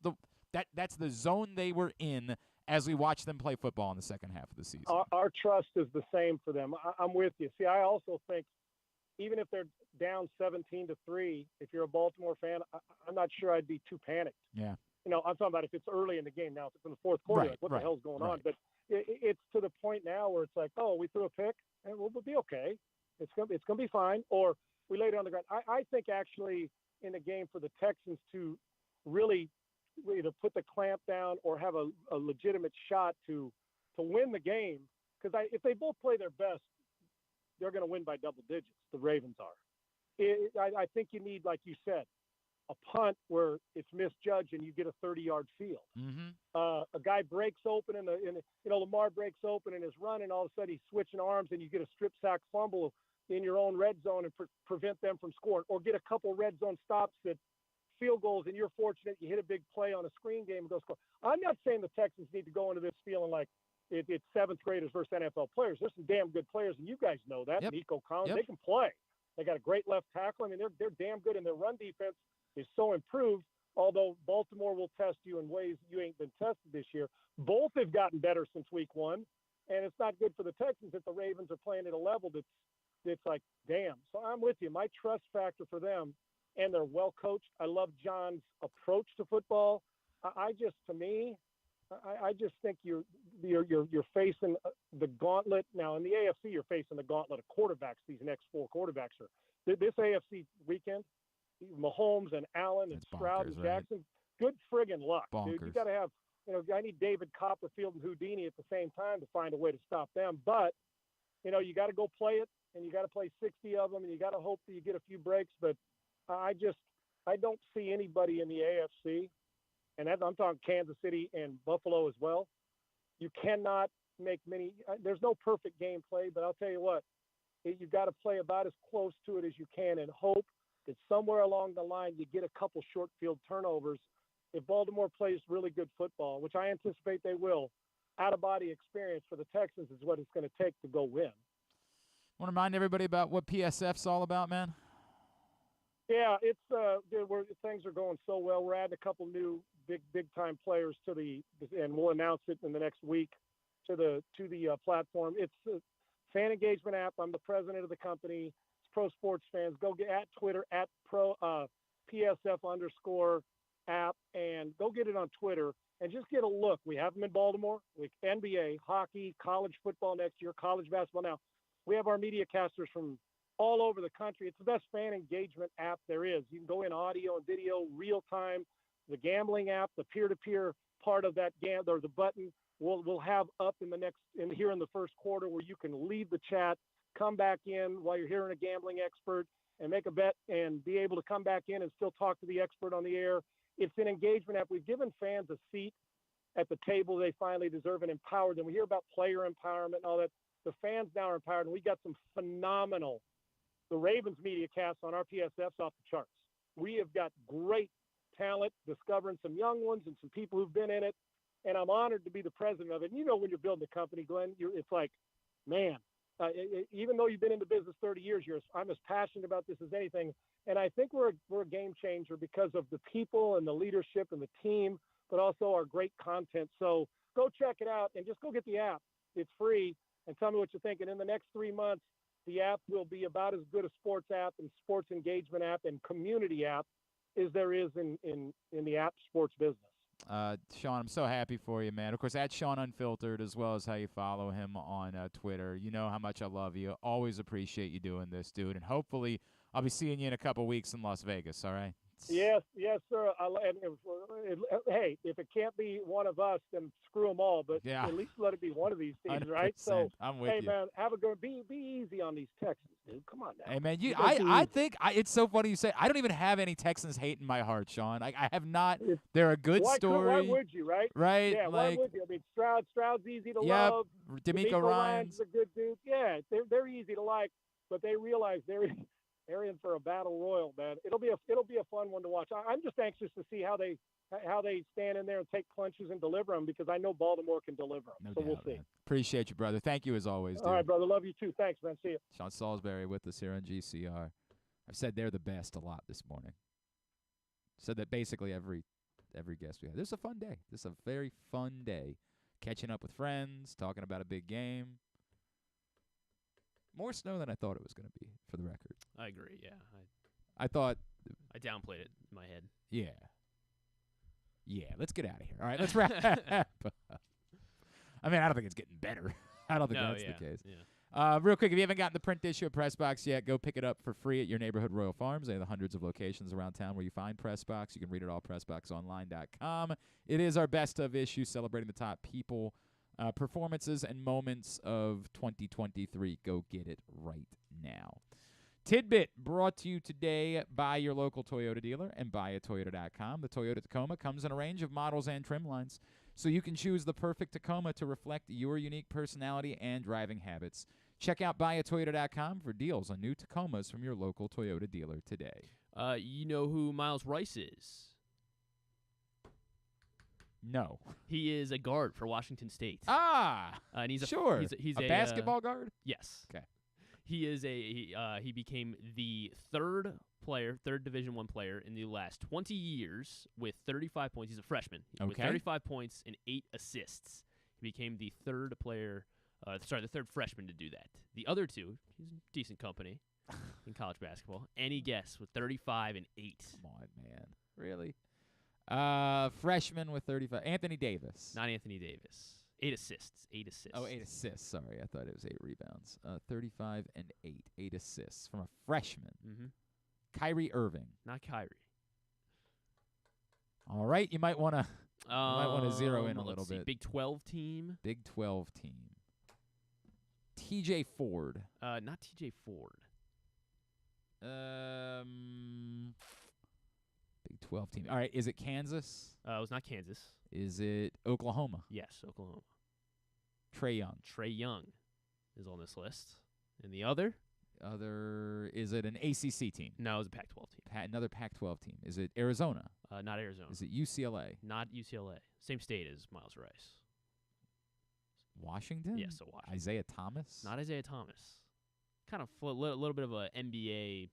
that's the zone they were in as we watch them play football in the second half of the season. Our trust is the same for them. I'm with you. See, I also think even if they're down 17-3, if you're a Baltimore fan, I'm not sure I'd be too panicked. Yeah. I'm talking about if it's early in the game. Now, if it's in the fourth quarter, what the hell's going on? But it's to the point now where it's like, we threw a pick, and we'll be okay. It's going to be fine. Or we laid it on the ground. I think actually in the game for the Texans to really either put the clamp down or have a legitimate shot to win the game, because if they both play their best, they're going to win by double digits. The Ravens are. I think you need, like you said, a punt where it's misjudged and you get a 30-yard field. Mm-hmm. A guy breaks open Lamar breaks open in his run, and all of a sudden he's switching arms and you get a strip sack fumble in your own red zone and prevent them from scoring, or get a couple red zone stops at field goals, and you're fortunate you hit a big play on a screen game and go score. I'm not saying the Texans need to go into this feeling like it's seventh graders versus NFL players. There's some damn good players, and you guys know that. Yep. Nico Collins, Yep. They can play. They got a great left tackle. I mean, they're damn good, and their run defense is so improved, although Baltimore will test you in ways you ain't been tested this year. Both have gotten better since week one, and it's not good for the Texans if the Ravens are playing at a level that's like, damn. So I'm with you. My trust factor for them, and they're well coached. I love John's approach to football. I just think you're facing the gauntlet now. In the AFC, you're facing the gauntlet of quarterbacks. These next four quarterbacks are this AFC weekend. Mahomes and Allen and Stroud and Jackson. Good friggin' luck, dude. You got to have. I need David Copperfield and Houdini at the same time to find a way to stop them. But you got to go play it, and you got to play 60 of them, and you got to hope that you get a few breaks. But I don't see anybody in the AFC. And I'm talking Kansas City and Buffalo as well. You cannot make many – there's no perfect gameplay, but I'll tell you what, you've got to play about as close to it as you can and hope that somewhere along the line you get a couple short field turnovers. If Baltimore plays really good football, which I anticipate they will, out-of-body experience for the Texans is what it's going to take to go win. Want to remind everybody about what PSF's all about, man? Yeah, it's things are going so well. We're adding a couple new big time players and we'll announce it in the next week to the platform. It's a fan engagement app. I'm the president of the company. It's Pro Sports Fans. Go get at Twitter at PSF_. app and go get it on Twitter and just get a look. We have them in Baltimore, with NBA, hockey, college football next year, college basketball now. We have our media casters from all over the country. It's the best fan engagement app there is. You can go in audio and video, real time. The gambling app, the peer-to-peer part of that or the button, we'll have up here in the first quarter where you can leave the chat, come back in while you're hearing a gambling expert and make a bet and be able to come back in and still talk to the expert on the air. It's an engagement app. We've given fans a seat at the table they finally deserve and empowered them. We hear about player empowerment and all that. The fans now are empowered, and we got some phenomenal, the Ravens media cast on our PSF's off the charts. We have got great talent, discovering some young ones and some people who've been in it, and I'm honored to be the president of it. And you know, when you're building a company, Glenn, it's like, man, even though you've been in the business 30 years, I'm as passionate about this as anything. And I think we're a game changer because of the people and the leadership and the team, but also our great content. So go check it out and just go get the app. It's free. And tell me what you think. And in the next 3 months, the app will be about as good a sports app and sports engagement app and community app as there is in the app sports business. Sean, I'm so happy for you, man. Of course, at Sean Unfiltered, as well as how you follow him on Twitter. You know how much I love you. Always appreciate you doing this, dude. And hopefully I'll be seeing you in a couple weeks in Las Vegas, all right? Yes, sir. Hey, if it can't be one of us, then screw them all. But at least let it be one of these teams, right? So, I'm with you. Hey, man, have a good. Be easy on these Texans, dude. Come on now. Hey, man, I think it's so funny you say. I don't even have any Texans hate in my heart, Sean. I have not. They're a good story. Why would you, right? Right. Yeah. Why would you? I mean, Stroud's easy to yep, love. DeMeco Ryans is a good dude. Yeah, they're easy to like, but they realize they're in for a battle royal, man. It'll be a fun one to watch. I'm just anxious to see how they stand in there and take punches and deliver them, because I know Baltimore can deliver them. So we'll see. Man. Appreciate you, brother. Thank you as always, dude. All right, brother. Love you too. Thanks, man. See you. Sean Salisbury with us here on GCR. I've said they're the best a lot this morning. Said that basically every guest we had. This is a fun day. This is a very fun day. Catching up with friends, talking about a big game. More snow than I thought it was going to be, for the record. I agree, yeah. I thought... I downplayed it in my head. Yeah. Yeah, let's get out of here. All right, let's wrap up. I mean, I don't think it's getting better. I don't think that's the case. Yeah. Real quick, if you haven't gotten the print issue of Press Box yet, go pick it up for free at your neighborhood Royal Farms. They have hundreds of locations around town where you find Press Box. You can read it all, pressboxonline.com. It is our best of issue celebrating the top people, performances, and moments of 2023. Go get it right now. Tidbit brought to you today by your local Toyota dealer and buyatoyota.com. The Toyota Tacoma comes in a range of models and trim lines, so you can choose the perfect Tacoma to reflect your unique personality and driving habits. Check out buyatoyota.com for deals on new Tacomas from your local Toyota dealer today. You know who Miles Rice is? No. He is a guard for Washington State. And he's sure. He's a basketball guard? Yes. Okay. He is he became the third Division I player in the last 20 years with 35 points. He's a freshman. Okay. With 35 points and 8 assists. He became the third freshman to do that. The other two, he's in decent company in college basketball. Any guess with 35 and 8? Come on, man. Really? Freshman with 35. Anthony Davis. Not Anthony Davis. 8 assists. 8 assists. Oh, 8 assists. Sorry, I thought it was 8 rebounds. 35 and 8. 8 assists from a freshman. Mm-hmm. Kyrie Irving. Not Kyrie. All right, you might want to zero in a little bit. Big 12 team. Big 12 team. TJ Ford. Not TJ Ford. Big 12 team. All right, is it Kansas? It was not Kansas. Is it Oklahoma? Yes, Oklahoma. Trae Young. Trae Young is on this list. And the other? Is it an ACC team? No, it was a Pac-12 team. Another Pac-12 team. Is it Arizona? Not Arizona. Is it UCLA? Not UCLA. Same state as Miles Rice. Washington? Yes, so Washington. Isaiah Thomas? Not Isaiah Thomas. Kind of a little bit of an NBA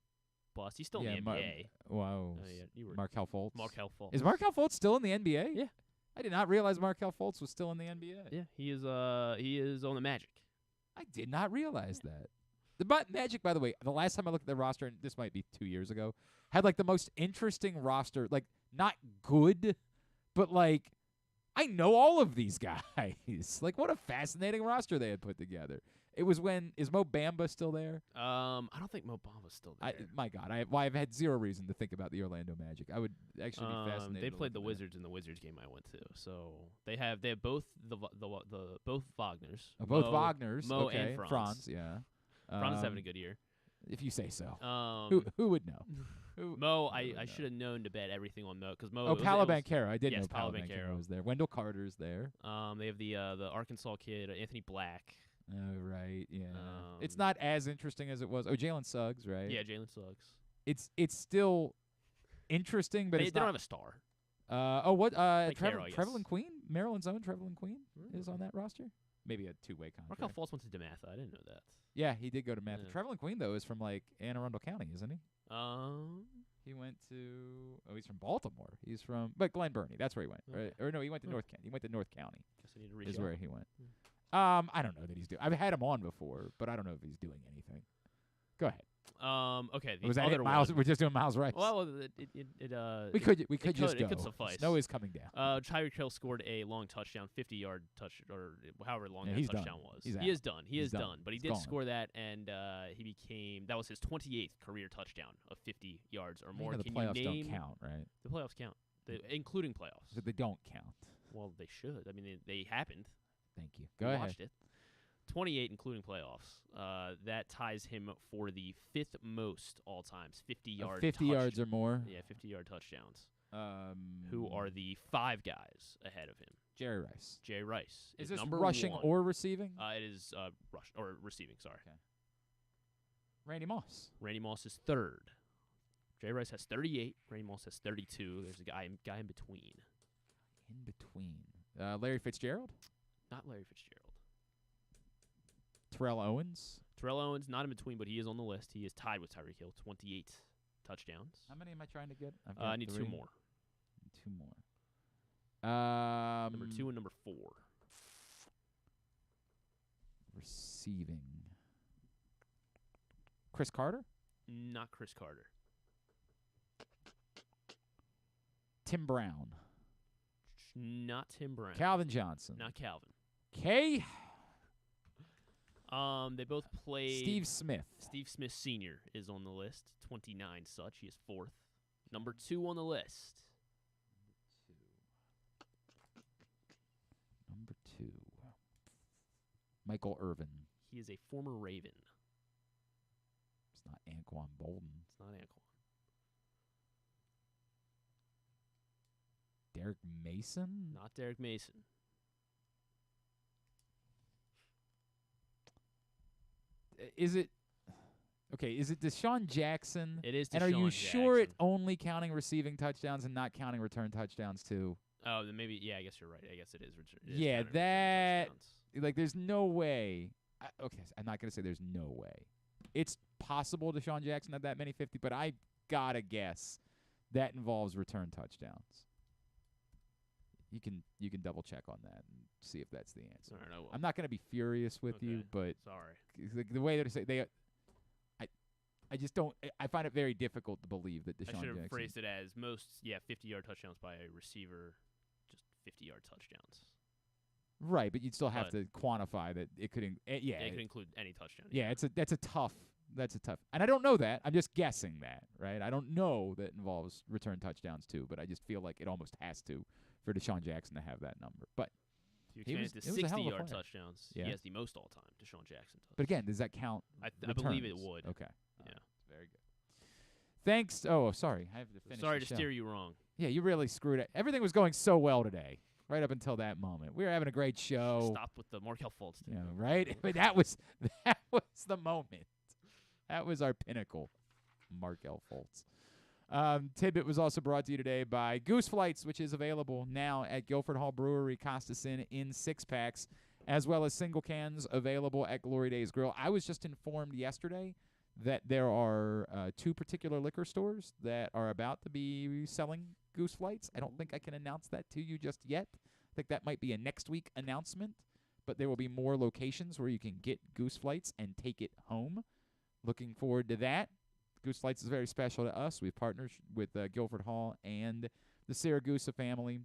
bust. He's still in the NBA. Wow. Markelle Fultz? Markelle Fultz. Is Markelle Fultz still in the NBA? Yeah. I did not realize Markelle Fultz was still in the NBA. Yeah, he is on the Magic. I did not realize that. The Magic, by the way, the last time I looked at their roster, and this might be 2 years ago, had like the most interesting roster. Like not good, but like I know all of these guys. Like, what a fascinating roster they had put together. It was when is Mo Bamba still there? I don't think Mo Bamba's still there. My God, I've had zero reason to think about the Orlando Magic. I would actually be fascinated. They played the Wizards in the Wizards game I went to, so they have both the both Wagners. Both Wagners. Mo okay. and Franz. Yeah. Franz is having a good year. If you say so. Who would know? Mo, I should have known to bet everything on Mo because Mo. Oh, Paolo Banchero. I did know Paolo Paolo Banchero was there. Wendell Carter's there. They have the Arkansas kid Anthony Black. Oh, right, yeah. It's not as interesting as it was. Oh, Jalen Suggs, right? Yeah, Jalen Suggs. It's still interesting, but they don't have a star. Trevelin Queen? Maryland's own Trevelin Queen is on that roster? Maybe a two-way contract. Markel Fultz went to DeMatha. I didn't know that. Yeah, he did go to Math. Yeah. Trevelin Queen, though, is from, like, Anne Arundel County, isn't he? He went to he's from Baltimore. He's from Glen Burnie. That's where he went. Okay. Right? Or no, he went to North County. He went to North County. Guess I need to reach is out. where he went. I don't know that he's doing. I've had him on before, but I don't know if he's doing anything. Go ahead. Okay. Was that it, Miles? We're just doing Miles Rice. Well, we could just go. It could suffice. Snow is coming down. Tyreek Hill scored a long touchdown, 50-yard touch, or however long that touchdown was. He is done. He is done. But he did gone. score that, and that was his 28th career touchdown of 50 yards or more. The Can playoffs you name, don't count, right? The playoffs count, including playoffs. But they don't count. Well, they should. I mean, they happened. Thank you. Go ahead. Watched it. 28, including playoffs. That ties him for the fifth most all times, 50-yard 50 yards or more? Yeah, 50-yard touchdowns. Who are the 5 guys ahead of him? Jerry Rice. Jerry Rice. Is this number rushing 1. or receiving? It is rush or receiving, sorry. Okay. Randy Moss. Randy Moss is 3rd. Jerry Rice has 38. Randy Moss has 32. There's a guy in between. In between. Larry Fitzgerald? Not Larry Fitzgerald. Terrell Owens? Terrell Owens, not in between, but he is on the list. He is tied with Tyreek Hill, 28 touchdowns. How many am I trying to get? I need 2 more. 2 more. Number 2 and number 4. Receiving. Chris Carter? Not Chris Carter. Tim Brown? Not Tim Brown. Calvin Johnson? Not Calvin. K? They both played. Steve Smith. Steve Smith Sr. is on the list. 29 such. He is 4th. Number 2 on the list. Number 2. Michael Irvin. He is a former Raven. It's not Anquan Bolden. It's not Anquan. Derek Mason? Not Derek Mason. Is it Deshaun Jackson? It is Deshaun And are you Jackson. sure it's only counting receiving touchdowns and not counting return touchdowns too? Oh, then maybe, yeah, I guess you're right. I guess it is. Yeah, that, like, there's no way. Okay, I'm not going to say there's no way. It's possible Deshaun Jackson had that many 50, but I got to guess that involves return touchdowns. You can double check on that and see if that's the answer. All right, I will. I'm not going to be furious with you, but sorry. The way that I just don't. I find it very difficult to believe that Deshaun I should have Jackson. phrased it as 50-yard touchdowns by a receiver, just 50-yard touchdowns. Right, but you'd still have to quantify that it could. It could include any touchdown. Yeah, that's a tough. And I don't know that. I'm just guessing that, right? I don't know that involves return touchdowns too, but I just feel like it almost has to for Deshaun Jackson to have that number. But if you expand it to 60-yard touchdowns, yeah. He has the most all-time. Deshaun Jackson does. But again, does that count? I believe it would. Okay. Yeah. Very good. Thanks. Oh, sorry. I have to finish. Sorry the to show. steer you wrong. Yeah, you really screwed it. Everything was going so well today, right up until that moment. We were having a great show. Stop with the Markel Fultz. Yeah, right. I mean, that was the moment. That was our pinnacle, Markel Fultz. Tidbit was also brought to you today by Goose Flights, which is available now at Guilford Hall Brewery, Costas Inn in 6-packs, as well as single cans available at Glory Days Grill. I was just informed yesterday that there are 2 particular liquor stores that are about to be selling Goose Flights. I don't think I can announce that to you just yet. I think that might be a next week announcement, but there will be more locations where you can get Goose Flights and take it home. Looking forward to that. Goose Flights is very special to us. We've partnered with Guilford Hall and the Siragusa family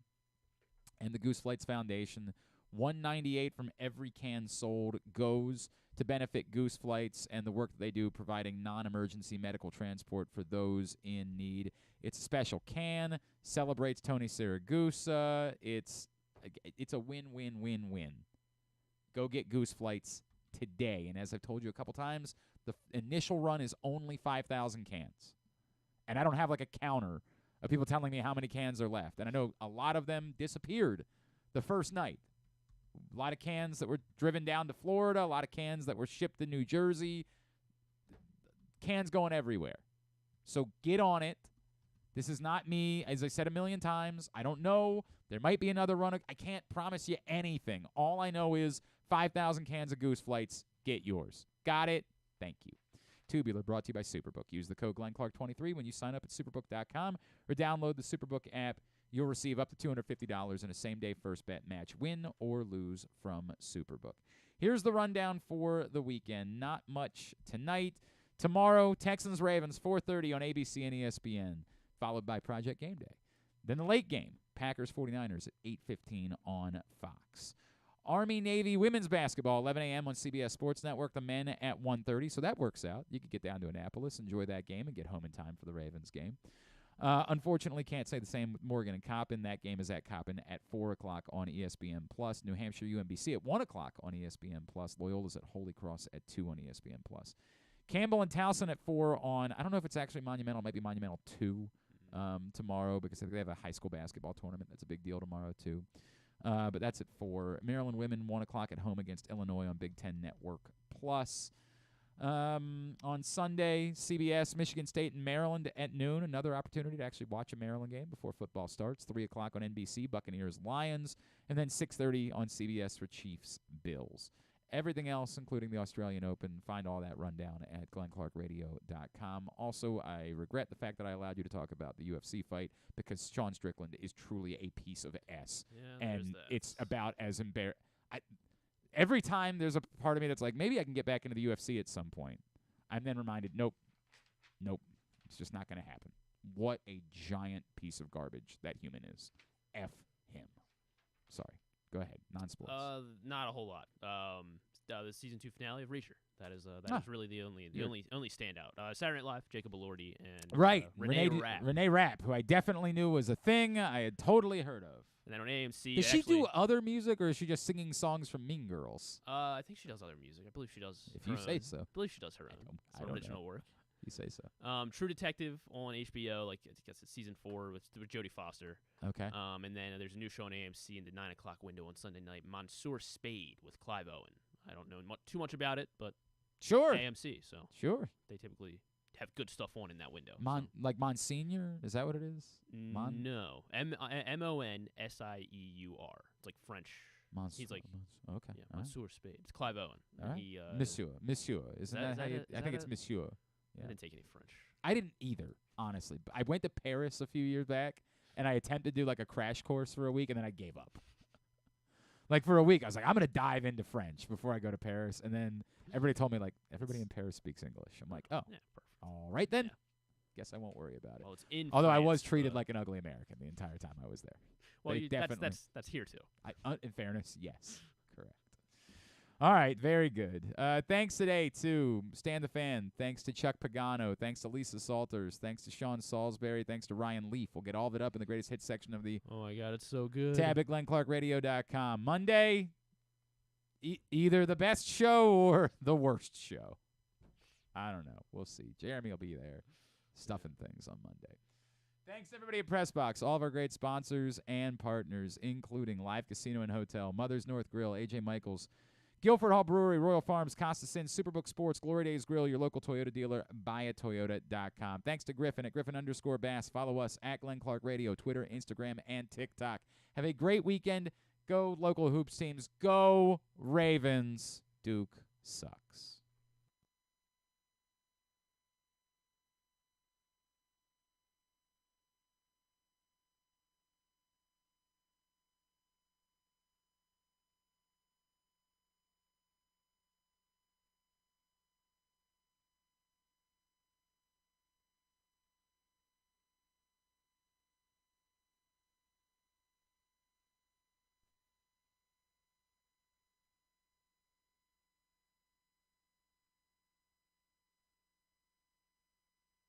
and the Goose Flights Foundation. $1.98 from every can sold goes to benefit Goose Flights and the work that they do providing non-emergency medical transport for those in need. It's a special can, celebrates Tony Siragusa. It's a win-win-win-win. Go get Goose Flights today. And as I've told you a couple times, the initial run is only 5,000 cans. And I don't have like a counter of people telling me how many cans are left. And I know a lot of them disappeared the first night. A lot of cans that were driven down to Florida, a lot of cans that were shipped to New Jersey. Cans going everywhere. So get on it. This is not me. As I said a million times, I don't know. There might be another run. I can't promise you anything. All I know is 5,000 cans of Goose Flights. Get yours. Got it? Thank you. Tubular, brought to you by Superbook. Use the code GlennClark23 when you sign up at Superbook.com or download the Superbook app. You'll receive up to $250 in a same-day first bet match, win or lose from Superbook. Here's the rundown for the weekend. Not much tonight. Tomorrow, Texans-Ravens, 4:30 on ABC and ESPN, followed by Project Game Day. Then the late game, Packers-49ers at 8:15 on Fox. Army-Navy women's basketball, 11 a.m. on CBS Sports Network. The men at 1:30, so that works out. You could get down to Annapolis, enjoy that game, and get home in time for the Ravens game. Unfortunately, can't say the same with Morgan and Coppin. That game is at Coppin at 4 o'clock on ESPN+. New Hampshire UMBC at 1 o'clock on ESPN+. Loyola's at Holy Cross at 2 on ESPN+. Campbell and Towson at 4 on, I don't know if it's actually Monumental. It might be Monumental 2 tomorrow because I think they have a high school basketball tournament. That's a big deal tomorrow, too. But that's at 4. Maryland women, 1 o'clock at home against Illinois on Big Ten Network Plus. On Sunday, CBS, Michigan State and Maryland at noon. Another opportunity to actually watch a Maryland game before football starts. 3 o'clock on NBC, Buccaneers Lions. And then 6:30 on CBS for Chiefs Bills. Everything else, including the Australian Open, find all that rundown at GlennClarkRadio.com. Also, I regret the fact that I allowed you to talk about the UFC fight because Sean Strickland is truly a piece of S. Yeah, and it's about as embarrassing. Every time there's a part of me that's like, maybe I can get back into the UFC at some point. I'm then reminded, nope, it's just not going to happen. What a giant piece of garbage that human is. F him. Sorry. Go ahead. Non-sports. Not a whole lot. The season 2 finale of Reacher. That is really the only standout. Saturday Night Live, Jacob Elordi and Renee Rapp. Renee Rapp, who I definitely knew was a thing I had totally heard of. And then on AMC, does she do other music, or is she just singing songs from Mean Girls? I think she does other music. I believe she does. If you say so. I believe she does her own original work. You say so. True Detective on HBO, I guess it's season 4 with Jodie Foster. Okay. And then there's a new show on AMC in the 9 o'clock window on Sunday night, Monsieur Spade with Clive Owen. I don't know too much about it, but sure, AMC. So sure, they typically have good stuff on in that window. Like Monsignor? Is that what it is? No. Monsieur. It's like French. He's like, okay. Yeah, Monsieur Spade. It's Clive Owen. All right. He, Monsieur. Isn't that how you? I think it's Monsieur. Yeah. I didn't take any French. I didn't either, honestly. I went to Paris a few years back, and I attempted to do like a crash course for a week, and then I gave up. Like for a week, I was like, I'm going to dive into French before I go to Paris. And then everybody told me, like, everybody in Paris speaks English. I'm like, oh, yeah, perfect. All right then. Yeah. Guess I won't worry about it. Well, it's in Although France, I was treated like an ugly American the entire time I was there. Well, definitely, that's here too. In fairness, yes. Correct. All right, very good. Thanks today to Stan the Fan. Thanks to Chuck Pagano. Thanks to Lisa Salters. Thanks to Sean Salisbury. Thanks to Ryan Leaf. We'll get all of it up in the greatest hits section of the Oh my God, it's so good. tab at GlennClarkRadio.com. Monday, either the best show or the worst show. I don't know. We'll see. Jeremy will be there stuffing things on Monday. Thanks, everybody at Pressbox, all of our great sponsors and partners, including Live Casino and Hotel, Mother's North Grill, A.J. Michaels, Guilford Hall Brewery, Royal Farms, Costa Sin, Superbook Sports, Glory Days Grill, your local Toyota dealer, buyatoyota.com. Thanks to Griffin at Griffin_Bass. Follow us at Glenn Clark Radio, Twitter, Instagram, and TikTok. Have a great weekend. Go local hoops teams. Go Ravens. Duke sucks.